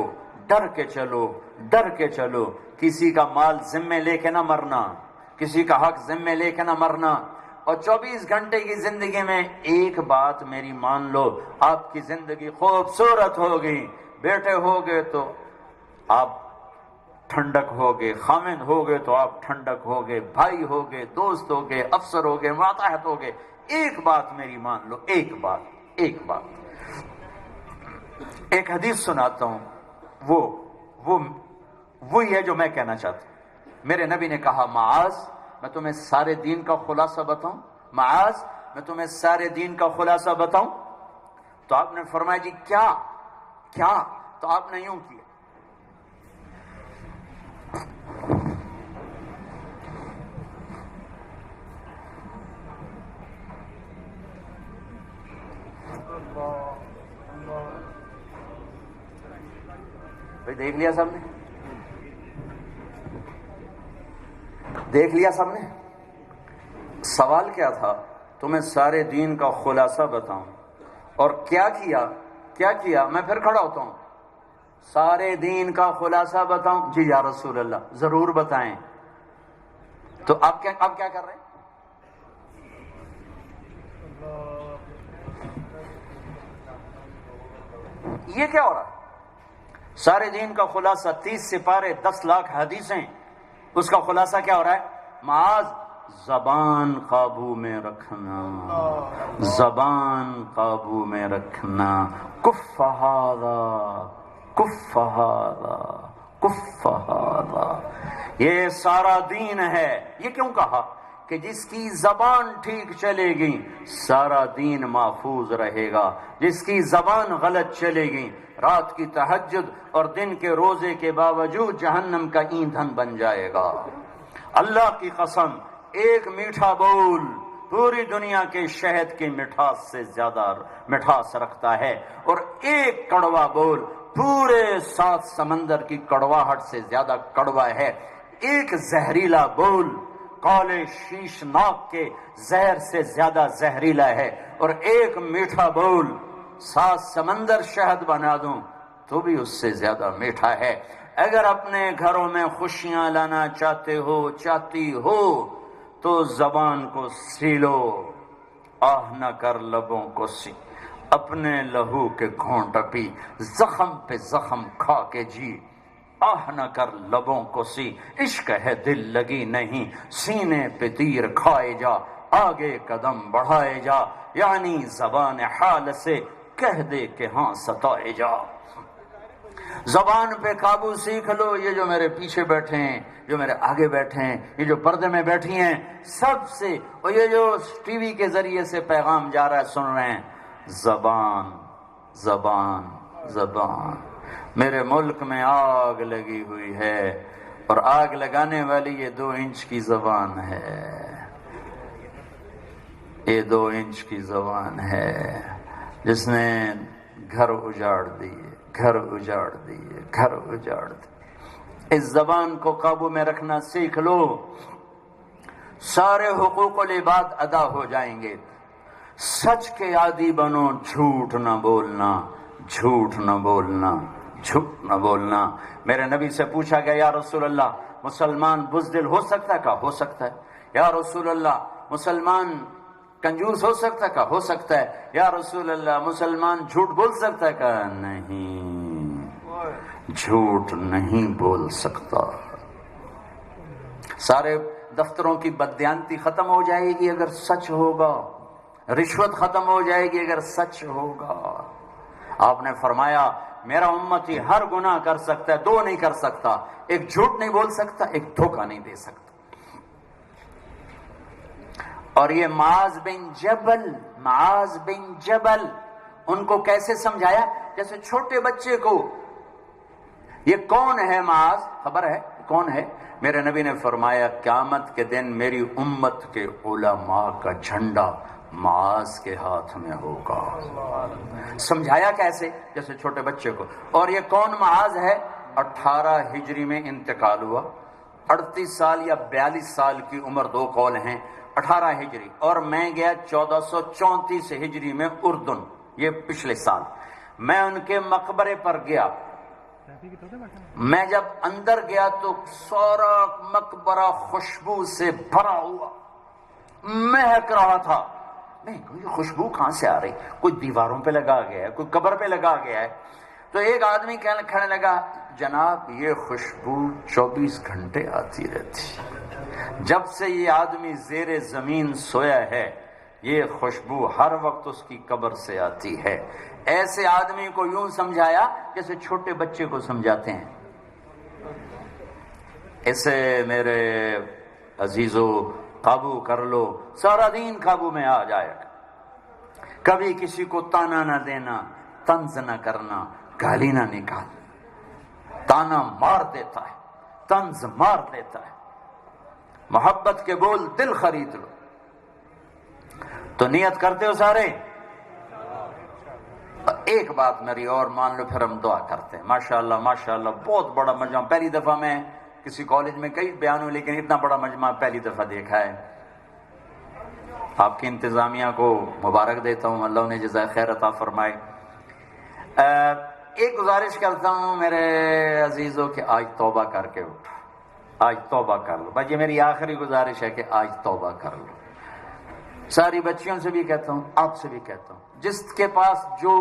ڈر کے چلو، ڈر کے چلو، کسی کا مال ذمے لے کے نہ مرنا، کسی کا حق ذمے لے کے نہ مرنا، اور 24 گھنٹے کی زندگی میں ایک بات میری مان لو، آپ کی زندگی خوبصورت ہوگی، بیٹے ہوگے تو آپ ٹھنڈک ہوگے، خامن ہوگے تو آپ ٹھنڈک ہوگے، بھائی ہوگے، دوست ہوگے، افسر ہوگے، ماتحت ہوگے، ایک بات میری مان لو، ایک بات، ایک بات، ایک حدیث سناتا ہوں، وہی ہے جو میں کہنا چاہتا ہوں، میرے نبی نے کہا معاذ میں تمہیں سارے دین کا خلاصہ بتاؤں، معاذ میں تمہیں سارے دین کا خلاصہ بتاؤں، تو آپ نے فرمایا جی کیا، تو آپ نے یوں کیا، بھائی دیکھ لیا سب نے؟ دیکھ لیا سب نے؟ سوال کیا تھا؟ تمہیں سارے دین کا خلاصہ بتاؤں، اور کیا کیا؟ میں پھر کھڑا ہوتا ہوں، سارے دین کا خلاصہ بتاؤں؟ جی یا رسول اللہ ضرور بتائیں۔ تو آپ کیا کر رہے ہیں؟ یہ کیا ہو رہا ہے؟ سارے دین کا خلاصہ 30 سپارے 10 لاکھ حدیثیں، اس کا خلاصہ کیا ہو رہا ہے؟ معاذ زبان قابو میں رکھنا، زبان قابو میں رکھنا، کف ھذا کف ھذا کف ھذا، یہ سارا دین ہے۔ یہ کیوں کہا؟ کہ جس کی زبان ٹھیک چلے گی سارا دین محفوظ رہے گا، جس کی زبان غلط چلے گی رات کی تہجد اور دن کے روزے کے باوجود جہنم کا ایندھن بن جائے گا۔ اللہ کی قسم، ایک میٹھا بول پوری دنیا کے شہد کی مٹھاس سے زیادہ مٹھاس رکھتا ہے، اور ایک کڑوا بول پورے 7 سمندر کی کڑواہٹ سے زیادہ کڑوا ہے۔ ایک زہریلا بول کالے شیشناک کے زہر سے زیادہ زہریلا ہے، اور ایک میٹھا بول 7 سمندر شہد بنا دوں تو بھی اس سے زیادہ میٹھا ہے۔ اگر اپنے گھروں میں خوشیاں لانا چاہتی ہو تو زبان کو سیلو، آہ نہ کر لبوں کو سی، اپنے لہو کے گھونٹ پی، زخم پہ زخم کھا کے جی، آہ نہ کر لبوں کو سی، عشق ہے دل لگی نہیں، سینے پہ تیر کھائے جا، آگے قدم بڑھائے جا، یعنی زبان حال سے کہہ دے کہ ہاں ستائے جا۔ زبان پہ قابو سیکھ لو۔ یہ جو میرے پیچھے بیٹھے ہیں، جو میرے آگے بیٹھے ہیں، یہ جو پردے میں بیٹھی ہیں، سب سے، اور یہ جو ٹی وی کے ذریعے سے پیغام جا رہا ہے سن رہے ہیں، زبان زبان زبان۔ میرے ملک میں آگ لگی ہوئی ہے، اور آگ لگانے والی یہ 2 انچ کی زبان ہے، یہ 2 انچ کی زبان ہے جس نے گھر اجاڑ دیے، گھر اجاڑ دیے، گھر اجاڑ دیے۔ اس زبان کو قابو میں رکھنا سیکھ لو، سارے حقوق العباد ادا ہو جائیں گے۔ سچ کے عادی بنو، جھوٹ نہ بولنا، جھوٹ نہ بولنا، جھوٹ نہ بولنا۔ میرے نبی سے پوچھا گیا یا رسول اللہ مسلمان بزدل ہو سکتا ہے؟ کہا ہو سکتا ہے۔ یا رسول اللہ مسلمان کنجوس ہو سکتا ہے؟ کہا ہو سکتا ہے۔ یا رسول اللہ مسلمان جھوٹ بول سکتا ہے؟ کہا نہیں، جھوٹ نہیں بول سکتا۔ سارے دفتروں کی بددیانتی ختم ہو جائے گی اگر سچ ہوگا، رشوت ختم ہو جائے گی اگر سچ ہوگا۔ آپ نے فرمایا میرا امتی ہر گناہ کر سکتا ہے، 2 نہیں کر سکتا، ایک جھوٹ نہیں بول سکتا، ایک دھوکہ نہیں دے سکتا۔ اور یہ معاذ بن جبل ان کو کیسے سمجھایا؟ جیسے چھوٹے بچے کو، یہ کون ہے معاذ؟ خبر ہے کون ہے؟ میرے نبی نے فرمایا قیامت کے دن میری امت کے علماء کا جھنڈا معاذ کے ہاتھ میں ہوگا۔ سمجھایا کیسے؟ جیسے چھوٹے بچے کو۔ اور یہ کون معاذ ہے؟ 18 ہجری میں انتقال ہوا، 38 سال یا 42 سال کی عمر، 2 قول ہیں۔ 18 ہجری، اور میں گیا 1434 ہجری میں اردن، یہ پچھلے سال۔ میں ان کے مقبرے پر گیا، میں جب اندر گیا تو سارا مقبرہ خوشبو سے بھرا ہوا، مہک رہا تھا۔ میں یہ خوشبو کہاں سے آ رہی؟ کوئی دیواروں پہ لگا گیا ہے، کوئی قبر پہ لگا گیا ہے۔ تو ایک آدمی کہنے لگا جناب یہ خوشبو 24 گھنٹے آتی رہتی، جب سے یہ آدمی زیر زمین سویا ہے یہ خوشبو ہر وقت اس کی قبر سے آتی ہے۔ ایسے آدمی کو یوں سمجھایا جیسے چھوٹے بچے کو سمجھاتے ہیں۔ اسے میرے عزیزو قابو کر لو، سارا دین قابو میں آ جائے گا۔ کبھی کسی کو تانا نہ دینا، طنز نہ کرنا، گالی نہ نکالنا۔ تانا مار دیتا ہے، طنز مار دیتا ہے۔ محبت کے بول دل خرید لو۔ تو نیت کرتے ہو سارے؟ ایک بات میری اور مان لو، پھر ہم دعا کرتے ہیں. ماشاءاللہ ماشاءاللہ بہت بڑا مجمع، پہلی دفعہ میں کسی کالج میں کئی بیان ہوئے لیکن اتنا بڑا مجمع پہلی دفعہ دیکھا ہے. آپ کی انتظامیہ کو مبارک دیتا ہوں، اللہ انہیں جزائے خیر عطا فرمائے. ایک گزارش کرتا ہوں میرے عزیزوں کہ آج توبہ کر کے اٹھو، آج توبہ کر لو. بھائی یہ میری آخری گزارش ہے کہ آج توبہ کر لو. ساری بچیوں سے بھی کہتا ہوں، آپ سے بھی کہتا ہوں، جس کے پاس جو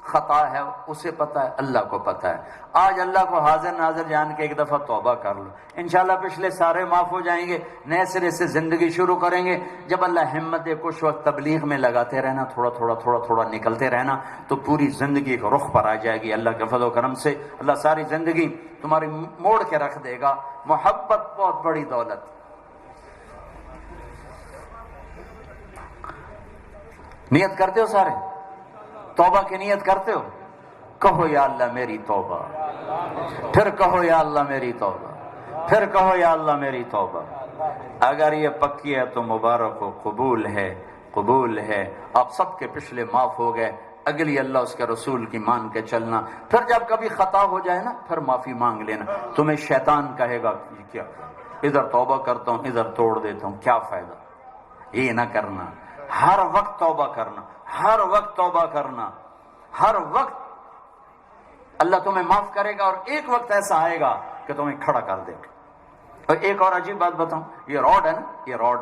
خطا ہے اسے پتہ ہے، اللہ کو پتہ ہے. آج اللہ کو حاضر ناظر جان کے ایک دفعہ توبہ کر لو، انشاءاللہ پچھلے سارے معاف ہو جائیں گے. نئے سرے سے زندگی شروع کریں گے. جب اللہ ہمت دے کچھ وقت تبلیغ میں لگاتے رہنا، تھوڑا تھوڑا تھوڑا تھوڑا نکلتے رہنا، تو پوری زندگی ایک رخ پر آ جائے گی. اللہ کے فضل و کرم سے اللہ ساری زندگی تمہاری موڑ کے رکھ دے گا. محبت بہت بڑی دولت. نیت کرتے ہو سارے؟ توبہ کی نیت کرتے ہو؟ کہو یا اللہ میری توبہ، پھر کہو یا اللہ میری توبہ، پھر کہو یا اللہ میری توبہ. اگر یہ پکی ہے تو مبارک ہو، قبول ہے، قبول ہے. آپ سب کے پچھلے معاف ہو گئے. اگلی اللہ اس کے رسول کی مان کے چلنا. پھر جب کبھی خطا ہو جائے نا، پھر معافی مانگ لینا. تمہیں شیطان کہے گا کیا ادھر توبہ کرتا ہوں ادھر توڑ دیتا ہوں، کیا فائدہ. یہ نہ کرنا. ہر وقت توبہ کرنا، ہر وقت توبہ کرنا، ہر وقت اللہ تمہیں معاف کرے گا. اور ایک وقت ایسا آئے گا کہ تمہیں کھڑا کر دے گا. اور ایک اور عجیب بات بتاؤں، یہ راڈ ہے نا، یہ راڈ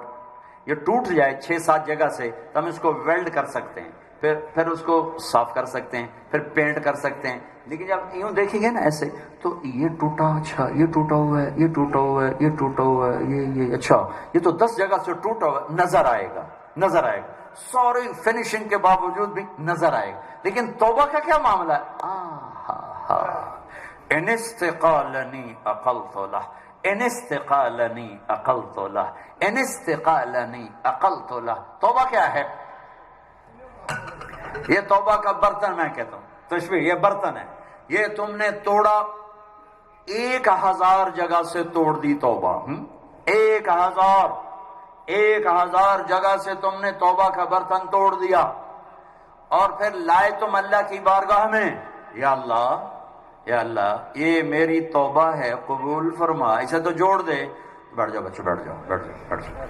یہ ٹوٹ جائے 6-7 جگہ سے تو ہم اس کو ویلڈ کر سکتے ہیں، پھر اس کو صاف کر سکتے ہیں، پھر پینٹ کر سکتے ہیں. لیکن جب یوں دیکھیں گے نا ایسے تو یہ ٹوٹا، اچھا یہ ٹوٹا ہوا ہے، یہ ٹوٹا ہوا ہے، یہ ٹوٹا ہوا ہے، یہ اچھا یہ تو 10 جگہ سے ٹوٹا ہوا ہے. نظر آئے گا، نظر آئے گا. سوری فنیشنگ کے باوجود بھی نظر آئے گا. لیکن توبہ کا کیا معاملہ ہے؟ ان استقالنی عقلت لہ، ان استقالنی عقلت لہ، ان استقالنی عقلت لہ. توبہ کیا ہے؟ یہ توبہ کا برتن میں کہتا ہوں، تشبیہ یہ برتن ہے. یہ تم نے توڑا، 1000 جگہ سے توڑ دی توبہ. 1000 جگہ سے تم نے توبہ کا برتن توڑ دیا. اور پھر لائے تم اللہ کی بارگاہ میں، یا اللہ یا اللہ یہ میری توبہ ہے، قبول فرما. اسے تو جوڑ دے. بیٹھ جاؤ بچوں، بیٹھ جاؤ، بیٹھ جاؤ، بیٹھ جاؤ.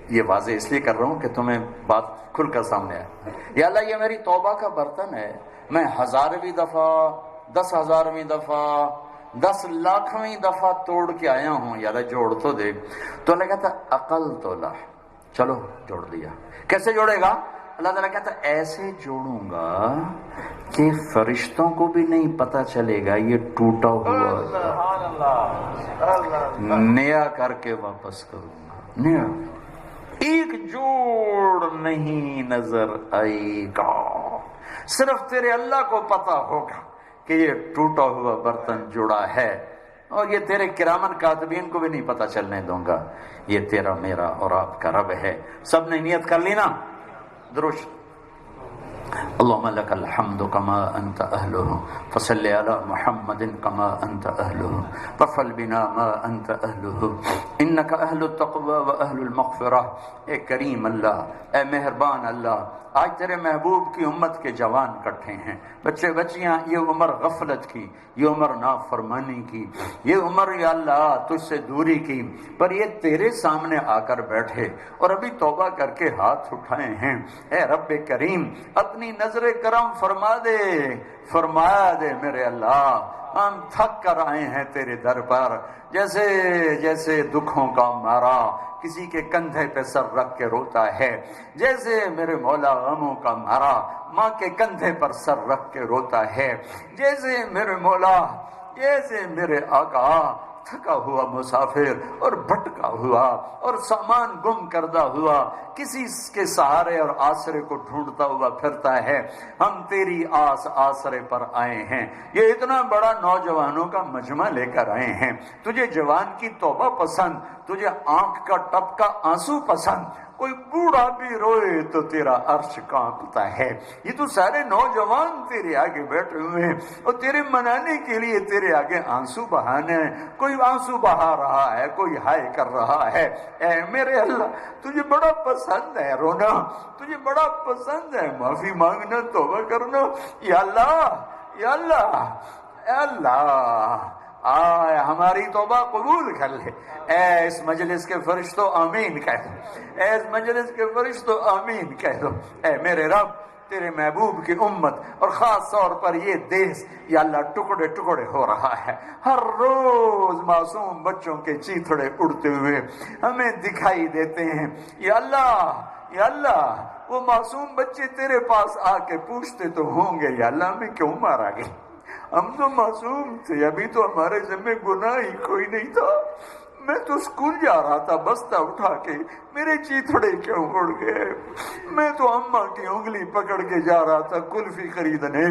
یہ واضح اس لیے کر رہا ہوں کہ تمہیں بات کھل کر سامنے آئے. یا اللہ یہ میری توبہ کا برتن ہے، میں 1000ویں دفعہ، 10,000ویں دفعہ، 10 لاکھویں دفعہ توڑ کے آیا ہوں، یا اللہ جوڑ تو دے. تو اللہ کہتا عقل تو لا، چلو جوڑ دیا. کیسے جوڑے گا؟ اللہ تعالیٰ کہتا ایسے جوڑوں گا کہ فرشتوں کو بھی نہیں پتا چلے گا یہ ٹوٹا ہوا نیا کر کے واپس کروں گا. نیا ایک جوڑ نہیں نظر آئے گا. صرف تیرے اللہ کو پتا ہوگا کہ یہ ٹوٹا ہوا برتن جڑا ہے، اور یہ تیرے کرامن کاتبین کو بھی نہیں پتا چلنے دوں گا. یہ تیرا، میرا اور آپ کا رب ہے. سب نے نیت کر لی نا؟ دروش اللهم لك الحمد كما أنت أهله فصل على محمد كما أنت أهله وفعل بنا ما أنت أهله إنك أهل التقوى وأهل المغفرة. اے کریم اللہ، اے مہربان اللہ، آج تیرے محبوب کی امت کے جوان کٹھے ہیں، بچے بچیاں. یہ عمر غفلت کی، یہ عمر نافرمانی کی، یہ عمر یا اللہ تجھ سے دوری کی، پر یہ تیرے سامنے آ کر بیٹھے اور ابھی توبہ کر کے ہاتھ اٹھائے ہیں. اے رب کریم اپنی نظر کرم فرما دے، فرما دے میرے اللہ. ہم تھک کر آئے ہیں تیرے در پر، جیسے دکھوں کا مارا کسی کے کندھے پہ سر رکھ کے روتا ہے، جیسے میرے مولا غموں کا مارا ماں کے کندھے پر سر رکھ کے روتا ہے، جیسے میرے مولا، جیسے میرے آقا تھکا ہوا مسافر اور بھٹکا ہوا اور سامان گم کردہ ہوا کسی کے سہارے اور آسرے کو ڈھونڈتا ہوا پھرتا ہے. ہم تیری آسرے پر آئے ہیں. یہ اتنا بڑا نوجوانوں کا مجمع لے کر آئے ہیں. تجھے جوان کی توبہ پسند، تجھے آنکھ کا ٹپ کا آنسو پسند، کوئی بوڑھا بھی روئے تو تیرا عرش کانپتا ہے. یہ تو سارے نوجوان تیرے آگے بیٹھے ہوئے ہیں اور تیرے منانے کے لیے تیرے آگے آنسو بہانے ہیں. کوئی آنسو بہا رہا ہے, کوئی ہائے کر رہا ہے. اے میرے اللہ, تجھے بڑا پسند ہے رونا, تجھے بڑا پسند ہے معافی مانگنا, توبہ کرنا. یا اللہ, یا اللہ, اے اللہ, آئے ہماری توبہ قبول کر لے. اے اس مجلس کے فرشتوں آمین کہہ دو, اے اس مجلس کے فرشتوں آمین کہہ دو. اے میرے رب, تیرے محبوب کی امت اور خاص طور پر یہ دیس یا اللہ ٹکڑے ٹکڑے ہو رہا ہے. ہر روز معصوم بچوں کے چیتھڑے اڑتے ہوئے ہمیں دکھائی دیتے ہیں. یا اللہ, یا اللہ, وہ معصوم بچے تیرے پاس آ کے پوچھتے تو ہوں گے, یا اللہ ہمیں کیوں مارا گیا؟ ہم تو معصوم تھے, ابھی تو ہمارے ذمہ گناہ ہی کوئی نہیں تھا. میں تو اسکول جا رہا تھا بستہ اٹھا کے, میرے چیتھڑے کیوں اڑ گئے؟ میں تو اماں کی انگلی پکڑ کے جا رہا تھا کلفی خریدنے,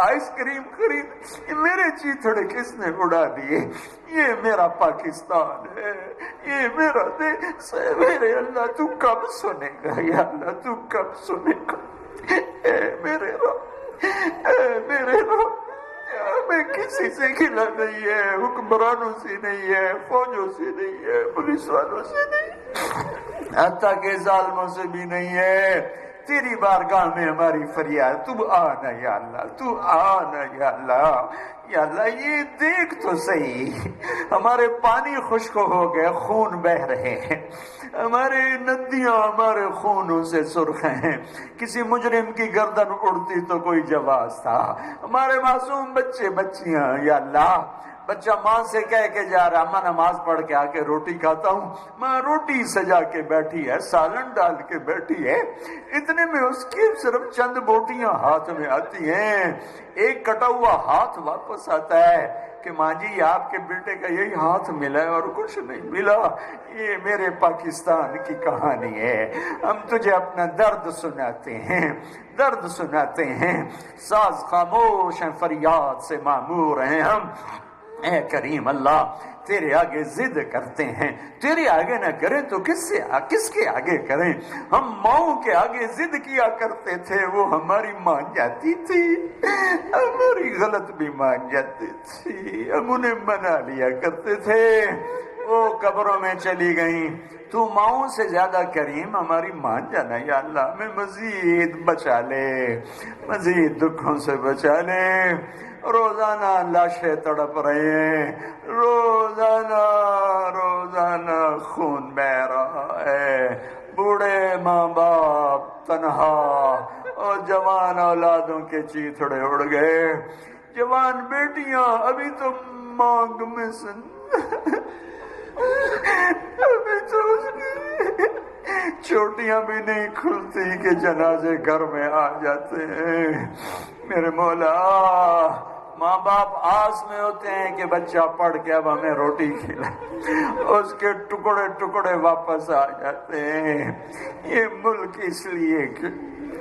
آئس کریم خرید, میرے چیتھڑے کس نے اڑا دیے؟ یہ میرا پاکستان ہے, یہ میرا دیش ہے. میرے اللہ تو کب سنے گا؟ یا اللہ تو کب سنے گا؟ اے میرے رب, اے میرے رب, ہمیں کسی سے گھلا نہیں ہے, حکمرانوں سے نہیں ہے, فوجوں سے نہیں ہے, پولیس والوں سے نہیں, حتیٰ کہ ظالموں سے بھی نہیں ہے. تیری بارگاہ میں ہماری فریاد, تو آنا یا اللہ, تو آنا یا اللہ. یا اللہ یہ دیکھ تو صحیح, ہمارے پانی خشک ہو گئے, خون بہ رہے ہیں, ہمارے ندیاں ہمارے خونوں سے سرخ ہیں. کسی مجرم کی گردن اڑتی تو کوئی جواز تھا. ہمارے معصوم بچے بچیاں, یا اللہ, بچہ ماں سے کہہ کے جا رہا, ماں نماز پڑھ کے آ کے روٹی کھاتا ہوں. ماں روٹی سجا کے بیٹھی ہے, سالن ڈال کے بیٹھی ہے, اتنے میں اس کی صرف چند بوٹیاں ہاتھ میں آتی ہیں. ایک کٹا ہوا ہاتھ واپس آتا ہے کہ ماں جی آپ کے بیٹے کا یہی ہاتھ ملا ہے اور کچھ نہیں ملا. یہ میرے پاکستان کی کہانی ہے. ہم تجھے اپنا درد سناتے ہیں, درد سناتے ہیں. ساز خاموش ہیں, فریاد سے معمور ہیں ہم. اے کریم اللہ, تیرے آگے ضد کرتے ہیں, تیرے آگے نہ کریں تو کس کے آگے کریں؟ ہم ماؤں کے آگے ضد کیا کرتے تھے, وہ ہماری مان جاتی تھی, ہماری غلط بھی مان جاتی تھی, ہم انہیں منا لیا کرتے تھے. وہ قبروں میں چلی گئیں. تو ماؤں سے زیادہ کریم ہماری مان جانا. یا اللہ ہمیں مزید بچا لے, مزید دکھوں سے بچا لے. روزانہ لاشیں تڑپ رہے ہیں, روزانہ روزانہ خون بہ رہا ہے. بوڑھے ماں باپ تنہا اور جوان اولادوں کے چیتھڑے اڑ گئے. جوان بیٹیاں ابھی تو مانگ میں سن, ابھی تو اس کی چوٹیاں بھی نہیں کھلتی کہ جنازے گھر میں آ جاتے ہیں. میرے مولا, ماں باپ آس میں ہوتے ہیں کہ بچہ پڑھ کے اب ہمیں روٹی کھلائے, اس کے ٹکڑے ٹکڑے واپس آ جاتے ہیں. یہ ملک اس لیے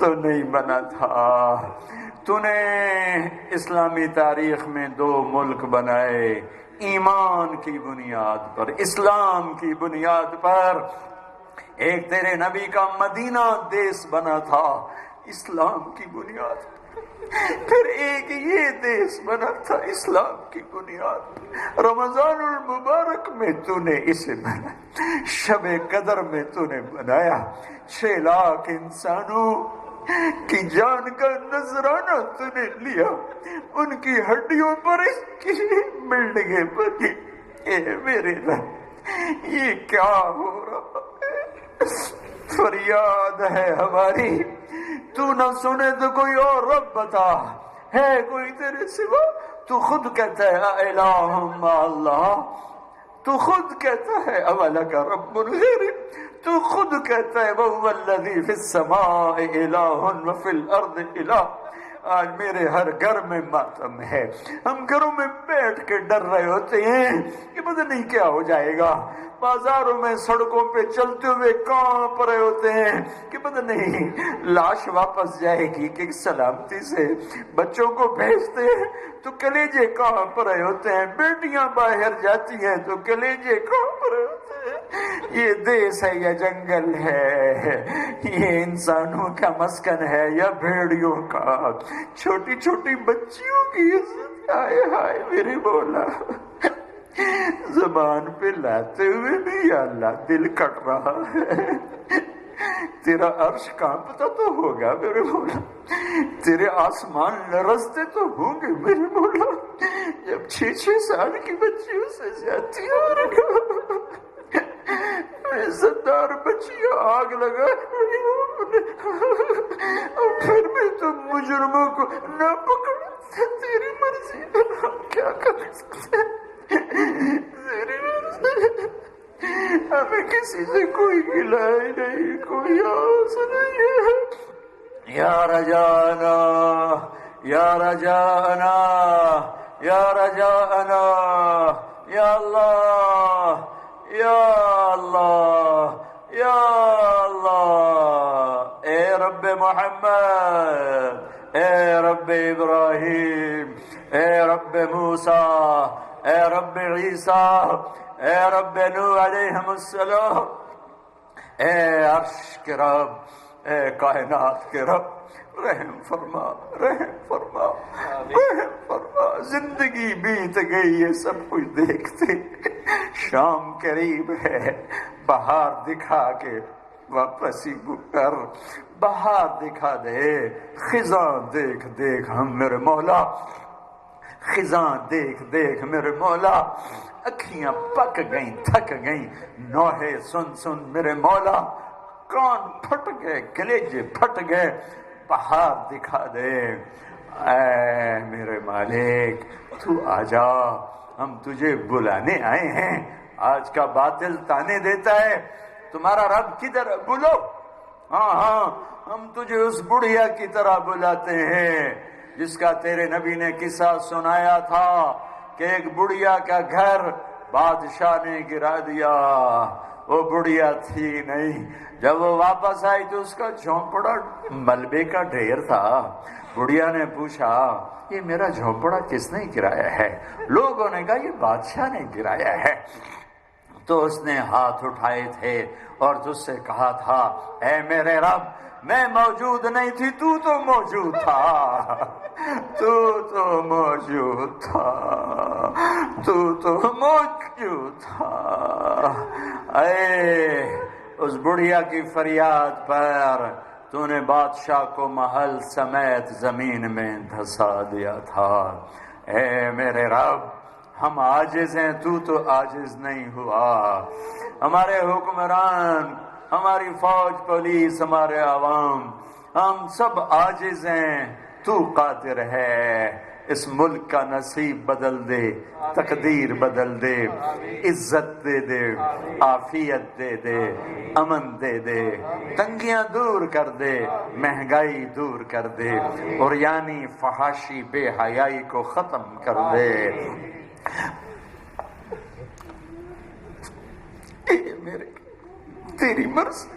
تو نہیں بنا تھا. تو نے اسلامی تاریخ میں 2 ملک بنائے, ایمان کی بنیاد پر, اسلام کی بنیاد پر. ایک تیرے نبی کا مدینہ دیس بنا تھا اسلام کی بنیاد پر, پھر ایک یہ دیس بنا تھا اسلام کی بنیاد. رمضان المبارک میں تو نے اسے بنایا, شب قدر میں تو نے بنایا. 6 لاکھ انسانوں کی جان کا نذرانہ تو نے لیا, ان کی ہڈیوں پر اس کی بلڈنگیں بنی. اے میرے رب, یہ کیا ہو رہا ہے؟ فریاد ہے ہماری, تو نہ سنے تو کوئی اور رب بتا, ہے کوئی تیرے سوا؟ تو خود کہتا ہے الہ مع اللہ, تو خود کہتا ہے اولک رب غیر, تو خود کہتا ہے وَهُوَ الَّذِي فِي السَّمَاءِ إِلَٰهٌ وَفِي الْأَرْضِ إِلَٰهٌ. آج میرے ہر گھر میں ماتم ہے. ہم گھروں میں بیٹھ کے ڈر رہے ہوتے ہیں کہ پتہ نہیں کیا ہو جائے گا. بازاروں میں سڑکوں پہ چلتے ہوئے کانپ رہے ہوتے ہیں کہ پتہ نہیں لاش واپس جائے گی کہ سلامتی سے. بچوں کو بھیجتے ہیں تو کلیجے کانپ رہے ہوتے ہیں, بیٹیاں باہر جاتی ہیں تو کلیجے کانپ رہے ہوتے ہیں. یہ دیس ہے یا جنگل ہے، یہ انسانوں کا مسکن ہے یا بھیڑیوں کا، چھوٹی چھوٹی بچیوں کی عزت، ہائے ہائے میرے مولا، زبان پہ لاتے ہوئے بھی یا اللہ دل کٹ رہا ہے۔ تیرا عرش کانپتا تو ہوگا میرے مولا، تیرے آسمان لرزتے تو ہوں گے میرے مولا، جب 6 سال کی بچیوں سے زیادتی ہو رہی ہو، عزت دار بچیاں آگ لگا رہی ہو، اور پھر بھی تم مجرموں کو نہ پکڑ، تیری مرضی ہے، ہم کیا کر سکتے ہیں، تیری مرضی، ہمیں کسی سے کوئی گلہ نہیں، کوئی آس نہیں ہے۔ یا رجانا یا رجانا یا رجانا یا اللہ یا اللہ یا اللہ، اے رب محمد، اے رب ابراہیم، اے رب موسیٰ، اے رب عیسیٰ، اے رب نوح علیہ السلام، اے عرش کے رب، اے کائنات کے رب، رحم فرما، رحم فرما، رحم فرما۔ زندگی بیت گئی ہے سب کچھ دیکھتے، شام قریب ہے، بہار دکھا کے واپسی کر، بہار دکھا دے، خزاں دیکھ دیکھ ہم میرے مولا، خزاں دیکھ دیکھ میرے مولا، اکھیاں پک گئیں، تھک گئیں، نوحے سن سن میرے مولا، کان پھٹ گئے، کلیجے پھٹ گئے، بہار دکھا دے، اے میرے مالک تو آجا، ہم تجھے بلانے آئے ہیں۔ آج کا باطل تانے دیتا ہے تمہارا رب کدھر ہے؟ بولو، ہاں ہاں ہم تجھے اس بڑھیا کی طرح بلاتے ہیں جس کا تیرے نبی نے قصہ سنایا تھا کہ ایک بڑھیا کا گھر بادشاہ نے گرا دیا، وہ بڑھیا تھی نہیں، جب وہ واپس آئی تو اس کا جھونپڑا ملبے کا ڈھیر تھا۔ بڑھیا نے پوچھا یہ میرا جھونپڑا کس نے گرایا ہے؟ لوگوں نے کہا یہ بادشاہ نے گرایا ہے۔ تو اس نے ہاتھ اٹھائے تھے اور تجھ سے کہا تھا اے میرے رب میں موجود نہیں تھی، تو تو موجود تھا، تو تو موجود تھا، تو تو موجود تھا۔ اے اس بڑھیا کی فریاد پر تو نے بادشاہ کو محل سمیت زمین میں دھسا دیا تھا۔ اے میرے رب ہم عاجز ہیں، تو عاجز نہیں ہوا، ہمارے حکمران، ہماری فوج، پولیس، ہمارے عوام، ہم سب عاجز ہیں، تو قادر ہے۔ اس ملک کا نصیب بدل دے، تقدیر بدل دے، عزت دے دے، عافیت دے دے، امن دے دے، تنگیاں دور کر دے، مہنگائی دور کر دے، اور یعنی فحاشی بے حیائی کو ختم کر دے۔ اے میرے تیری مرضی،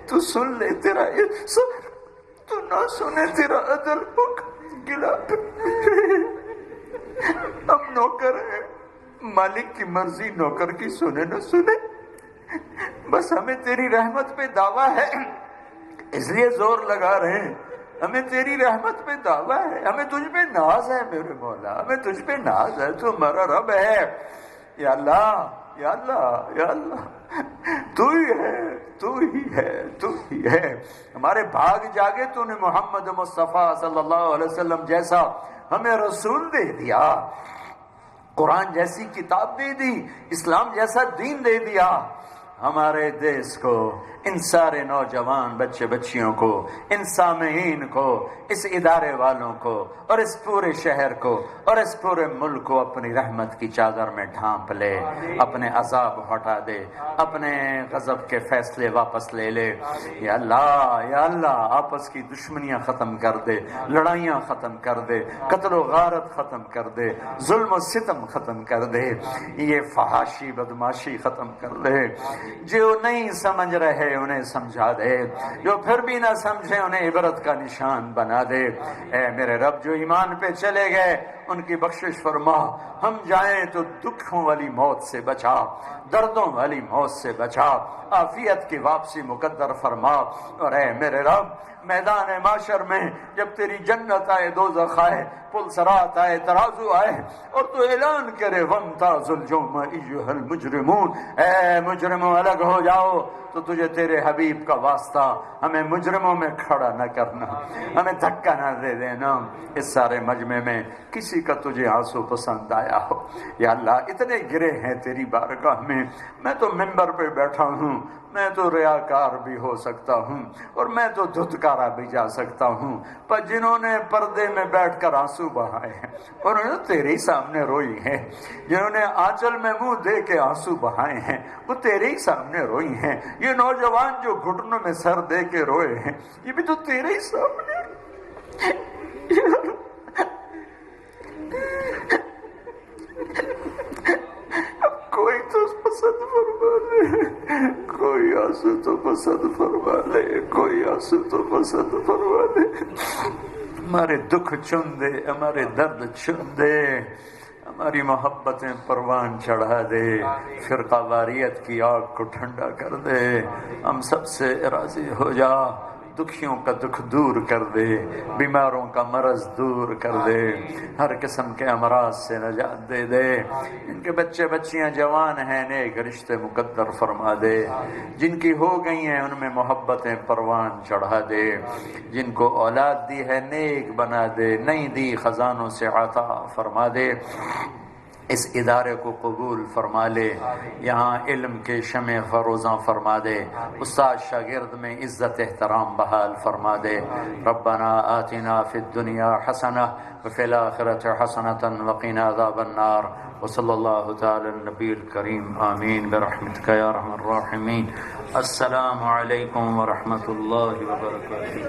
تو سن لے تیرا صبر، تو نہ سنے تیرا عدل ہوگا، گلا ہم نوکر ہیں، مالک کی مرضی نوکر کی سنے نہ سنے، بس ہمیں تیری رحمت پہ دعویٰ ہے اس لیے زور لگا رہے ہیں، ہمیں تیری رحمت پہ دعویٰ ہے، ہمیں تجھ پہ ناز ہے میرے مولا، ہمیں تجھ پہ ناز ہے، تو ہمارا رب ہے۔ یا اللہ یا اللہ یا اللہ، تو ہی ہے، تو ہی ہے، تو ہی ہے۔ ہمارے بھاگ جاگے تو نے محمد مصطفیٰ صلی اللہ علیہ وسلم جیسا ہمیں رسول دے دیا، قرآن جیسی کتاب دے دی، اسلام جیسا دین دے دیا۔ ہمارے دیس کو، ان سارے نوجوان بچے بچیوں کو، ان سامعین کو، اس ادارے والوں کو، اور اس پورے شہر کو، اور اس پورے ملک کو اپنی رحمت کی چادر میں ڈھانپ لے، اپنے عذاب ہٹا دے، اپنے غضب کے فیصلے واپس لے لے۔ یا اللہ یا اللہ آپس کی دشمنیاں ختم کر دے، لڑائیاں ختم کر دے، قتل و غارت ختم کر دے، ظلم و ستم ختم کر دے، یہ فحاشی بدماشی ختم کر دے۔ جو نہیں سمجھ رہے انہیں سمجھا دے، جو پھر بھی نہ سمجھے انہیں عبرت کا نشان بنا دے۔ اے میرے رب جو ایمان پہ چلے گئے ان کی بخشش فرما. ہم جائیں تو دکھوں والی موت سے بچا، دردوں والی موت سے بچا، عافیت کی واپسی مقدر فرما. اور اے میرے رب میدان معاشر میں جب تیری جنت آئے، دوزخ آئے، پل صراط آئے، ترازو آئے اور تو اعلان کرے وَامْتَازُوا الْيَوْمَ أَيُّهَا الْمُجْرِمُونَ، اے مجرموں الگ ہو جاؤ، تو تجھے تیرے حبیب کا واسطہ ہمیں مجرموں میں کھڑا نہ کرنا، ہمیں دھکا نہ دے دینا. اس سارے مجمع میں کسی کا تجھے آنسو پسند آیا ہو یا اللہ، اتنے گرے ہیں تیری بارگاہ میں. میں تو ممبر پہ بیٹھا ہوں، میں تو ریاکار بھی ہو سکتا ہوں اور میں تو دھتکارا بھی جا سکتا ہوں، پر جنہوں نے پردے میں بیٹھ کر آنسو بہائے ہیں اور انہوں نے تیرے ہی سامنے روئی ہیں، جنہوں نے آنچل میں منہ دے کے آنسو بہائے ہیں وہ تیرے ہی سامنے روئی ہیں. یہ نوجوان جو گھٹنوں میں سر دے کے روئے ہیں یہ بھی تو تیرے ہی سامنے. کوئی تو پسند فرما لے، کوئی آنسو تو پسند فرما لے، کوئی آنسو تو پسند فرما لے. ہمارے دکھ چن دے، ہمارے درد چن دے، ہماری محبتیں پروان چڑھا دے، فرقہ واریت کی آگ کو ٹھنڈا کر دے. ہم سب سے راضی ہو جا، دکھیوں کا دکھ دور کر دے، بیماروں کا مرض دور کر دے، ہر قسم کے امراض سے نجات دے دے. ان کے بچے بچیاں جوان ہیں، نیک رشتے مقدر فرما دے. جن کی ہو گئی ہیں ان میں محبتیں پروان چڑھا دے. جن کو اولاد دی ہے نیک بنا دے، نہیں دی خزانوں سے عطا فرما دے. اس ادارے کو قبول فرما لے، یہاں علم کے شمع فروزاں فرما دے، استاد شاگرد میں عزت احترام بحال فرما دے. ربنا آتنا فی الدنیا حسنہ وفی الآخرۃ حسنۃ وقنا عذاب النار. وصلی اللہ تعالی النبی الکریم. آمین برحمتک یا ارحم الراحمین. السلام علیکم ورحمۃ اللہ وبرکاتہ.